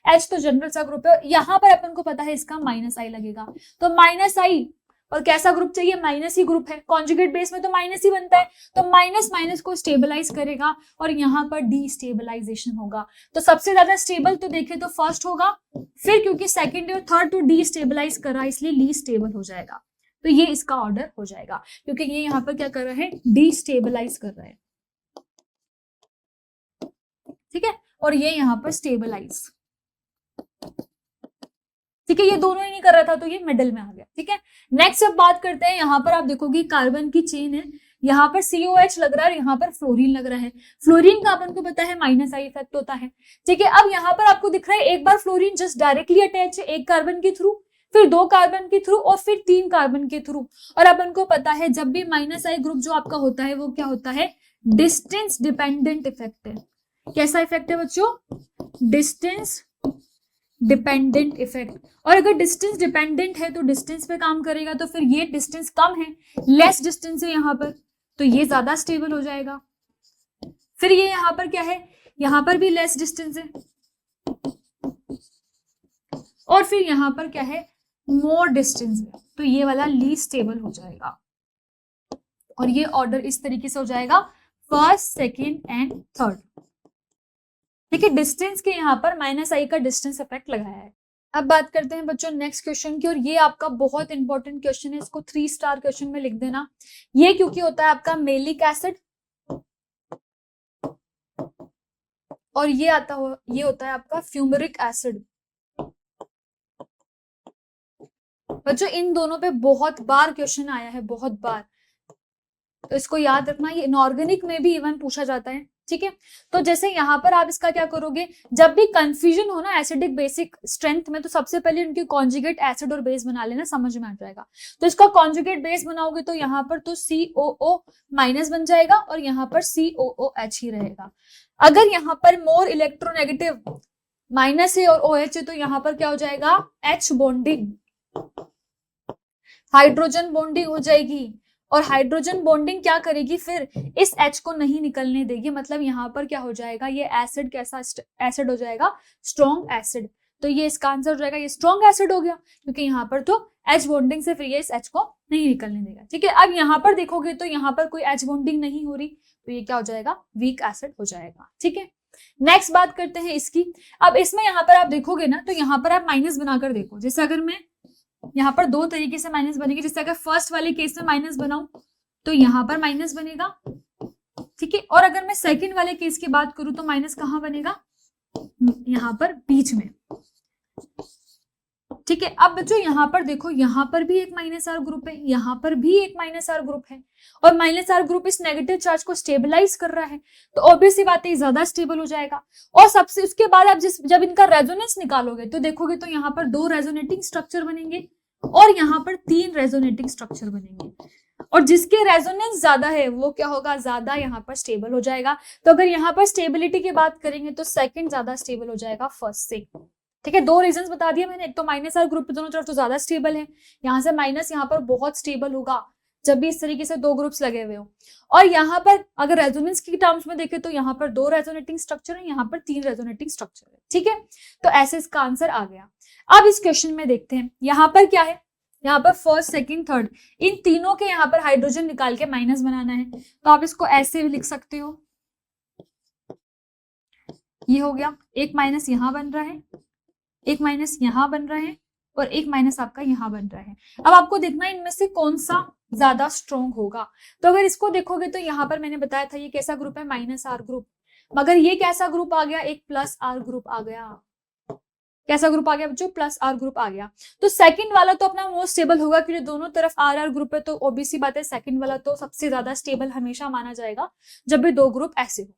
H तो जनरल सा ग्रुप है, और यहाँ पर अपन को पता है इसका -I लगेगा, तो -I, और कैसा ग्रुप चाहिए, माइनस ही ग्रुप है, कॉन्जुगेट बेस में तो माइनस ही बनता है, तो माइनस माइनस को स्टेबलाइज करेगा और यहाँ पर डीस्टेबलाइजेशन होगा। तो सबसे ज्यादा स्टेबल तो देखे तो फर्स्ट होगा, फिर क्योंकि सेकंड और थर्ड तो डीस्टेबलाइज कर रहा है इसलिए लीस्ट स्टेबल हो जाएगा, तो ये इसका ऑर्डर हो जाएगा, क्योंकि ये यहाँ पर क्या कर रहा है, डीस्टेबलाइज कर रहा है। ठीक है, और ये यहाँ पर स्टेबलाइज, ठीक है, ये दोनों ही नहीं कर रहा था तो ये मिडिल में आ गया। ठीक है, नेक्स्ट अब बात करते हैं, यहाँ पर आप देखोगे कार्बन की चेन है, यहाँ पर COH लग रहा है, यहाँ पर फ्लोरीन लग रहा है, फ्लोरीन का अपन को पता है -I इफेक्ट होता है। ठीक है, अब यहाँ पर आपको दिख रहा है एक बार फ्लोरीन जस्ट डायरेक्टली अटैच है एक कार्बन के थ्रू, फिर 2 कार्बन के थ्रू और फिर 3 कार्बन के थ्रू, और अपन को पता है जब भी -I ग्रुप जो आपका होता है वो क्या होता है, डिस्टेंस डिपेंडेंट इफेक्ट है। कैसा इफेक्ट है बच्चों, डिस्टेंस डिपेंडेंट इफेक्ट, और अगर डिस्टेंस डिपेंडेंट है तो डिस्टेंस पे काम करेगा, तो फिर ये डिस्टेंस कम है, लेस डिस्टेंस है यहाँ पर, तो ये ज्यादा स्टेबल हो जाएगा। फिर ये यहाँ पर क्या है, यहाँ पर भी लेस डिस्टेंस है, और फिर यहाँ पर क्या है, मोर डिस्टेंस है, तो ये वाला लीस्ट स्टेबल हो जाएगा, और ये ऑर्डर इस तरीके से हो जाएगा, फर्स्ट, सेकेंड एंड थर्ड। ठीक है, डिस्टेंस के यहाँ पर -I का डिस्टेंस इफेक्ट लगाया है। अब बात करते हैं बच्चों नेक्स्ट क्वेश्चन की, और ये आपका बहुत इंपॉर्टेंट क्वेश्चन है, इसको 3 स्टार क्वेश्चन में लिख देना। ये क्योंकि होता है आपका मेलिक एसिड, और ये होता है आपका फ्यूमरिक एसिड। बच्चों इन दोनों पे बहुत बार क्वेश्चन आया है, बहुत बार, तो इसको याद रखना, ये इनऑर्गेनिक में भी इवन पूछा जाता है। ठीक है, तो जैसे यहाँ पर आप इसका क्या करोगे, जब भी कंफ्यूजन हो ना एसिडिक बेसिक स्ट्रेंथ में, तो सबसे पहले उनके कॉन्जुगेट एसिड और बेस बना लेना, समझ में आ जाएगा। तो इसका कॉन्जुगेट बेस बनाओगे तो यहाँ पर तो COO- बन जाएगा और यहाँ पर COOH ही रहेगा। अगर यहाँ पर मोर इलेक्ट्रोनेगेटिव माइनस है और OH है तो यहाँ पर क्या हो जाएगा, H बॉन्डिंग, हाइड्रोजन बॉन्डिंग हो जाएगी, और हाइड्रोजन बॉन्डिंग क्या करेगी, फिर इस H को नहीं निकलने देगी, मतलब यहाँ पर क्या हो जाएगा, ये एसिड कैसा एसिड हो जाएगा, स्ट्रॉन्ग एसिड। तो ये इसका आंसर हो जाएगा, ये स्ट्रॉन्ग एसिड हो गया, क्योंकि यहाँ पर तो H बॉन्डिंग से फिर ये इस H को नहीं निकलने देगा। ठीक है, अब यहाँ पर देखोगे तो यहाँ पर कोई H बॉन्डिंग नहीं हो रही, तो ये क्या हो जाएगा, वीक एसिड हो जाएगा। ठीक है, नेक्स्ट बात करते हैं इसकी। अब इसमें यहाँ पर आप देखोगे ना, तो यहाँ पर आप माइनस बनाकर देखो। जैसे अगर मैं यहाँ पर दो तरीके से माइनस बनेगी। जैसे अगर फर्स्ट वाले केस में माइनस बनाऊं तो यहाँ पर माइनस बनेगा, ठीक है। और अगर मैं सेकंड वाले केस की बात करूं तो माइनस कहाँ बनेगा, यहाँ पर बीच में, ठीक है। अब बच्चों यहाँ पर देखो, यहाँ पर भी एक माइनस आर ग्रुप है, यहाँ पर भी एक माइनस आर ग्रुप है, और माइनस आर ग्रुप इस नेगेटिव चार्ज को स्टेबलाइज कर रहा है, तो ऑब्वियसली बात है ज्यादा स्टेबल हो जाएगा। और सबसे उसके बाद आप जब इनका रेजोनेंस निकालोगे तो देखोगे तो यहाँ पर 2 रेजोनेटिंग स्ट्रक्चर बनेंगे और यहाँ पर 3 रेजोनेटिंग स्ट्रक्चर बनेंगे, और जिसके रेजोनेंस ज्यादा है वो क्या होगा, ज्यादा यहाँ पर स्टेबल हो जाएगा। तो अगर यहाँ पर स्टेबिलिटी की बात करेंगे तो सेकंड ज्यादा स्टेबल हो जाएगा फर्स्ट से, ठीक है। 2 रीजंस बता दिए मैंने, एक तो माइनस आर ग्रुप दोनों तरफ तो ज्यादा स्टेबल है, यहाँ से माइनस यहाँ पर बहुत स्टेबल होगा जब भी इस तरीके से 2 ग्रुप्स लगे हुए हो। और यहाँ पर अगर रेजोनेंस की टर्म्स में देखें तो यहाँ पर 2 रेजोनेटिंग स्ट्रक्चर है, यहाँ पर 3 रेजोनेटिंग स्ट्रक्चर है, ठीक है। तो ऐसे इसका आंसर आ गया। अब इस क्वेश्चन में देखते हैं यहाँ पर क्या है, यहाँ पर फर्स्ट सेकंड थर्ड इन तीनों के यहाँ पर हाइड्रोजन निकाल के माइनस बनाना है। तो आप इसको ऐसे भी लिख सकते हो, ये हो गया, एक माइनस यहाँ बन रहा है, एक माइनस यहाँ बन रहा है, और एक माइनस आपका यहाँ बन रहा है। अब आपको देखना है इनमें से कौन सा ज्यादा स्ट्रॉन्ग होगा। तो अगर इसको देखोगे तो यहाँ पर मैंने बताया था ये कैसा ग्रुप है, माइनस आर ग्रुप, मगर ये कैसा ग्रुप आ गया, एक प्लस आर ग्रुप आ गया। कैसा ग्रुप आ गया बच्चों, प्लस आर ग्रुप आ गया। तो सेकंड वाला तो अपना मोस्ट स्टेबल होगा, क्योंकि दोनों तरफ आर आर ग्रुप है, तो ओबीसी बात है सेकंड वाला तो सबसे ज्यादा स्टेबल हमेशा माना जाएगा जब भी 2 ग्रुप ऐसे हो।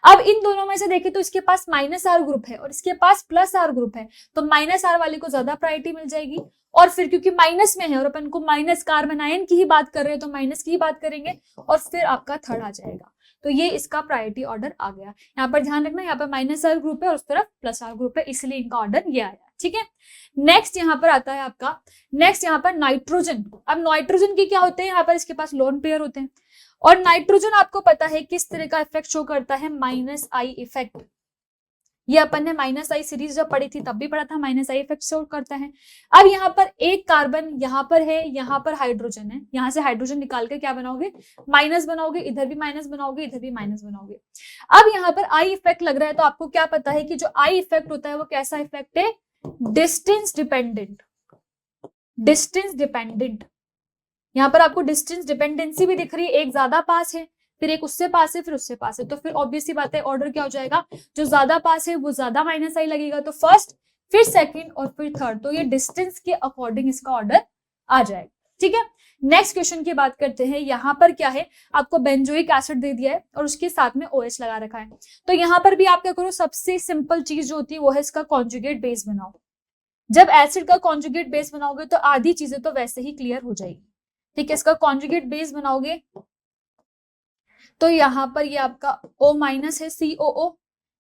अब इन दोनों में से देखें तो इसके पास माइनस आर ग्रुप है और इसके पास प्लस आर ग्रुप है, तो माइनस आर वाले को ज्यादा प्रायोरिटी मिल जाएगी। और फिर क्योंकि माइनस में है और अपन को माइनस कार्बन आयन की ही बात कर रहे हैं तो माइनस की ही बात करेंगे, और फिर आपका थर्ड आ जाएगा। तो ये इसका प्रायोरिटी ऑर्डर आ गया। यहाँ पर ध्यान रखना, यहाँ पर माइनस आर ग्रुप है और उस तरफ प्लस आर ग्रुप है, इसलिए इनका ऑर्डर ये आया, ठीक है। नेक्स्ट यहाँ पर आता है आपका, नेक्स्ट यहाँ पर नाइट्रोजन। अब नाइट्रोजन की क्या होते हैं, यहाँ पर इसके पास लोन पेयर होते हैं, और नाइट्रोजन आपको पता है किस तरह का इफेक्ट शो करता है, माइनस आई इफेक्ट। ये अपन ने माइनस आई सीरीज जब पढ़ी थी तब भी पढ़ा था, माइनस आई इफेक्ट शो करता है। अब यहाँ पर एक कार्बन यहाँ पर है, यहाँ पर हाइड्रोजन है, यहाँ से हाइड्रोजन निकाल कर क्या बनाओगे, माइनस बनाओगे, इधर भी माइनस बनाओगे, इधर भी माइनस बनाओगे। अब यहाँ पर आई इफेक्ट लग रहा है, तो आपको क्या पता है कि जो आई इफेक्ट होता है वो कैसा इफेक्ट है, डिस्टेंस डिपेंडेंट। डिस्टेंस डिपेंडेंट, यहाँ पर आपको डिस्टेंस डिपेंडेंसी भी दिख रही है, एक ज्यादा पास है, फिर एक उससे पास है, फिर उससे पास है, तो फिर ऑब्वियसली बात है ऑर्डर क्या हो जाएगा, जो ज्यादा पास है वो ज्यादा माइनस आई लगेगा, तो फर्स्ट, फिर सेकंड और फिर थर्ड, तो ये डिस्टेंस के अकॉर्डिंग इसका ऑर्डर आ जाएगा, ठीक है। नेक्स्ट क्वेश्चन की बात करते हैं। यहाँ पर क्या है, आपको बेंजोइक एसिड दे दिया है और उसके साथ में OH लगा रखा है, तो यहाँ पर भी आप क्या करो, सबसे सिंपल चीज जो होती है वो है इसका कॉन्जुगेट बेस बनाओ। जब एसिड का कॉन्जुगेट बेस बनाओगे तो आधी चीजें तो वैसे ही क्लियर हो जाएगी, ठीक है। इसका कॉन्जुगेट बेस बनाओगे तो यहाँ पर ये आपका O माइनस है, COO,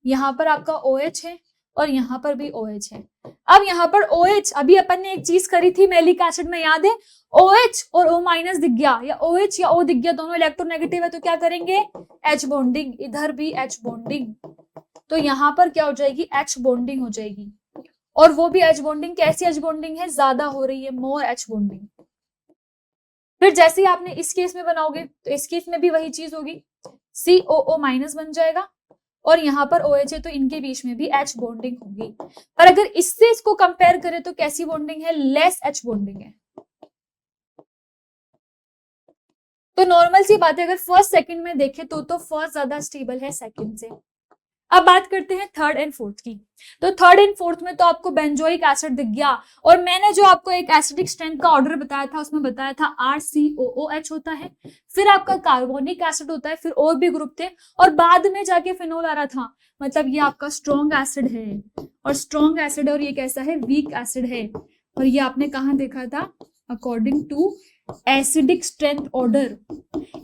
यहाँ पर आपका OH है और यहाँ पर भी OH है। अब यहाँ पर OH, अभी अपन ने एक चीज करी थी मैलिक एसिड में, याद है, OH और O माइनस दिख गया, या OH या O दिख गया, दोनों इलेक्ट्रोनेगेटिव है, तो क्या करेंगे, H बॉन्डिंग, इधर भी H बॉन्डिंग, तो यहाँ पर क्या हो जाएगी, H बॉन्डिंग हो जाएगी। और वो भी H बॉन्डिंग, कैसी H बॉन्डिंग है, ज्यादा हो रही है, मोर H बॉन्डिंग। फिर जैसे ही आपने इस केस में बनाओगे तो इस केस में भी वही चीज होगी, COO माइनस बन जाएगा और यहाँ पर OH है, तो इनके बीच में भी H बॉन्डिंग होगी। पर अगर इससे इसको कंपेयर करें तो कैसी बॉन्डिंग है, लेस H बॉन्डिंग है। तो नॉर्मल सी बात है, अगर फर्स्ट सेकंड में देखें तो फर्स्ट ज्यादा स्टेबल है सेकंड से। अब बात करते हैं थर्ड एंड फोर्थ की। तो थर्ड एंड फोर्थ में तो आपको बेंजोइक एसिड दिख गया, और मैंने जो आपको एक एसिडिक स्ट्रेंथ का ऑर्डर बताया था उसमें बताया था RCOOH होता है, फिर आपका कार्बोनिक एसिड होता है, फिर और भी ग्रुप थे, और बाद में जाके फिनोल आ रहा था। मतलब ये आपका स्ट्रॉन्ग एसिड है, और स्ट्रॉन्ग एसिड है, और ये कैसा है, वीक एसिड है। और ये आपने कहाँ देखा था, according to acidic strength order.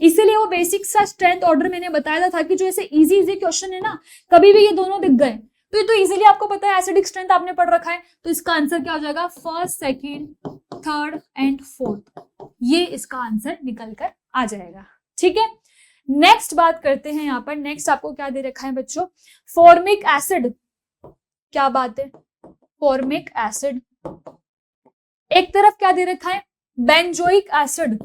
इसीलिए वो बेसिक सा स्ट्रेंथ ऑर्डर मैंने बताया था कि जो ऐसे इजी क्वेश्चन है ना, कभी भी ये दोनों दिख गए तो ये तो इजीली आपको पता है, एसिडिक स्ट्रेंथ आपने पढ़ रखा है, तो इसका आंसर क्या हो जाएगा, first second third and fourth, ये इसका आंसर निकल कर आ जाएगा, ठीक है। नेक्स्ट बात करते हैं, यहाँ पर नेक्स्ट आपको क्या दे रखा है बच्चों, फॉर्मिक एसिड। क्या बात है, फॉर्मिक एसिड। एक तरफ क्या दे रखा है, बेंजोइक एसिड।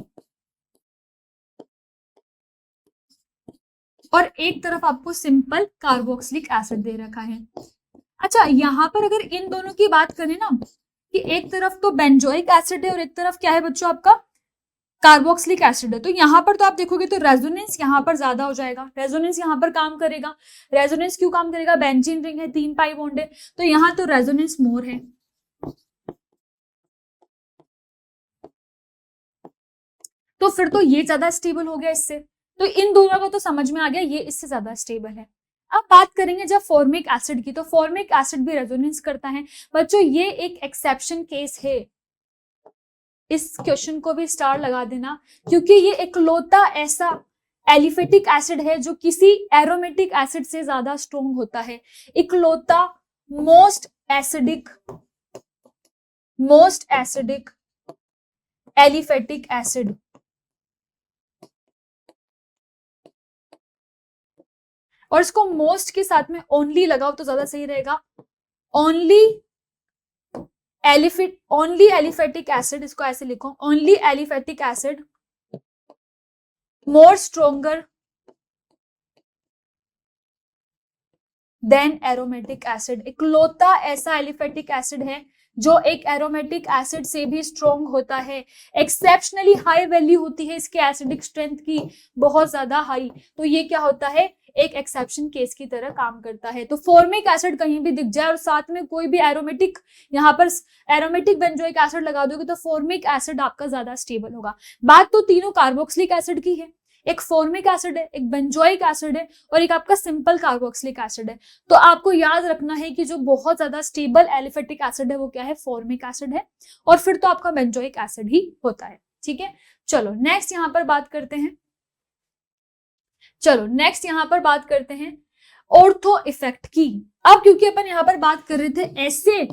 और एक तरफ आपको सिंपल कार्बोक्सिलिक एसिड दे रखा है। अच्छा, यहाँ पर अगर इन दोनों की बात करें ना कि एक तरफ तो बेंजोइक एसिड है और एक तरफ क्या है बच्चों आपका कार्बोक्सिलिक एसिड है, तो यहाँ पर तो आप देखोगे तो रेजोनेंस यहाँ पर ज्यादा हो जाएगा, रेजोनेंस यहाँ पर काम करेगा। रेजोनेंस क्यों काम करेगा? बेंजीन रिंग है, 3 पाई बॉन्ड है, तो यहाँ तो रेजोनेंस मोर है। तो फिर तो ये ज्यादा स्टेबल हो गया इससे, तो इन दोनों को तो समझ में आ गया ये इससे ज्यादा स्टेबल है। अब बात करेंगे जब फॉर्मिक एसिड की, तो फॉर्मिक एसिड भी रेजोनेंस करता है। बच्चों ये एक एक्सेप्शन केस है, इस क्वेश्चन को भी स्टार लगा देना, क्योंकि ये इकलौता ऐसा एलिफेटिक एसिड है जो किसी एरोमेटिक एसिड से ज्यादा स्ट्रॉन्ग होता है। इकलौता मोस्ट एसिडिक एलिफेटिक एसिड। और इसको मोस्ट के साथ में ओनली लगाओ तो ज्यादा सही रहेगा। ओनली एलिफेटिक एसिड, इसको ऐसे लिखो, ओनली एलिफेटिक एसिड मोर स्ट्रोंगर देन एरोमेटिक एसिड। इकलौता ऐसा एलिफेटिक एसिड है जो एक एरोमेटिक एसिड से भी स्ट्रॉन्ग होता है। एक्सेप्शनली हाई वैल्यू होती है इसके एसिडिक स्ट्रेंथ की, बहुत ज्यादा हाई। तो ये क्या होता है? एक एक्सेप्शन केस की तरह काम करता है। तो फॉर्मिक एसिड कहीं भी दिख जाए और साथ में कोई भी एरोमेटिक, यहाँ पर एरोमेटिक बेंजोइक एसिड लगा दोगे तो फॉर्मिक एसिड आपका ज्यादा स्टेबल होगा। बात तो तीनों कार्बोक्सिलिक एसिड की है, एक फॉर्मिक एसिड है, एक बेंजोइक एसिड है और एक आपका सिंपल कार्बोक्सिलिक एसिड है। तो आपको याद रखना है कि जो बहुत ज्यादा स्टेबल एलिफेटिक एसिड है वो क्या है? फॉर्मिक एसिड है, और फिर तो आपका बेंजोइक एसिड ही होता है। ठीक है, चलो नेक्स्ट यहाँ पर बात करते हैं, ऑर्थो इफेक्ट की। अब क्योंकि अपन यहाँ पर बात कर रहे थे ऐसे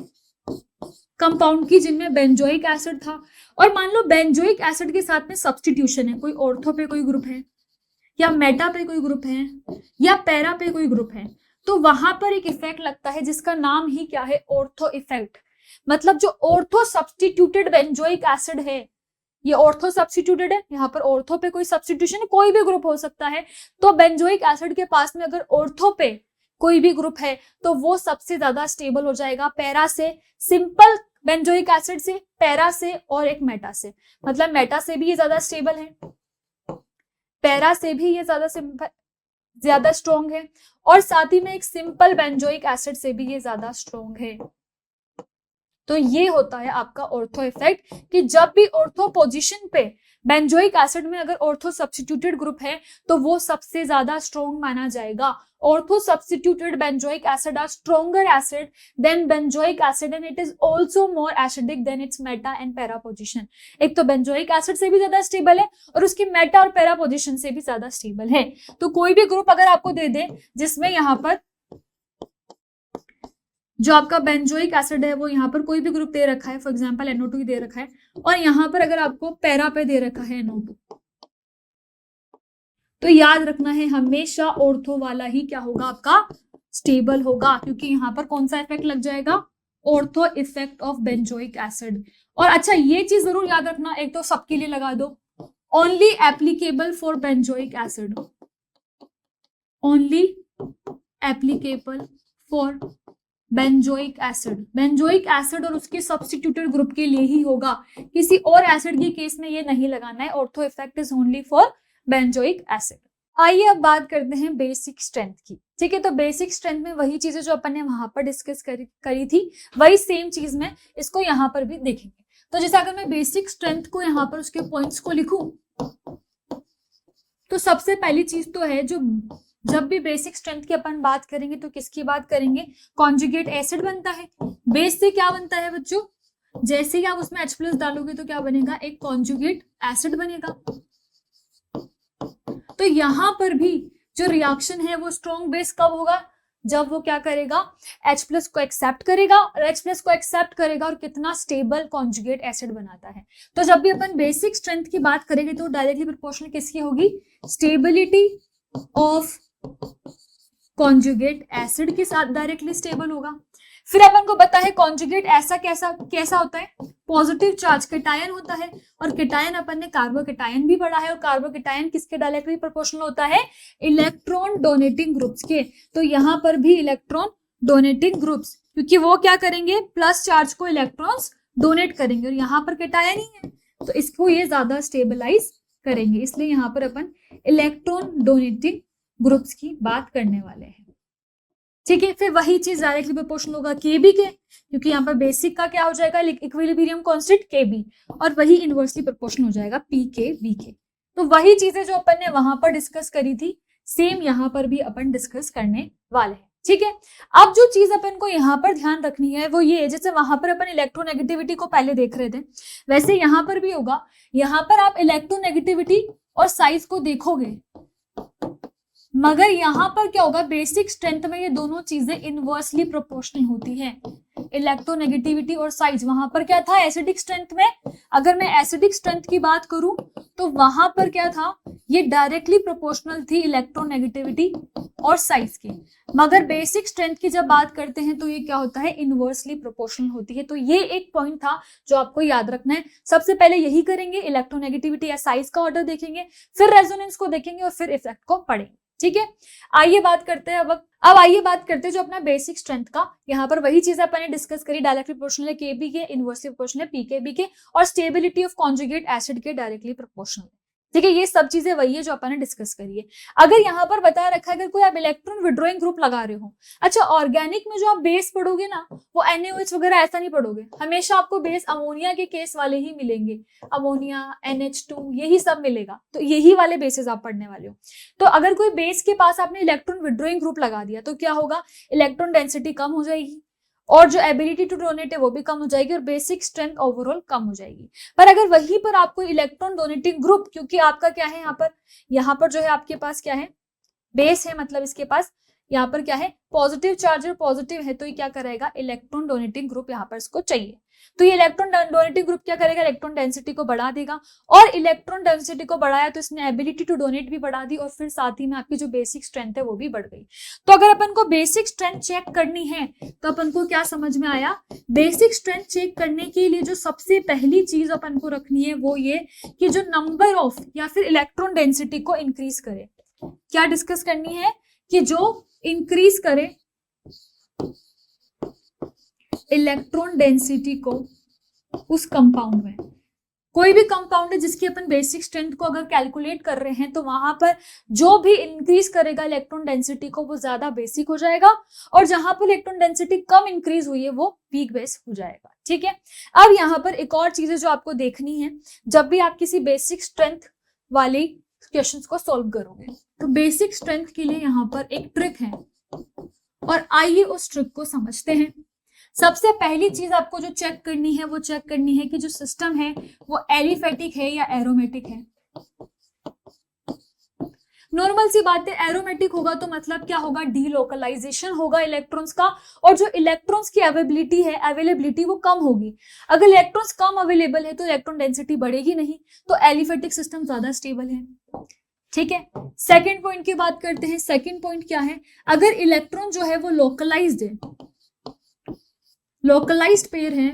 कंपाउंड की जिनमें बेंजोइक एसिड था, और मान लो बेंजोइक एसिड के साथ में सब्स्टिट्यूशन है, कोई ऑर्थो पे कोई ग्रुप है या मेटा पे कोई ग्रुप है या पैरा पे कोई ग्रुप है, तो वहां पर एक इफेक्ट लगता है जिसका नाम ही क्या है? Ortho effect. मतलब जो ऑर्थो सब्स्टिट्यूटेड बेंजोइक एसिड है, ये ऑर्थो सब्स्टिट्यूटेड है, यहाँ पर ऑर्थो पे कोई सब्स्टिट्यूशन, कोई भी ग्रुप हो सकता है। तो बेंजोइक एसिड के पास में अगर ऑर्थो पे कोई भी ग्रुप है तो वो सबसे ज्यादा स्टेबल हो जाएगा पैरा से, सिंपल बेंजोइक एसिड से, पैरा से और एक मेटा से। मतलब मेटा से भी ये ज्यादा स्टेबल है, पैरा से भी ये ज्यादा स्ट्रॉन्ग है, और साथ ही में एक सिंपल बेंजोइक एसिड से भी ये ज्यादा स्ट्रॉन्ग है। तो ये होता है आपका ऑर्थो इफेक्ट, कि जब भी ऑर्थो पोजीशन पे बेंजोइक एसिड में अगर ऑर्थो सब्स्टिट्यूटेड ग्रुप है तो वो सबसे ज्यादा स्ट्रॉन्ग माना जाएगा। Ortho substituted benzoic acid are stronger acid than benzoic acid and it is also more acidic than its meta and para position. एक तो बेंजोइक एसिड से भी ज्यादा स्टेबल है और उसकी मेटा और पैरा पोजीशन से भी ज्यादा स्टेबल है। तो कोई भी ग्रुप अगर आपको दे दे जिसमें यहाँ पर जो आपका बेंजोइक एसिड है वो यहाँ पर कोई भी ग्रुप दे रखा है, फॉर एग्जांपल NO2 दे रखा है, और यहाँ पर अगर आपको पैरा पे दे रखा है NO2, तो याद रखना है हमेशा ऑर्थो वाला ही क्या होगा? आपका स्टेबल होगा, क्योंकि यहाँ पर कौन सा इफेक्ट लग जाएगा? Ortho effect of benzoic acid. और अच्छा ये चीज जरूर याद रखना, एक तो सबके लिए लगा दो, only applicable for benzoic acid, only applicable for benzoic acid. Benzoic acid और उसके सब्स्टिट्यूटेड ग्रुप के लिए ही होगा, किसी और एसिड के केस में ये नहीं लगाना है। Ortho effect is only for benzoic acid. आइए अब बात करते हैं बेसिक स्ट्रेंथ की। ठीक है, तो बेसिक स्ट्रेंथ में वही चीजें जो अपन ने वहां पर डिस्कस करी थी, वही सेम चीज में इसको यहाँ पर भी देखेंगे। तो जैसे अगर मैं बेसिक स्ट्रेंथ को यहाँ पर उसके पॉइंट्स को लिखूं, तो सबसे पहली चीज तो है, जो जब भी बेसिक स्ट्रेंथ की अपन बात करेंगे तो किसकी बात करेंगे? कॉन्जुगेट एसिड बनता है। बेस से क्या बनता है बच्चों? जैसे ही आप उसमें H+ डालोगे तो क्या बनेगा? एक कॉन्जुगेट एसिड बनेगा। तो यहां पर भी जो रिएक्शन है वो स्ट्रॉन्ग बेस कब होगा? जब वो क्या करेगा? H+ को एक्सेप्ट करेगा, और H+ को एक्सेप्ट करेगा और कितना स्टेबल कॉन्जुगेट एसिड बनाता है। तो जब भी अपन बेसिक स्ट्रेंथ की बात करेंगे तो डायरेक्टली प्रोपोर्शनल किसकी होगी? स्टेबिलिटी ऑफ कॉन्जुगेट एसिड के साथ डायरेक्टली स्टेबल होगा। फिर अपन को पता है कॉन्जुगेट ऐसा कैसा होता है, पॉजिटिव चार्ज कैटायन होता है, और कैटायन अपन ने कार्बोकैटायन भी पढ़ा है, और कार्बोकैटायन किसके डायरेक्टली प्रोपोर्शनल होता है, इलेक्ट्रॉन डोनेटिंग ग्रुप्स के। तो यहाँ पर भी इलेक्ट्रॉन डोनेटिंग ग्रुप्स, क्योंकि वो क्या करेंगे, प्लस चार्ज को इलेक्ट्रॉन्स डोनेट करेंगे, और यहाँ पर कैटायन ही है तो इसको ये ज्यादा स्टेबलाइज करेंगे, इसलिए यहाँ पर अपन इलेक्ट्रॉन डोनेटिंग ग्रुप्स की बात करने वाले हैं। ठीक है, फिर वही चीज डायरेक्टली प्रोपोर्शनल होगा केबी के, क्योंकि यहाँ पर बेसिक का क्या हो जाएगा, इक्विलिब्रियम कांस्टेंट केबी, और वही इनवर्सली प्रोपोर्शनल हो जाएगा पी के वी के। तो वही चीजें जो अपन ने वहां पर डिस्कस करी थी सेम यहाँ पर भी अपन डिस्कस करने वाले हैं। ठीक है, अब जो चीज अपन को यहाँ पर ध्यान रखनी है वो ये, जैसे वहां पर अपन इलेक्ट्रोनेगेटिविटी को पहले देख रहे थे, वैसे यहाँ पर भी होगा। यहाँ पर आप इलेक्ट्रोनेगेटिविटी और साइज को देखोगे, मगर यहाँ पर क्या होगा, बेसिक स्ट्रेंथ में ये दोनों चीजें इनवर्सली प्रोपोर्शनल होती है, इलेक्ट्रोनेगेटिविटी और साइज। वहां पर क्या था, एसिडिक स्ट्रेंथ में, अगर मैं एसिडिक स्ट्रेंथ की बात करूं तो वहां पर क्या था, ये डायरेक्टली प्रोपोर्शनल थी इलेक्ट्रोनेगेटिविटी और साइज की, मगर बेसिक स्ट्रेंथ की जब बात करते हैं तो ये क्या होता है, इनवर्सली प्रोपोर्शनल होती है। तो ये एक पॉइंट था जो आपको याद रखना है। सबसे पहले यही करेंगे, इलेक्ट्रोनेगेटिविटी या साइज का ऑर्डर देखेंगे, फिर रेजोनेंस को देखेंगे और फिर इफेक्ट को पढ़ेंगे। ठीक है, आइए बात करते हैं अब आइए बात करते हैं जो अपना बेसिक स्ट्रेंथ का। यहाँ पर वही चीज अपन ने डिस्कस करी, डायरेक्टली प्रोपोर्शनल है केबी के, इनवर्सली प्रोपोर्शनल है पीकेबी के, और स्टेबिलिटी ऑफ कॉन्जुगेट एसिड के डायरेक्टली प्रोपोर्शनल। ठीक है, ये सब चीजें वही है जो अपन ने डिस्कस करी है। अगर यहाँ पर बता रखा है, अगर कोई आप इलेक्ट्रॉन विड्रॉइंग ग्रुप लगा रहे हो, अच्छा ऑर्गेनिक में जो आप बेस पढ़ोगे ना, वो NaOH वगैरह ऐसा नहीं पढ़ोगे, हमेशा आपको बेस अमोनिया के केस वाले ही मिलेंगे, अमोनिया NH2 यही सब मिलेगा, तो यही वाले बेसिस आप पढ़ने वाले हो। तो अगर कोई बेस के पास आपने इलेक्ट्रॉन विड्रॉइंग ग्रुप लगा दिया तो क्या होगा, इलेक्ट्रॉन डेंसिटी कम हो जाएगी, और जो एबिलिटी टू डोनेट है वो भी कम हो जाएगी, और बेसिक स्ट्रेंथ ओवरऑल कम हो जाएगी। पर अगर वहीं पर आपको इलेक्ट्रॉन डोनेटिंग ग्रुप, क्योंकि आपका क्या है यहाँ पर जो है आपके पास क्या है, बेस है, मतलब इसके पास यहाँ पर क्या है, पॉजिटिव चार्ज और पॉजिटिव है, तो ये क्या करेगा, इलेक्ट्रॉन डोनेटिंग ग्रुप यहाँ पर इसको चाहिए। तो ये इलेक्ट्रॉन डोनेटिंग ग्रुप क्या करेगा, इलेक्ट्रॉन डेंसिटी को बढ़ा देगा, और इलेक्ट्रॉन डेंसिटी को बढ़ाया तो इसने एबिलिटी टू डोनेट भी बढ़ा दी, और फिर साथ ही में आपकी जो बेसिक स्ट्रेंथ है वो भी बढ़ गई। तो अगर अपन को बेसिक स्ट्रेंथ चेक करनी है तो अपन को क्या समझ में आया, बेसिक स्ट्रेंथ चेक करने के लिए जो सबसे पहली चीज अपन को रखनी है वो ये कि जो नंबर ऑफ या फिर इलेक्ट्रॉन डेंसिटी को इंक्रीज करे, क्या डिस्कस करनी है, कि जो इंक्रीज करे इलेक्ट्रॉन डेंसिटी को उस कंपाउंड में, कोई भी कंपाउंड है जिसकी अपन बेसिक स्ट्रेंथ को अगर कैलकुलेट कर रहे हैं तो वहां पर जो भी इंक्रीज करेगा इलेक्ट्रॉन डेंसिटी को वो ज्यादा बेसिक हो जाएगा, और जहां पर इलेक्ट्रॉन डेंसिटी कम इंक्रीज हुई है वो वीक बेस हो जाएगा। ठीक है, अब यहाँ पर एक और चीज है जो आपको देखनी है, जब भी आप किसी बेसिक स्ट्रेंथ वाले क्वेश्चंस को सॉल्व करोगे तो बेसिक स्ट्रेंथ के लिए यहाँ पर एक ट्रिक है, और आइए उस ट्रिक को समझते हैं। सबसे पहली चीज आपको जो चेक करनी है वो चेक करनी है कि जो सिस्टम है वो एलिफेटिक है या एरोमेटिक है। नॉर्मल सी बात है, एरोमेटिक होगा तो मतलब क्या होगा, डीलोकलाइजेशन होगा इलेक्ट्रॉन्स का, और जो इलेक्ट्रॉन्स की अवेलेबिलिटी वो कम होगी। अगर इलेक्ट्रॉन्स कम अवेलेबल है तो इलेक्ट्रॉन डेंसिटी बढ़ेगी नहीं, तो एलिफेटिक सिस्टम ज्यादा स्टेबल है। ठीक है, सेकेंड पॉइंट की बात करते हैं। सेकेंड पॉइंट क्या है, अगर इलेक्ट्रॉन जो है वो लोकलाइज्ड है, लोकलाइज्ड पेयर है,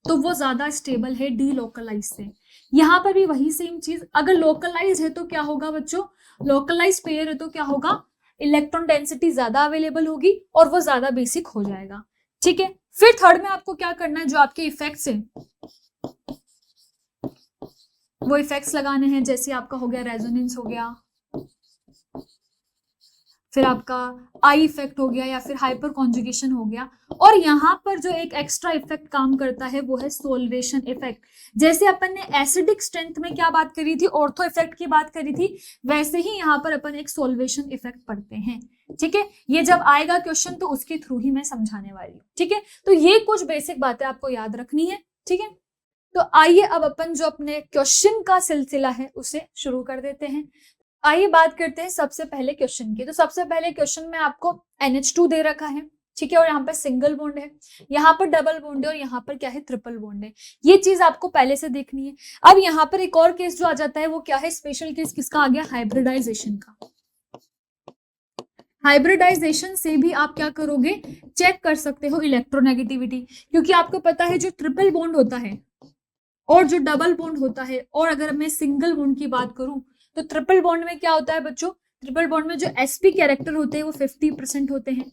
तो वो ज्यादा स्टेबल है डीलोकलाइज से। यहाँ पर भी वही सेम चीज, अगर लोकलाइज है तो क्या होगा बच्चों, लोकलाइज पेयर है तो क्या होगा, इलेक्ट्रॉन डेंसिटी ज्यादा अवेलेबल होगी और वो ज्यादा बेसिक हो जाएगा। ठीक है, फिर थर्ड में आपको क्या करना है, जो आपके इफेक्ट्स हैं वो इफेक्ट्स लगाने हैं, जैसे आपका हो गया रेजोनेंस हो गया, फिर आपका आई इफेक्ट हो गया, या फिर हाइपर कॉन्जुगेशन हो गया, और यहाँ पर जो एक एक्स्ट्रा इफेक्ट काम करता है वो है सोल्वेशन इफेक्ट। जैसे अपन ने एसिडिक स्ट्रेंथ में क्या बात करी थी, ऑर्थो इफेक्ट की बात करी थी, वैसे ही यहाँ पर अपन एक सोल्वेशन इफेक्ट पढ़ते हैं। ठीक है, ये जब आएगा क्वेश्चन तो उसके थ्रू ही मैं समझाने वाली हूँ। ठीक है, तो ये कुछ बेसिक बातें आपको याद रखनी है। ठीक है, तो आइए अब अपन जो अपने क्वेश्चन का सिलसिला है उसे शुरू कर देते हैं। आइए बात करते हैं सबसे पहले क्वेश्चन की। तो सबसे पहले क्वेश्चन में आपको NH2 दे रखा है, ठीक है, और यहाँ पर सिंगल बॉन्ड है, यहाँ पर डबल बॉन्ड है, और यहाँ पर क्या है, ट्रिपल बॉन्ड है। ये चीज आपको पहले से देखनी है। अब यहाँ पर एक और केस जो आ जाता है वो क्या है, स्पेशल केस किसका आ गया, हाइब्रिडाइजेशन का। हाइब्रिडाइजेशन से भी आप क्या करोगे, चेक कर सकते हो इलेक्ट्रोनेगेटिविटी, क्योंकि आपको पता है जो ट्रिपल बॉन्ड होता है और जो डबल बॉन्ड होता है, और अगर मैं सिंगल बॉन्ड की बात करूं तो ट्रिपल बॉन्ड में क्या होता है बच्चों, ट्रिपल बॉन्ड में जो sp कैरेक्टर होते हैं वो 50% होते हैं,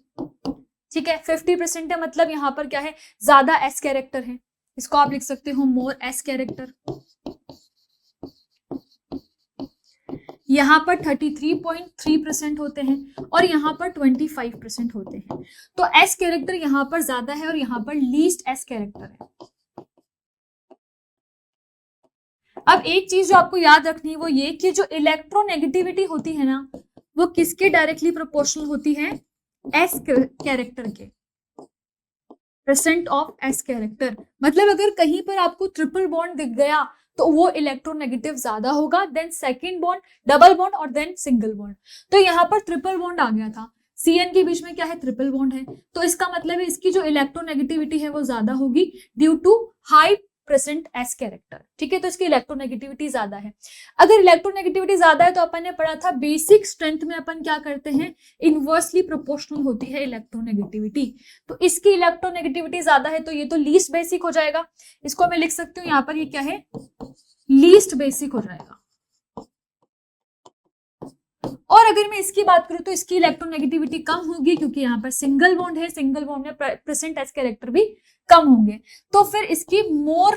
ठीक है, 50% है, मतलब यहाँ पर क्या है, ज्यादा s कैरेक्टर है, इसको आप लिख सकते हो मोर s कैरेक्टर। यहाँ पर 33.3% होते हैं और यहाँ पर 25% होते हैं, तो s कैरेक्टर यहाँ पर ज्यादा है और यहाँ पर लीस्ट s कैरेक्टर है। अब एक चीज जो आपको याद रखनी है वो ये कि जो इलेक्ट्रोनेगेटिविटी होती है ना, वो किसके डायरेक्टली प्रोपोर्शनल होती है, s कैरेक्टर के, परसेंट ऑफ s कैरेक्टर। मतलब अगर कहीं पर आपको ट्रिपल बॉन्ड दिख गया तो वो इलेक्ट्रोनेगेटिव ज्यादा होगा then second bond, double bond और देन सिंगल बॉन्ड। तो यहाँ पर ट्रिपल बॉन्ड आ गया था, CN के बीच में क्या है, ट्रिपल बॉन्ड है, तो इसका मतलब है इसकी जो इलेक्ट्रोनेगेटिविटी है वो ज्यादा होगी due to high present s character, ठीक है, तो इसकी इलेक्ट्रोनेगेटिविटी ज्यादा है। अगर इलेक्ट्रोनेगेटिविटी ज्यादा है तो अपन ने पढ़ा था बेसिक स्ट्रेंथ में अपन क्या करते हैं, इनवर्सली प्रोपोर्शनल होती है इलेक्ट्रोनेगेटिविटी, तो इसकी इलेक्ट्रोनेगेटिविटी ज्यादा है तो ये तो लीस्ट बेसिक हो जाएगा, इसको मैं लिख सकती हूँ यहाँ पर, ये क्या है, लीस्ट बेसिक हो जाएगा। और अगर मैं इसकी बात करूं तो इसकी इलेक्ट्रोनेगेटिविटी कम होगी क्योंकि यहाँ पर सिंगल बॉन्ड है, सिंगल बॉन्ड में प्रेजेंट s कैरेक्टर भी कम होंगे, तो फिर इसकी मोर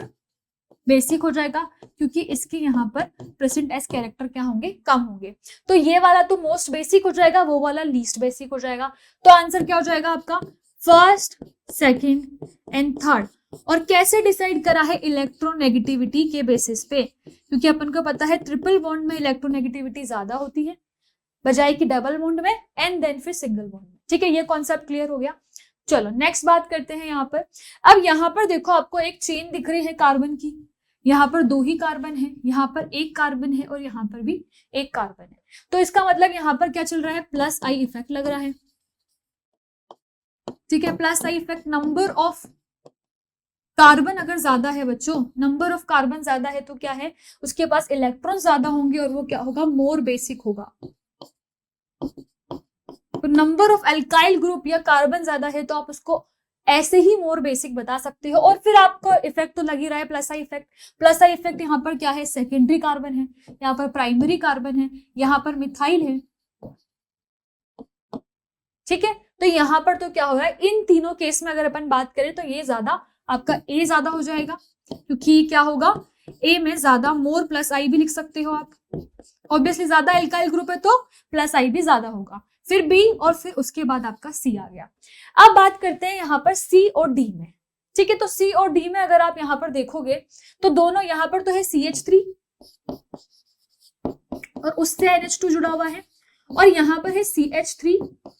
बेसिक हो जाएगा क्योंकि इसके यहाँ पर प्रेजेंट s कैरेक्टर क्या होंगे, कम होंगे। तो ये वाला तो मोस्ट बेसिक हो जाएगा, वो वाला लीस्ट बेसिक हो जाएगा। तो आंसर क्या हो जाएगा आपका, फर्स्ट, सेकेंड एंड थर्ड। और कैसे डिसाइड करा है, इलेक्ट्रोनेगेटिविटी के बेसिस पे, क्योंकि अपन को पता है ट्रिपल बॉन्ड में इलेक्ट्रोनेगेटिविटी ज्यादा होती है बजाय कि डबल बॉन्ड में एंड देन फिर सिंगल बॉन्ड में, ठीक है, ये कॉन्सेप्ट क्लियर हो गया। चलो नेक्स्ट बात करते हैं यहाँ पर। अब यहाँ पर देखो आपको एक चेन दिख रही है कार्बन की, यहाँ पर 2 ही कार्बन है, यहाँ पर 1 कार्बन है और यहाँ पर भी 1 कार्बन है, तो इसका मतलब यहाँ पर क्या चल रहा है, प्लस आई इफेक्ट लग रहा है, ठीक है, plus I effect. Number of carbon अगर ज्यादा है बच्चों, नंबर ऑफ कार्बन ज्यादा है तो क्या है, उसके पास इलेक्ट्रॉन ज्यादा होंगे और वो क्या होगा, मोर बेसिक होगा। तो नंबर ऑफ एल्काइल ग्रुप या कार्बन ज्यादा है तो आप उसको ऐसे ही मोर बेसिक बता सकते हो। और फिर आपको इफेक्ट तो लग ही रहा है, plus I effect. Plus I effect यहाँ पर क्या है, सेकेंडरी कार्बन है, यहाँ पर प्राइमरी कार्बन है, यहाँ पर मिथाइल है, ठीक है। तो यहाँ पर तो क्या हो रहा है, इन तीनों केस में अगर अपन बात करें तो ये ज्यादा आपका ए ज्यादा हो जाएगा, क्योंकि क्या होगा, ए में ज्यादा मोर प्लस आई भी लिख सकते हो आप, ऑब्वियसली ज्यादा एल्काइल ग्रुप है तो प्लस आई भी ज्यादा होगा, फिर बी और फिर उसके बाद आपका सी आ गया। अब बात करते हैं यहाँ पर सी और डी में, ठीक है। तो सी और डी में अगर आप यहाँ पर देखोगे तो दोनों, यहाँ पर तो है CH3 और उससे NH2 जुड़ा हुआ है, और यहाँ पर है CH3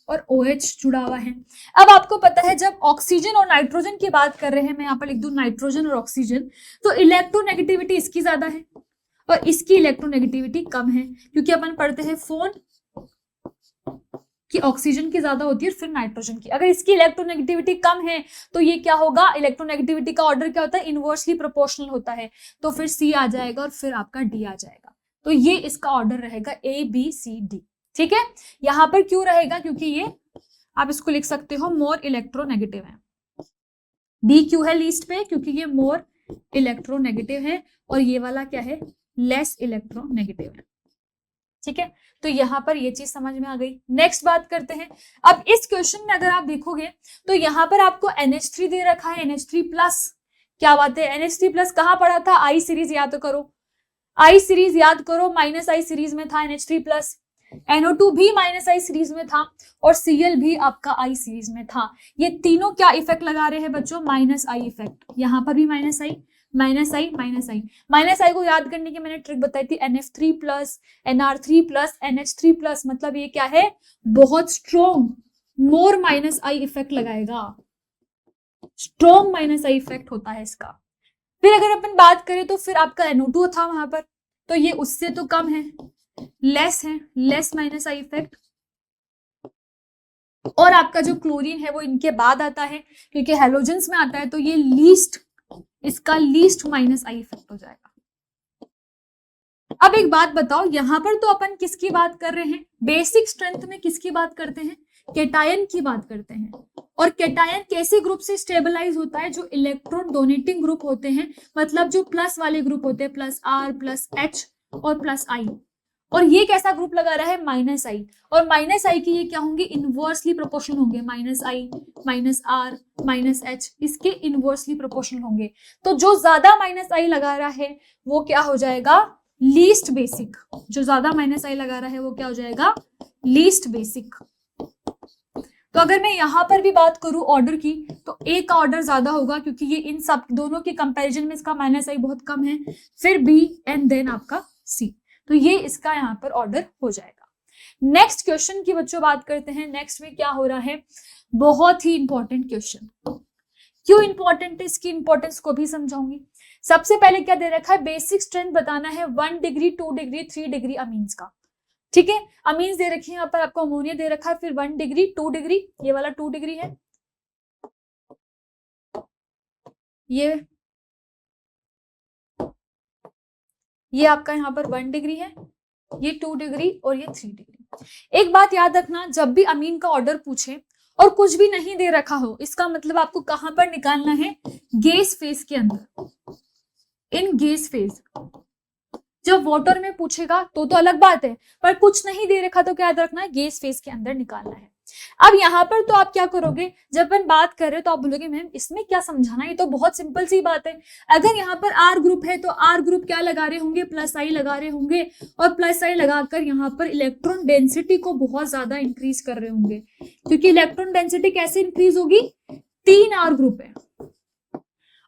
और OH जुड़ा हुआ है। अब आपको पता है जब ऑक्सीजन और नाइट्रोजन की बात कर रहे हैं, मैं यहाँ पर लिख दूं नाइट्रोजन और ऑक्सीजन, तो इलेक्ट्रोनेगेटिविटी इसकी ज्यादा है और इसकी इलेक्ट्रोनेगेटिविटी कम है, क्योंकि अपन पढ़ते हैं फोन कि ऑक्सीजन की ज्यादा होती है फिर नाइट्रोजन की। अगर इसकी इलेक्ट्रोनेगेटिविटी कम है तो ये क्या होगा, इलेक्ट्रोनेगेटिविटी का ऑर्डर क्या होता है, इनवर्सली प्रोपोर्शनल होता है, तो फिर सी आ जाएगा और फिर आपका डी आ जाएगा। तो ये इसका ऑर्डर रहेगा ABCD, ठीक है। यहां पर क्यों रहेगा, क्योंकि ये आप इसको लिख सकते हो मोर इलेक्ट्रोनेगेटिव है। डी क्यों है लीस्ट पे, क्योंकि ये मोर इलेक्ट्रोनेगेटिव है और ये वाला क्या है, लेस इलेक्ट्रोनेगेटिव है, ठीक है। तो यहाँ पर ये चीज समझ में आ गई। नेक्स्ट बात करते हैं। अब इस क्वेश्चन में अगर आप देखोगे तो यहाँ पर आपको NH3 दे रखा है, NH3 प्लस, क्या बात है, NH3 प्लस कहाँ पढ़ा था, आई सीरीज याद करो, आई सीरीज याद करो, माइनस आई सीरीज में था NH3 प्लस, NO2 भी माइनस आई सीरीज में था और Cl भी आपका आई सीरीज में था। ये तीनों क्या इफेक्ट लगा रहे हैं बच्चों, माइनस आई इफेक्ट। यहाँ पर भी minus I, minus I, minus I. Minus आई को याद करने की मैंने ट्रिक बताई थी, NF3 plus, NR3 plus, NH3 plus, मतलब ये क्या है, बहुत strong more minus I effect लगाएगा, स्ट्रॉन्ग माइनस आई इफेक्ट होता है इसका। फिर अगर अपन बात करें तो फिर आपका NO2 था वहां पर, तो ये उससे तो कम है, लेस है, लेस माइनस आई इफेक्ट। और आपका जो क्लोरीन है वो इनके बाद आता है, क्योंकि हेलोजेंस में आता है, तो ये लीस्ट, इसका लीस्ट माइनस आई इफेक्ट हो जाएगा। अब एक बात बताओ, यहां पर तो अपन किसकी बात कर रहे हैं, बेसिक स्ट्रेंथ में किसकी बात करते हैं, कैटायन की बात करते हैं। और कैटायन कैसे ग्रुप से स्टेबलाइज होता है? जो इलेक्ट्रॉन डोनेटिंग ग्रुप होते हैं, मतलब जो प्लस वाले ग्रुप होते हैं, प्लस आर प्लस एच और प्लस आई। और ये कैसा ग्रुप लगा रहा है? Minus I. और माइनस आई के ये क्या होंगे? इनवर्सली प्रोपोर्शनल होंगे। Minus I minus R minus H इसके इनवर्सली प्रोपोर्शनल होंगे। तो जो ज्यादा माइनस आई लगा रहा है वो क्या हो जाएगा? Least basic. जो ज्यादा माइनस आई लगा रहा है वो क्या हो जाएगा? Least basic. तो अगर मैं यहां पर भी बात करूं ऑर्डर की, तो ए का ऑर्डर ज्यादा होगा क्योंकि ये इन सब दोनों के कंपैरिजन में इसका माइनस आई बहुत कम है, फिर बी एंड देन आपका सी। तो ये इसका यहाँ पर ऑर्डर हो जाएगा। नेक्स्ट क्वेश्चन की बच्चों बात करते हैं। नेक्स्ट में क्या हो रहा है? बहुत ही इंपॉर्टेंट क्वेश्चन। क्यों इंपॉर्टेंट है, इसकी इंपॉर्टेंस को भी समझाऊंगी। सबसे पहले क्या दे रखा है? बेसिक स्ट्रेंथ बताना है 1 डिग्री 2 डिग्री 3 डिग्री अमीन्स का। ठीक है, अमीन्स दे रखी है यहाँ पर, आपको अमोनिया दे रखा है, फिर 1 डिग्री 2 डिग्री, ये वाला 2 डिग्री है, ये आपका यहाँ पर 1 डिग्री है, ये 2 डिग्री और ये 3 डिग्री। एक बात याद रखना, जब भी अमीन का ऑर्डर पूछे और कुछ भी नहीं दे रखा हो, इसका मतलब आपको कहां पर निकालना है? गैस फेज के अंदर, इन गैस फेज। जब वाटर में पूछेगा तो अलग बात है, पर कुछ नहीं दे रखा तो क्या याद रखना है? गैस फेज के अंदर निकालना है। अब यहाँ पर तो आप क्या करोगे? जब अपन बात कर रहे हो तो आप बोलोगे मैम इसमें क्या समझाना, ये तो बहुत सिंपल सी बात है। अगर यहाँ पर आर ग्रुप है तो आर ग्रुप क्या लगा रहे होंगे? प्लस आई लगा रहे होंगे, और प्लस आई लगाकर यहाँ पर इलेक्ट्रॉन डेंसिटी को बहुत ज्यादा इंक्रीज कर रहे होंगे, क्योंकि इलेक्ट्रॉन डेंसिटी कैसे इंक्रीज होगी? 3 आर ग्रुप है,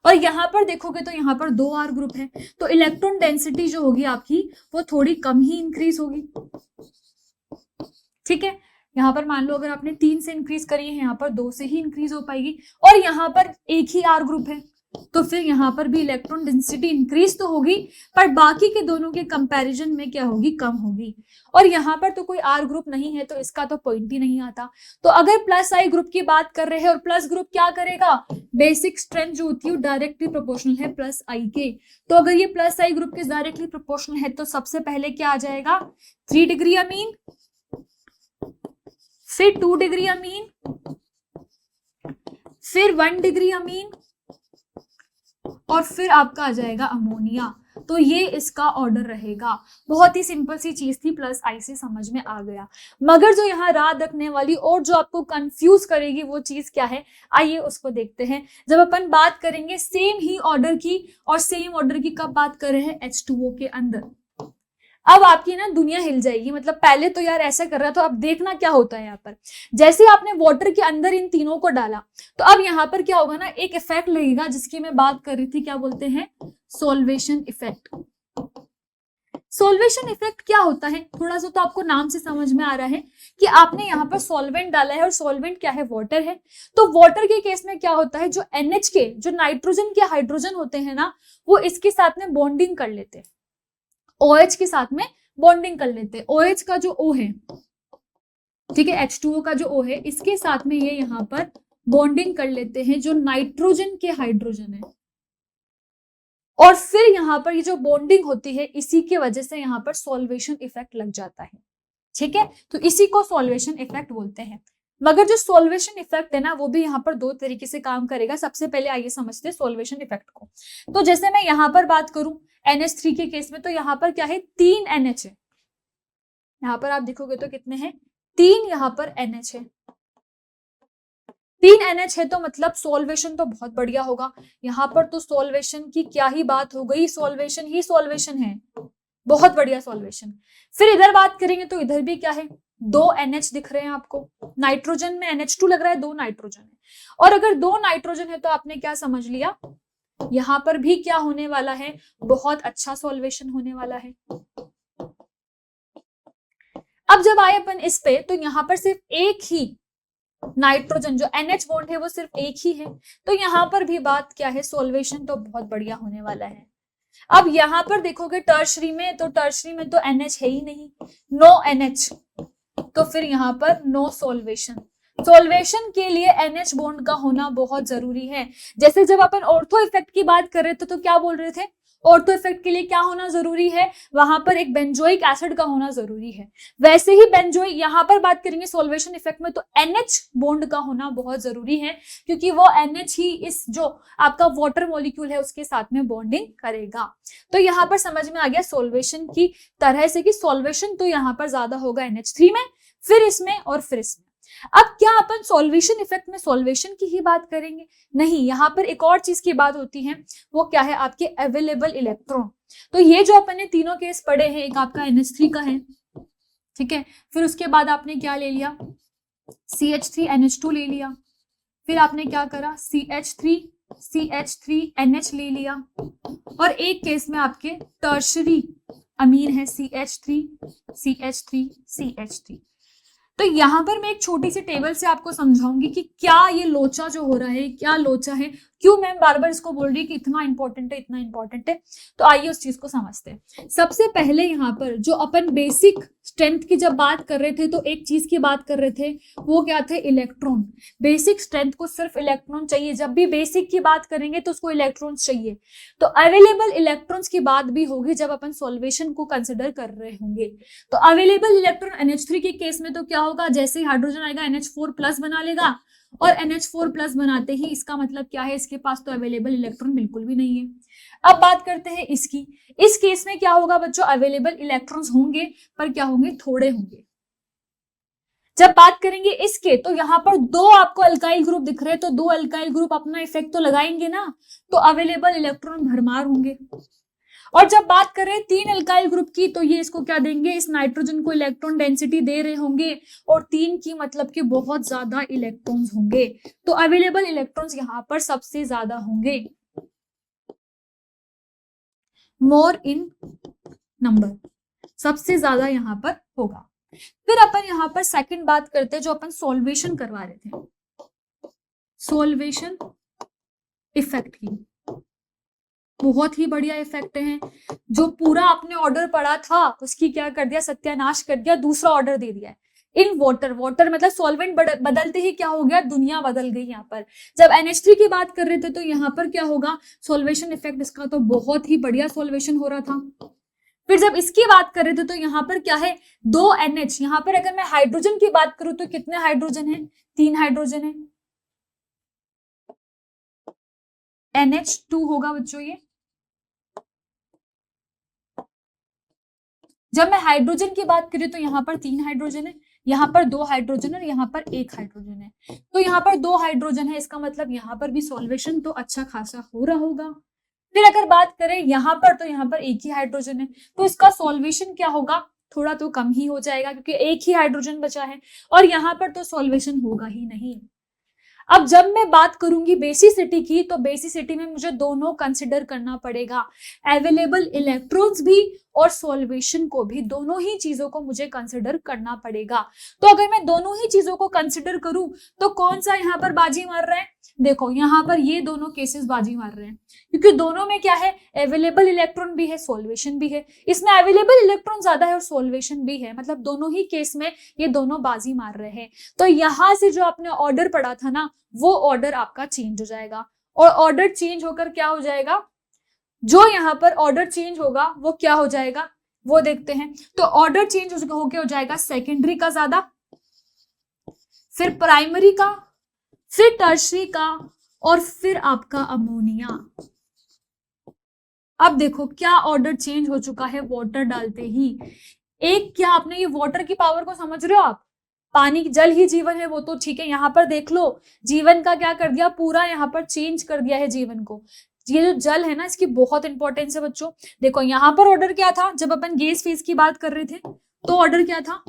और यहाँ पर देखोगे तो यहाँ पर 2 आर ग्रुप है, तो इलेक्ट्रॉन डेंसिटी जो होगी आपकी वो थोड़ी कम ही इंक्रीज होगी। ठीक है, यहाँ पर मान लो अगर आपने 3 से इंक्रीज करी है, यहाँ पर 2 से ही इंक्रीज हो पाएगी, और यहाँ पर एक ही आर ग्रुप है, तो फिर यहाँ पर भी इलेक्ट्रॉन डेंसिटी इंक्रीज तो होगी, पर बाकी के दोनों के कंपैरिजन में क्या होगी? कम होगी। और यहाँ पर तो कोई आर ग्रुप नहीं है, तो इसका तो पॉइंट ही नहीं आता। तो अगर प्लस आई ग्रुप की बात कर रहे हैं, और प्लस ग्रुप क्या करेगा? बेसिक स्ट्रेंथ जो होती है वो डायरेक्टली प्रोपोर्शनल है प्लस आई के। तो अगर ये प्लस आई ग्रुप के डायरेक्टली प्रोपोर्शनल है, तो सबसे पहले क्या आ जाएगा? 3 डिग्री अमीन, फिर 2 डिग्री अमीन, फिर 1 डिग्री अमीन, और फिर आपका आ जाएगा अमोनिया। तो ये इसका ऑर्डर रहेगा। बहुत ही सिंपल सी चीज थी, प्लस आई से समझ में आ गया। मगर जो यहाँ याद रखने वाली और जो आपको कंफ्यूज करेगी वो चीज क्या है, आइए उसको देखते हैं। जब अपन बात करेंगे सेम ही ऑर्डर की, और सेम ऑर्डर की कब बात कर रहे हैं? H2O के अंदर। अब आपकी ना दुनिया हिल जाएगी। मतलब पहले तो यार ऐसा कर रहा था, अब देखना क्या होता है यहाँ पर। जैसे आपने वाटर के अंदर इन तीनों को डाला, तो अब यहाँ पर क्या होगा ना, एक इफेक्ट लगेगा जिसकी मैं बात कर रही थी, क्या बोलते हैं? Solution effect. सोल्वेशन इफेक्ट क्या होता है? थोड़ा सा तो आपको नाम से समझ में आ रहा है कि आपने यहाँ पर सॉल्वेंट डाला है, और सॉल्वेंट क्या है? वाटर है। तो वाटर के केस में क्या होता है? जो NH के, जो नाइट्रोजन के हाइड्रोजन होते हैं ना, वो इसके साथ में बॉन्डिंग कर लेते हैं, OH के साथ में बॉन्डिंग कर लेते हैं। OH का जो O है, ठीक है, H2O का जो O है, इसके साथ में ये यहाँ पर बॉन्डिंग कर लेते हैं जो नाइट्रोजन के हाइड्रोजन है, और फिर यहाँ पर ये जो बॉन्डिंग होती है, इसी की वजह से यहाँ पर सॉल्वेशन इफेक्ट लग जाता है। ठीक है, तो इसी को सॉल्वेशन इफेक्ट बोलते हैं। मगर जो सॉल्वेशन इफेक्ट है ना, वो भी यहाँ पर 2 तरीके से काम करेगा। सबसे पहले आइए समझते हैं सॉल्वेशन इफेक्ट को। तो जैसे मैं यहाँ पर बात करूं NH3 के केस में, तो यहाँ पर क्या है? 3 NH है। यहाँ पर आप देखोगे तो कितने हैं? 3 यहाँ पर NH है। 3 NH है तो मतलब सॉल्वेशन तो बहुत बढ़िया होगा। यहाँ पर तो सॉल्वेशन की क्या ही बात हो गई, सॉल्वेशन ही सॉल्वेशन है, बहुत बढ़िया सॉल्वेशन। फिर इधर बात करेंगे तो इधर भी क्या है? 2 NH दिख रहे हैं आपको। नाइट्रोजन में NH2 लग रहा है, 2 नाइट्रोजन है, और अगर 2 नाइट्रोजन है तो आपने क्या समझ लिया? यहाँ पर भी क्या होने वाला है? बहुत अच्छा सॉल्वेशन होने वाला है। अब जब आए अपन इस पे, तो यहाँ पर सिर्फ एक ही नाइट्रोजन, जो NH बॉन्ड है वो सिर्फ एक ही है, तो यहाँ पर भी बात क्या है? सॉल्वेशन तो बहुत बढ़िया होने वाला है। अब यहाँ पर देखोगे टर्शरी में, तो टर्शरी में तो NH है ही नहीं, नो NH, तो फिर यहाँ पर नो सॉल्वेशन। सॉल्वेशन के लिए NH बॉन्ड का होना बहुत जरूरी है। जैसे जब अपन ऑर्थो इफेक्ट की बात कर रहे थे तो क्या बोल रहे थे? ऑर्थो इफेक्ट के लिए क्या होना जरूरी है, वहां पर एक बेंजोइक एसिड का होना जरूरी है। वैसे ही बेंजोइक, यहां पर बात करेंगे सॉल्वेशन इफेक्ट में तो NH बॉन्ड का होना बहुत जरूरी है, क्योंकि वो NH ही इस जो आपका वाटर मॉलिक्यूल है उसके साथ में बॉन्डिंग करेगा। तो यहाँ पर समझ में आ गया सॉल्वेशन की तरह से कि सॉल्वेशन तो यहाँ पर ज्यादा होगा NH3 में, फिर इसमें और फिर इसमें। अब क्या अपन सॉल्वेशन इफेक्ट में सॉल्वेशन की ही बात करेंगे? नहीं, यहाँ पर एक और चीज की बात होती है, वो क्या है, आपके अवेलेबल इलेक्ट्रॉन। तो ये जो अपन ने तीनों केस पढ़े हैं, एक आपका NH3 का है, ठीक है, फिर उसके बाद आपने क्या ले लिया, CH3NH2 ले लिया, फिर आपने क्या करा, CH3NH ले लिया, और एक केस में आपके टर्शरी अमीन है CH3। तो यहाँ पर मैं एक छोटी सी टेबल से आपको समझाऊंगी कि क्या ये लोचा जो हो रहा है, क्या लोचा है, क्यों मैम बार बार इसको बोल रही है कि इतना इंपॉर्टेंट है, इतना इंपॉर्टेंट है। तो आइए उस चीज को समझते हैं। सबसे पहले यहाँ पर जो अपन बेसिक स्ट्रेंथ की जब बात कर रहे थे, तो एक चीज की बात कर रहे थे, वो क्या थे, इलेक्ट्रॉन। बेसिक स्ट्रेंथ को सिर्फ इलेक्ट्रॉन चाहिए, जब भी बेसिक की बात करेंगे तो उसको इलेक्ट्रॉन्स चाहिए। तो अवेलेबल इलेक्ट्रॉन्स की बात भी होगी जब अपन सॉल्वेशन को कंसिडर कर रहे होंगे। तो अवेलेबल इलेक्ट्रॉन NH3 के केस में तो क्या होगा, जैसे ही हाइड्रोजन आएगा NH4+ बना लेगा, और NH4+ बनाते ही इसका मतलब क्या है, इसके पास तो अवेलेबल इलेक्ट्रॉन बिल्कुल भी नहीं है। अब बात करते हैं इसकी। इस केस में क्या होगा बच्चों, अवेलेबल इलेक्ट्रॉन्स होंगे, पर क्या होंगे, थोड़े होंगे। जब बात करेंगे इसके, तो यहाँ पर दो आपको अल्काइल ग्रुप दिख रहे हैं, तो दो अल्काइल ग्रुप अपना इफेक्ट तो लगाएंगे ना, तो अवेलेबल इलेक्ट्रॉन भरमार होंगे। और जब बात करें 3 अल्काइल ग्रुप की, तो ये इसको क्या देंगे, इस नाइट्रोजन को इलेक्ट्रॉन डेंसिटी दे रहे होंगे, और 3 की मतलब कि बहुत ज्यादा इलेक्ट्रॉन्स होंगे। तो अवेलेबल इलेक्ट्रॉन्स यहाँ पर सबसे ज्यादा होंगे, मोर इन नंबर, सबसे ज्यादा यहाँ पर होगा। फिर अपन यहाँ पर सेकंड बात करते हैं, जो अपन सॉल्वेशन करवा रहे थे, सॉल्वेशन इफेक्ट की। बहुत ही बढ़िया इफेक्ट है, जो पूरा आपने ऑर्डर पढ़ा था उसकी क्या कर दिया, सत्यानाश कर दिया, दूसरा ऑर्डर दे दिया है। इन वाटर, वाटर मतलब सॉल्वेंट बदलते ही क्या हो गया, दुनिया बदल गई। यहाँ पर जब NH3 की बात कर रहे थे, तो यहाँ पर क्या होगा, सॉल्वेशन इफेक्ट इसका तो बहुत ही बढ़िया सॉल्वेशन हो रहा था। फिर जब इसकी बात कर रहे थे, तो यहाँ पर क्या है, 2 NH। यहाँ पर अगर मैं हाइड्रोजन की बात करूं, तो कितने हाइड्रोजन है, 3 हाइड्रोजन है, NH2 होगा बच्चों ये। जब मैं हाइड्रोजन की बात करूं, तो यहाँ पर 3 हाइड्रोजन है, यहाँ पर 2 हाइड्रोजन है, और यहाँ पर 1 हाइड्रोजन है। तो यहाँ पर 2 हाइड्रोजन है, इसका मतलब यहाँ पर भी सॉल्वेशन तो अच्छा खासा हो रहा होगा। फिर अगर बात करें यहाँ पर, तो यहाँ पर 1 ही हाइड्रोजन है, तो इसका सॉल्वेशन क्या होगा, थोड़ा तो कम ही हो जाएगा, क्योंकि 1 ही हाइड्रोजन बचा है, और यहाँ पर तो सॉल्वेशन होगा ही नहीं। अब जब मैं बात करूंगी बेसिसिटी की, तो बेसिसिटी में मुझे दोनों कंसिडर करना पड़ेगा, अवेलेबल इलेक्ट्रॉन्स भी और सॉल्वेशन को भी, दोनों ही चीजों को मुझे कंसिडर करना पड़ेगा। तो अगर मैं दोनों ही चीजों को कंसिडर करूं, तो कौन सा यहाँ पर बाजी मार रहा है, देखो यहाँ पर ये दोनों केसेस बाजी मार रहे हैं, क्योंकि दोनों में क्या है, अवेलेबल इलेक्ट्रॉन भी है, सॉल्वेशन भी है। इसमें अवेलेबल इलेक्ट्रॉन ज्यादा है और सॉल्वेशन भी है, मतलब दोनों ही केस में ये दोनों बाजी मार रहे हैं। तो यहां से जो आपने ऑर्डर पढ़ा था ना, वो ऑर्डर आपका चेंज हो जाएगा, और ऑर्डर चेंज होकर क्या हो जाएगा, जो यहाँ पर ऑर्डर चेंज होगा वो क्या हो जाएगा, वो देखते हैं। तो ऑर्डर चेंज होके हो जाएगा सेकेंडरी का ज्यादा, फिर प्राइमरी का, फिर टर्शरी का, और फिर आपका अमोनिया। अब देखो क्या ऑर्डर चेंज हो चुका है वाटर डालते ही। एक, क्या आपने ये वाटर की पावर को समझ रहे हो आप, पानी, जल ही जीवन है, वो तो ठीक है, यहाँ पर देख लो जीवन का क्या कर दिया, पूरा यहाँ पर चेंज कर दिया है जीवन को। ये जो जल है ना, इसकी बहुत इंपॉर्टेंस है बच्चों। देखो यहाँ पर ऑर्डर क्या था, जब अपन गैस फेज की बात कर रहे थे, तो ऑर्डर क्या था,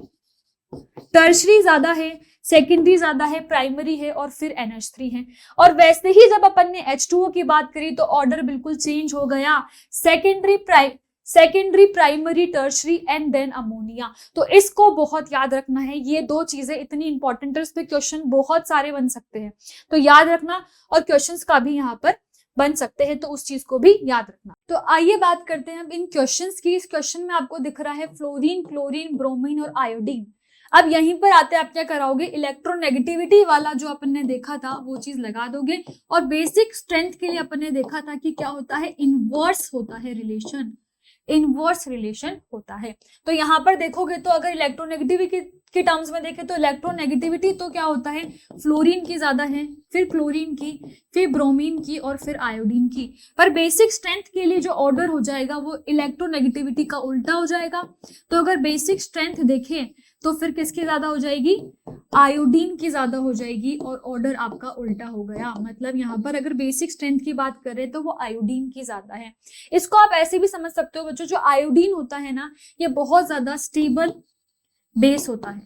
टर्शरी ज्यादा है, सेकेंडरी ज्यादा है, प्राइमरी है, और फिर NH3 है। और वैसे ही जब अपन ने H2O की बात करी, तो ऑर्डर बिल्कुल चेंज हो गया, secondary, primary, tertiary and then ammonia. तो इसको बहुत याद रखना है, ये दो चीजें इतनी इंपॉर्टेंट है, इस पे क्वेश्चन बहुत सारे बन सकते हैं, तो याद रखना, और क्वेश्चंस का भी यहाँ पर बन सकते हैं, तो उस चीज को भी याद रखना। तो आइए बात करते हैं अब इन क्वेश्चंस की। इस क्वेश्चन में आपको दिख रहा है फ्लोरीन, क्लोरीन, ब्रोमीन और आयोडीन। अब यहीं पर आते आप क्या कराओगे, इलेक्ट्रोनेगेटिविटी वाला जो अपन ने देखा था वो चीज लगा दोगे, और बेसिक स्ट्रेंथ के लिए अपन ने देखा था कि क्या होता है, इनवर्स होता है रिलेशन, इनवर्स रिलेशन होता है। तो यहाँ पर देखोगे तो अगर इलेक्ट्रोनेगेटिविटी के टर्म्स में देखें तो इलेक्ट्रोनेगेटिविटी तो क्या होता है, फ्लोरीन की ज्यादा है, फिर क्लोरीन की, फिर ब्रोमीन की, और फिर आयोडीन की। पर बेसिक स्ट्रेंथ के लिए जो ऑर्डर हो जाएगा वो इलेक्ट्रोनेगेटिविटी का उल्टा हो जाएगा। तो अगर बेसिक स्ट्रेंथ देखें तो फिर किसकी ज्यादा हो जाएगी, आयोडीन की ज्यादा हो जाएगी, और ऑर्डर आपका उल्टा हो गया। मतलब यहाँ पर अगर बेसिक स्ट्रेंथ की बात करें तो वो आयोडीन की ज्यादा है। इसको आप ऐसे भी समझ सकते हो बच्चों, जो आयोडीन होता है ना, ये बहुत ज्यादा स्टेबल बेस होता है,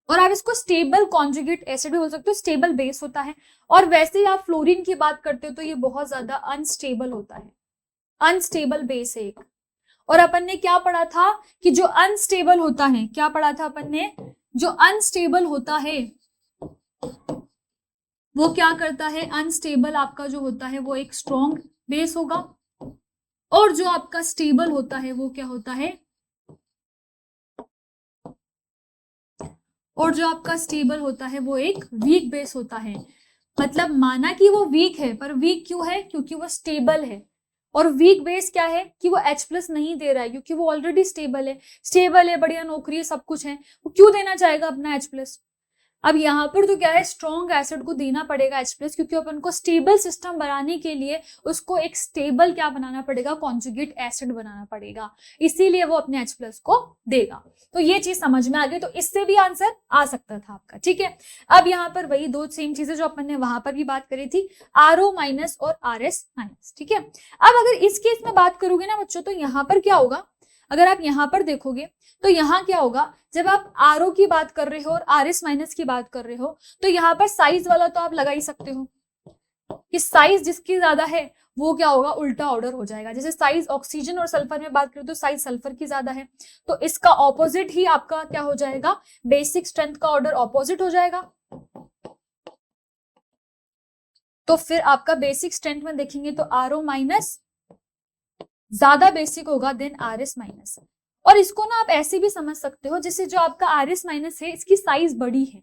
और आप इसको स्टेबल कॉन्जुगेट एसिड भी बोल सकते हो, स्टेबल बेस होता है। और वैसे ही आप फ्लोरीन की बात करते हो तो ये बहुत ज्यादा अनस्टेबल होता है, अनस्टेबल बेस है एक। और अपन ने क्या पढ़ा था कि जो अनस्टेबल होता है, क्या पढ़ा था अपन ने, जो अनस्टेबल होता है वो क्या करता है, अनस्टेबल आपका जो होता है वो एक स्ट्रॉन्ग बेस होगा, और जो आपका स्टेबल होता है वो क्या होता है, और जो आपका स्टेबल होता है वो एक वीक बेस होता है। मतलब माना कि वो वीक है, पर वीक क्यों है, क्योंकि वो स्टेबल है। और वीक बेस क्या है कि वो H+ नहीं दे रहा है, क्योंकि वो ऑलरेडी स्टेबल है, स्टेबल है, बढ़िया नौकरी है, सब कुछ है, वो क्यों देना चाहेगा अपना H+। अब यहाँ पर तो क्या है, स्ट्रॉन्ग एसिड को देना पड़ेगा H+, क्योंकि अपन को स्टेबल सिस्टम बनाने के लिए उसको एक स्टेबल क्या बनाना पड़ेगा, कॉन्जुगेट एसिड बनाना पड़ेगा, इसीलिए वो अपने H+ को देगा। तो ये चीज समझ में आ गई, तो इससे भी आंसर आ सकता था आपका, ठीक है। अब यहाँ पर वही दो सेम चीजें जो अपन ने वहां पर भी बात करी थी, RO- और RS-, ठीक है। अब अगर इस केस में बात करोगे ना बच्चों, तो यहाँ पर क्या होगा, अगर आप यहाँ पर देखोगे तो यहाँ क्या होगा, जब आप RO की बात कर रहे हो और RS- की बात कर रहे हो, तो यहाँ पर साइज वाला तो आप लगा ही सकते हो कि साइज जिसकी ज्यादा है वो क्या होगा, उल्टा ऑर्डर हो जाएगा। जैसे साइज ऑक्सीजन और सल्फर में बात करें तो साइज सल्फर की ज्यादा है, तो इसका ऑपोजिट ही आपका क्या हो जाएगा, बेसिक स्ट्रेंथ का ऑर्डर ऑपोजिट हो जाएगा। तो फिर आपका बेसिक स्ट्रेंथ में देखेंगे तो RO- ज्यादा बेसिक होगा देन RS-। और इसको ना आप ऐसे भी समझ सकते हो, जैसे जो आपका RS- है इसकी साइज बड़ी है,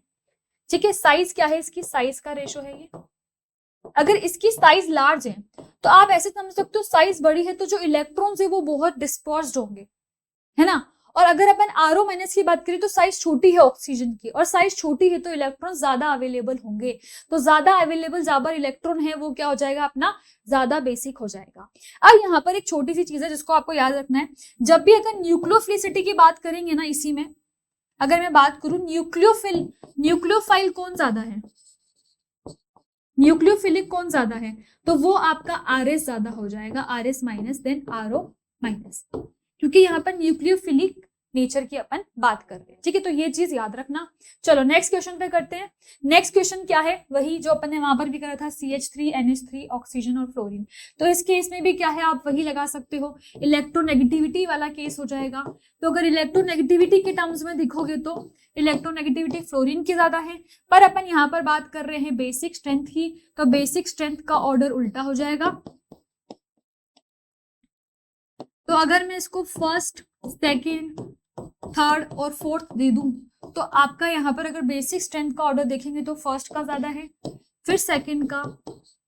ठीक है, साइज क्या है, इसकी साइज का रेशो है ये। अगर इसकी साइज लार्ज है तो आप ऐसे समझ सकते हो, साइज बड़ी है तो जो इलेक्ट्रॉन्स है वो बहुत डिस्पर्स्ड होंगे, है ना। और अगर अपन RO- की बात करें तो साइज छोटी है ऑक्सीजन की, और साइज छोटी है तो इलेक्ट्रॉन ज्यादा अवेलेबल होंगे, तो ज्यादा अवेलेबल ज्यादा इलेक्ट्रॉन है वो क्या हो जाएगा, अपना ज्यादा बेसिक हो जाएगा। अब यहाँ पर एक छोटी सी चीज है जिसको आपको याद रखना है, जब भी अगर न्यूक्लियोफिलिसिटी की बात करेंगे ना, इसी में अगर मैं बात करूं न्यूक्लियोफाइल कौन ज्यादा है, न्यूक्लियोफिलिक कौन ज्यादा है, तो वो आपका RS ज्यादा हो जाएगा, RS- देन RO-, क्योंकि यहाँ पर न्यूक्लियोफिलिक नेचर की अपन बात कर रहे हैं, ठीक है। तो ये चीज याद रखना। चलो नेक्स्ट क्वेश्चन पे करते हैं। नेक्स्ट क्वेश्चन क्या है, वही जो अपन ने वहां पर भी करा था, CH3 NH3 ऑक्सीजन और फ्लोरीन। तो इस केस में भी क्या है, आप वही लगा सकते हो, इलेक्ट्रोनेगेटिविटी वाला केस हो जाएगा। तो अगर इलेक्ट्रोनेगेटिविटी के टर्म्स में दिखोगे तो इलेक्ट्रोनेगेटिविटी फ्लोरीन की ज्यादा है, पर अपन यहाँ पर बात कर रहे हैं बेसिक स्ट्रेंथ की, तो बेसिक स्ट्रेंथ का ऑर्डर उल्टा हो जाएगा। तो अगर मैं इसको फर्स्ट, सेकंड, थर्ड और फोर्थ दे दूं, तो आपका यहाँ पर अगर बेसिक स्ट्रेंथ का ऑर्डर देखेंगे तो फर्स्ट का ज्यादा है, फिर सेकंड का,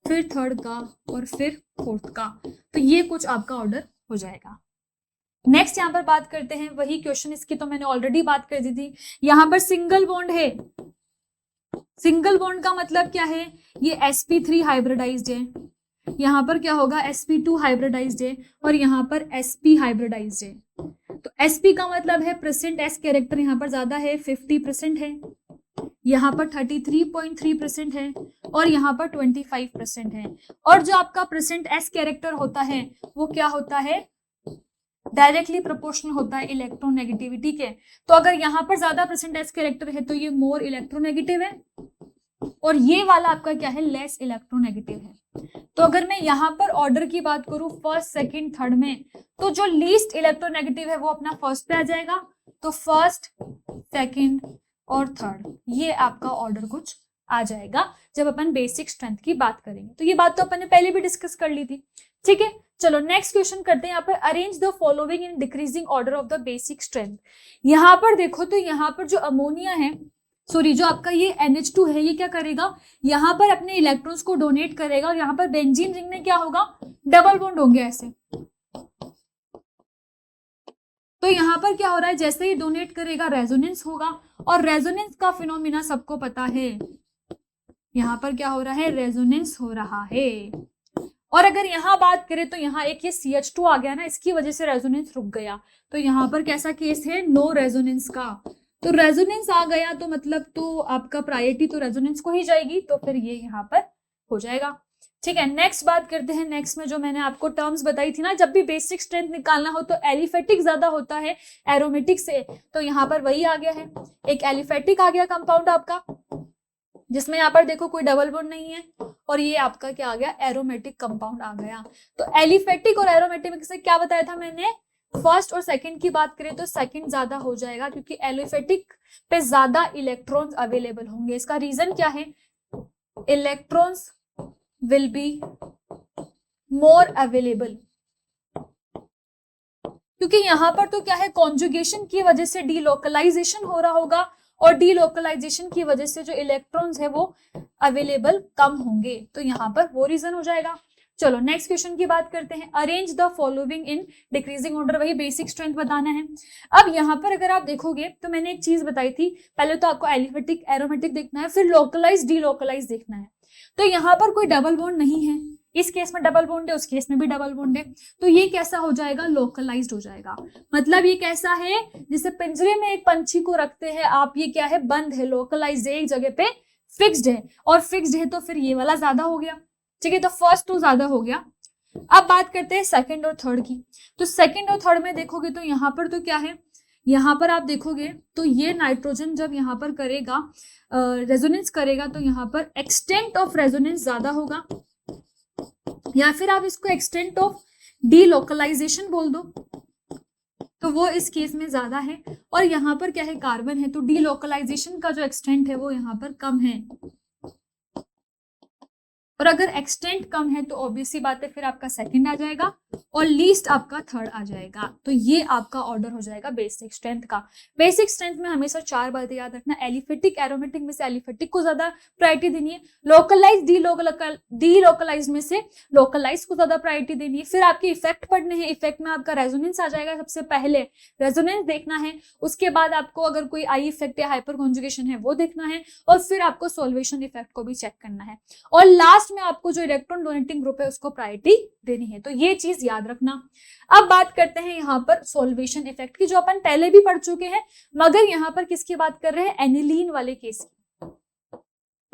फिर थर्ड का, और फिर फोर्थ का। तो ये कुछ आपका ऑर्डर हो जाएगा। नेक्स्ट यहाँ पर बात करते हैं, वही क्वेश्चन, इसकी तो मैंने ऑलरेडी बात कर दी थी। यहाँ पर सिंगल बॉन्ड है, सिंगल बॉन्ड का मतलब क्या है, ये sp3 हाइब्रिडाइज्ड है, यहाँ पर क्या होगा, sp2 हाइब्रिडाइज्ड है, और यहाँ पर sp हाइब्रिडाइज्ड है। तो sp का मतलब है प्रेजेंट s कैरेक्टर यहाँ पर ज्यादा है, 50% है, यहाँ पर 33.3% है, और यहाँ पर 25% है। और जो आपका प्रेजेंट s कैरेक्टर होता है वो क्या होता है, डायरेक्टली प्रोपोर्शनल होता है इलेक्ट्रोनेगेटिविटी के। तो अगर यहाँ पर ज्यादा प्रेजेंट s कैरेक्टर है तो ये मोर इलेक्ट्रोनेगेटिव है, और ये वाला आपका क्या है, लेस इलेक्ट्रोनेगेटिव है। तो अगर मैं यहाँ पर ऑर्डर की बात करूं फर्स्ट, सेकंड, थर्ड में, तो जो लीस्ट इलेक्ट्रोनेगेटिव है वो अपना फर्स्ट पे आ जाएगा। तो फर्स्ट, सेकंड और थर्ड, ये आपका ऑर्डर कुछ आ जाएगा जब अपन बेसिक स्ट्रेंथ की बात करेंगे। तो ये बात तो अपन ने पहले भी डिस्कस कर ली थी, ठीक है। चलो नेक्स्ट क्वेश्चन करते हैं यहाँ पर, arrange the following in decreasing order of the basic strength. यहाँ पर देखो तो यहाँ पर जो अमोनिया है, सॉरी जो आपका ये NH2 है, ये क्या करेगा, यहाँ पर अपने इलेक्ट्रॉन्स को डोनेट करेगा और यहाँ पर बेंजीन रिंग में क्या होगा, डबल बॉन्ड होंगे ऐसे। तो यहाँ पर क्या हो रहा है, जैसे ही डोनेट करेगा रेजोनेंस होगा, और रेजोनेंस का फिनोमिना सबको पता है, यहाँ पर क्या हो रहा है, रेजोनेंस हो रहा है। और अगर यहाँ बात करें तो यहाँ एक ये CH2 आ गया ना, इसकी वजह से रेजोनेंस रुक गया। तो यहाँ पर कैसा केस है, नो रेजोनेंस का। तो रेजोनेंस आ गया तो मतलब तो आपका प्रायोरिटी तो रेजोनेंस को ही जाएगी, तो फिर ये यहाँ पर हो जाएगा। ठीक है, नेक्स्ट बात करते हैं। नेक्स्ट में जो मैंने आपको टर्म्स बताई थी ना, जब भी बेसिक स्ट्रेंथ निकालना हो तो एलिफेटिक ज्यादा होता है एरोमेटिक से, तो यहाँ पर वही आ गया है, एक एलिफेटिक आ गया कंपाउंड आपका, जिसमें यहाँ पर देखो कोई डबल बॉन्ड नहीं है, और ये आपका क्या आ गया, एरोमेटिक कंपाउंड आ गया। तो एलिफेटिक और एरोमेटिक से क्या बताया था मैंने, फर्स्ट और सेकंड की बात करें तो सेकंड ज्यादा हो जाएगा, क्योंकि एलिफेटिक पे ज्यादा इलेक्ट्रॉन्स अवेलेबल होंगे। इसका रीजन क्या है, electrons will be more available, क्योंकि यहां पर तो क्या है, कॉन्जुगेशन की वजह से डीलोकलाइजेशन हो रहा होगा, और डीलोकलाइजेशन की वजह से जो इलेक्ट्रॉन्स है वो अवेलेबल कम होंगे, तो यहाँ पर वो रीजन हो जाएगा। चलो नेक्स्ट क्वेश्चन की बात करते हैं, arrange the following in decreasing order, वही बेसिक स्ट्रेंथ बताना है। अब यहाँ पर अगर आप देखोगे तो मैंने एक चीज बताई थी, पहले तो आपको एलिफेटिक एरोमेटिक देखना है, फिर लोकलाइज डीलोकलाइज देखना है। तो यहाँ पर कोई डबल बॉन्ड नहीं है, इस केस में डबल बॉन्ड है, उस केस में भी डबल बॉन्ड है, तो ये कैसा हो जाएगा, लोकलाइज्ड हो जाएगा। मतलब ये कैसा है, जैसे पिंजरे में एक पंछी को रखते हैं आप, ये क्या है, बंद है, लोकलाइज्ड है, एक जगह पे फिक्स्ड है, और फिक्स्ड है तो फिर ये वाला ज्यादा हो गया। ठीक है, तो फर्स्ट तो ज्यादा हो गया। अब बात करते हैं सेकंड और थर्ड की। तो सेकंड और थर्ड में देखोगे तो यहाँ पर तो क्या है, यहाँ पर आप देखोगे तो ये नाइट्रोजन जब यहाँ पर करेगा रेजोनेंस करेगा, तो यहाँ पर एक्सटेंट ऑफ रेजोनेंस ज्यादा होगा, या फिर आप इसको एक्सटेंट ऑफ डीलोकलाइजेशन बोल दो, तो वो इस केस में ज्यादा है। और यहाँ पर क्या है, कार्बन है, तो डीलोकलाइजेशन का जो एक्सटेंट है वो यहाँ पर कम है, और अगर एक्सटेंट कम है तो ऑब्वियसली बात है फिर आपका सेकंड आ जाएगा, और लीस्ट आपका थर्ड आ जाएगा। तो ये आपका ऑर्डर हो जाएगा बेसिक स्ट्रेंथ का। बेसिक स्ट्रेंथ में हमेशा 4 बातें याद रखना, एलिफेटिक एरोमेटिक में से एलिफेटिक को ज्यादा प्रायोरिटी देनी है, लोकलाइज डीलोकलाइज में से लोकलाइज को ज्यादा प्रायोरिटी देनी है। फिर आपके इफेक्ट पढ़ने हैं, इफेक्ट में आपका रेजोनेंस आ जाएगा, सबसे पहले रेजोनेंस देखना है, उसके बाद आपको अगर कोई आई इफेक्ट या हाइपर कॉन्जुगेशन है वो देखना है, और फिर आपको सॉल्वेशन इफेक्ट को भी चेक करना है, और लास्ट में आपको जो इलेक्ट्रॉन डोनेटिंग ग्रुप है उसको प्रायोरिटी देनी है। तो ये चीज याद रखना। अब बात करते हैं यहाँ पर सॉल्वेशन इफेक्ट की, जो अपन पहले भी पढ़ चुके हैं, मगर यहाँ पर किसकी बात कर रहे हैं, एनिलीन वाले केस की।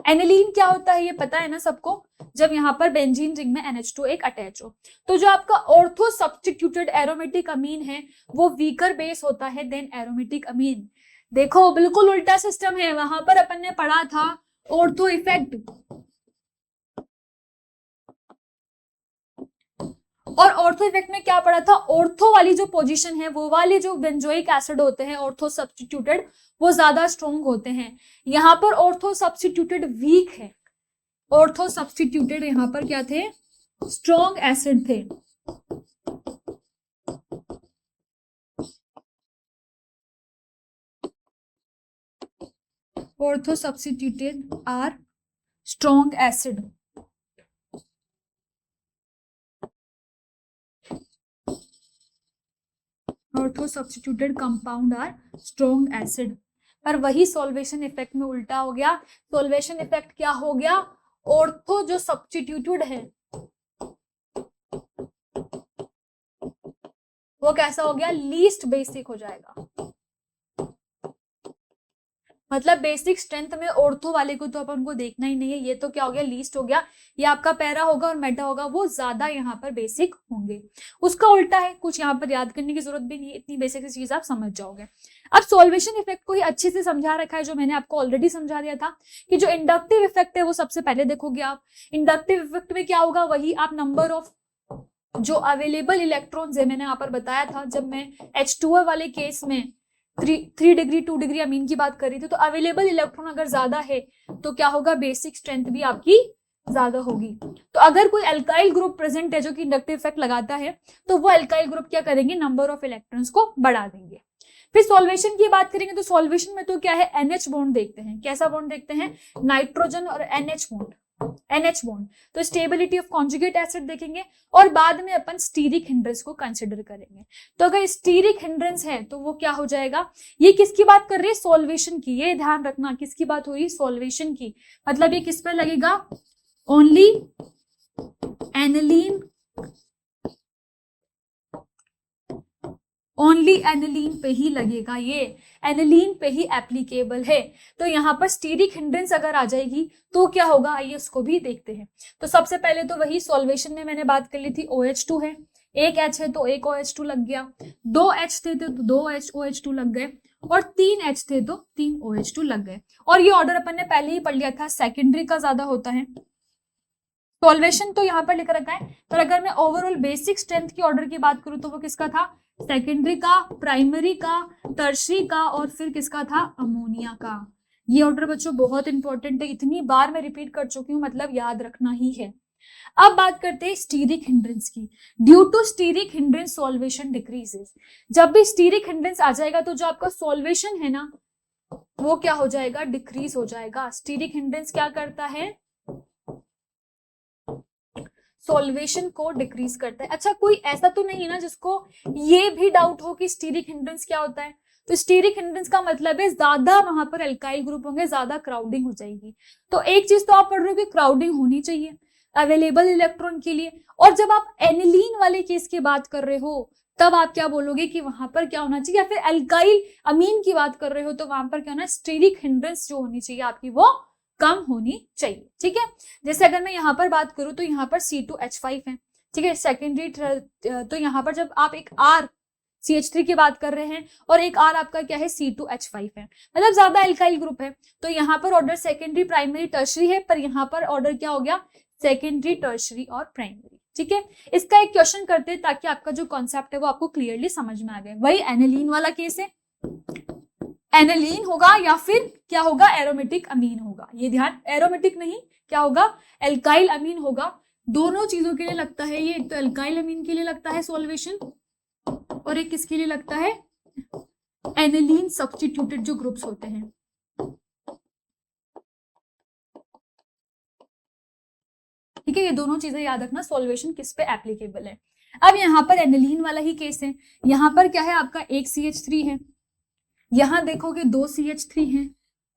एनिलीन क्या होता है ये पता है ना सबको, जब यहाँ पर बेंजीन रिंग में NH2 एक अटैच हो, तो जो आपका ऑर्थो सब्स्टिट्यूटेड एरोमेटिक अमीन है वो वीकर बेस होता है देन एरोमेटिक अमीन। देखो बिल्कुल उल्टा सिस्टम है, वहां पर अपन ने पढ़ा था ऑर्थो इफेक्ट, और ऑर्थो इफेक्ट में क्या पढ़ा था, ऑर्थो वाली जो पोजीशन है वो वाले जो बेंजोइक एसिड होते हैं ऑर्थो सब्स्टिट्यूटेड वो ज्यादा स्ट्रॉन्ग होते हैं। यहाँ पर ऑर्थो सब्स्टिट्यूटेड वीक है, ऑर्थो सब्स्टिट्यूटेड यहाँ पर क्या थे, स्ट्रॉन्ग एसिड थे। Ortho substituted are strong acid. Ortho substituted compound are strong acid. पर वही सॉल्वेशन इफेक्ट में उल्टा हो गया। सॉल्वेशन इफेक्ट क्या हो गया, ऑर्थो जो सब्स्टिट्यूटेड है वो कैसा हो गया, लीस्ट बेसिक हो जाएगा। मतलब बेसिक स्ट्रेंथ में ऑर्थो वाले को तो अपन को देखना ही नहीं है, ये तो क्या हो गया, लीस्ट हो गया। ये आपका पैरा होगा और मेटा होगा, वो ज्यादा यहाँ पर बेसिक होंगे। उसका उल्टा है, कुछ यहाँ पर याद करने की जरूरत भी नहीं है, इतनी बेसिक सी चीज आप समझ जाओगे। अब सॉल्वेशन इफेक्ट को ही अच्छे से समझा रखा है, जो मैंने आपको ऑलरेडी समझा दिया था कि जो इंडक्टिव इफेक्ट है वो सबसे पहले देखोगे आप। इंडक्टिव इफेक्ट में क्या होगा, वही आप नंबर ऑफ जो अवेलेबल इलेक्ट्रॉन्स है, मैंने यहाँ पर बताया था जब मैं H2O वाले केस में 3 डिग्री 2 डिग्री अमीन की बात कर रही थी, तो अवेलेबल इलेक्ट्रॉन अगर ज्यादा है तो क्या होगा, बेसिक स्ट्रेंथ भी आपकी ज्यादा होगी। तो अगर कोई अल्काइल ग्रुप प्रेजेंट है जो कि इंडक्टिव इफेक्ट लगाता है, तो वो अल्काइल ग्रुप क्या करेंगे, नंबर ऑफ इलेक्ट्रॉन्स को बढ़ा देंगे। फिर सॉल्वेशन की बात करेंगे तो सॉल्वेशन में तो क्या है, NH बॉन्ड देखते हैं। कैसा बॉन्ड देखते हैं, नाइट्रोजन और NH बॉन्ड, NH बॉन्ड। तो स्टेबिलिटी ऑफ कॉन्जुगेट एसिड देखेंगे और बाद में अपन स्टीरिक हिंड्रेंस को कंसिडर करेंगे। तो अगर स्टीरिक हिंड्रेंस है तो वो क्या हो जाएगा, ये किसकी बात कर रही है, सॉल्वेशन की। ये ध्यान रखना, किसकी बात हो रही है, सॉल्वेशन की। मतलब ये किस पर लगेगा, ओनली एनिलीन, ओनली एनिलीन पे ही लगेगा, ये एनिलीन पे ही एप्लीकेबल है। तो यहाँ पर स्टीरिक हिंड्रेंस अगर आ जाएगी तो क्या होगा, आइए उसको भी देखते हैं। तो सबसे पहले तो वही सॉल्वेशन में मैंने बात कर ली थी, OH2 है, एक H है तो एक OH2 लग गया, 2 H थे तो 2 OH2 लग गए, और 3 H थे तो 3 OH2 लग गए। और ये ऑर्डर अपन ने पहले ही पढ़ लिया था, सेकेंडरी का ज्यादा होता है। सॉल्वेशन तो यहाँ पर लिख रखा है, पर अगर मैं ओवरऑल बेसिक स्ट्रेंथ की ऑर्डर की बात करूं तो वो किसका था, सेकेंडरी का, प्राइमरी का, टर्शरी का, और फिर किसका था, अमोनिया का। ये ऑर्डर बच्चों बहुत इंपॉर्टेंट है, इतनी बार मैं रिपीट कर चुकी हूँ, मतलब याद रखना ही है। अब बात करते हैं स्टीरिक हिंड्रेंस की। Due to steric hindrance solvation decreases. जब भी स्टीरिक हिंड्रेंस आ जाएगा तो जो आपका सॉल्वेशन है ना वो क्या हो जाएगा, डिक्रीज हो जाएगा। स्टीरिक हिंड्रेंस क्या करता है, सॉल्वेशन को डिक्रीज करता है। अच्छा, कोई ऐसा तो नहीं है ना जिसको ये भी डाउट हो कि स्टीरिक हिंड्रेंस क्या होता है। तो स्टीरिक हिंड्रेंस का मतलब है ज्यादा वहां पर अल्काइल ग्रुप होंगे, ज्यादा क्राउडिंग हो जाएगी। तो एक चीज तो आप पढ़ रहे हो कि क्राउडिंग होनी चाहिए अवेलेबल इलेक्ट्रॉन के लिए, और जब आप एनिलीन वाले केस की बात कर रहे हो तब आप क्या बोलोगे कि वहां पर क्या होना चाहिए, या फिर अल्काइल अमीन की बात कर रहे हो तो वहां पर क्या होना, स्टीरिक हिंड्रेंस जो होनी चाहिए आपकी वो कम होनी चाहिए। ठीक है, जैसे अगर मैं यहाँ पर बात करूं तो यहाँ पर C2H5 है, ठीक है, सेकेंडरी। तो यहाँ पर जब आप एक RCH3 की बात कर रहे हैं और एक R आपका क्या है, C2H5 है, मतलब ज्यादा अल्काइल ग्रुप है, तो यहाँ पर ऑर्डर सेकेंडरी, प्राइमरी, टर्शरी है, पर यहाँ पर ऑर्डर क्या हो गया, सेकेंडरी, टर्शरी और प्राइमरी। ठीक है, इसका एक क्वेश्चन करते हैं ताकि आपका जो कॉन्सेप्ट है वो आपको क्लियरली समझ में आ गया। वही एनिलीन वाला केस है, एनिलीन होगा या फिर क्या होगा, एरोमेटिक अमीन होगा। ये ध्यान, एरोमेटिक नहीं, क्या होगा, एल्काइल अमीन होगा। दोनों चीजों के लिए लगता है ये, एक तो एल्काइल अमीन के लिए लगता है सॉल्वेशन, और एक किसके लिए लगता है, एनिलीन सब्स्टिट्यूटेड जो ग्रुप्स होते हैं। ठीक है, ये दोनों चीजें याद रखना, सॉल्वेशन किस पे एप्लीकेबल है। अब यहाँ पर एनिलीन वाला ही केस है, यहाँ पर क्या है आपका, एक CH3 है, यहां देखोगे 2 CH3 हैं,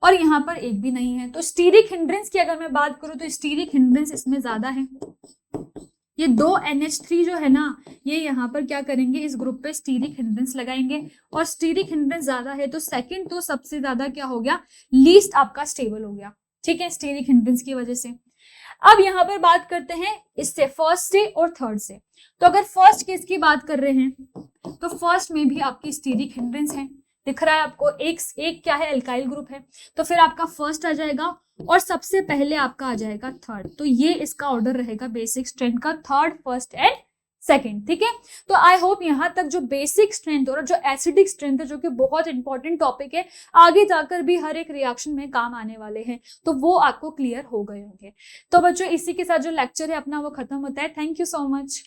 और यहाँ पर एक भी नहीं है। तो स्टीरिक हिंड्रेंस की अगर मैं बात करूं तो स्टीरिक हिंड्रेंस इसमें ज्यादा है। ये 2 NH3 जो है ना, ये यहाँ पर क्या करेंगे, इस ग्रुप पे स्टीरिक हिंड्रेंस लगाएंगे, और स्टीरिक हिंड्रेंस ज्यादा है तो सेकंड तो सबसे ज्यादा क्या हो गया, लीस्ट आपका स्टेबल हो गया। ठीक है, स्टीरिक हिंड्रेंस की वजह से। अब यहाँ पर बात करते हैं इससे, फर्स्ट से और थर्ड से। तो अगर फर्स्ट केस की बात कर रहे हैं तो फर्स्ट में भी आपकी स्टीरिक हिंड्रेंस है, दिख रहा है आपको, एक क्या है, अल्काइल ग्रुप है, तो फिर आपका फर्स्ट आ जाएगा और सबसे पहले आपका आ जाएगा थर्ड। तो ये इसका ऑर्डर रहेगा बेसिक स्ट्रेंथ का, थर्ड, फर्स्ट एंड सेकंड। ठीक है, तो आई होप यहां तक जो बेसिक स्ट्रेंथ और जो एसिडिक स्ट्रेंथ है, जो कि बहुत इंपॉर्टेंट टॉपिक है, आगे जाकर भी हर एक रिएक्शन में काम आने वाले हैं, तो वो आपको क्लियर हो गए होंगे। तो बच्चों, इसी के साथ जो लेक्चर है अपना वो खत्म होता है। Thank you so much.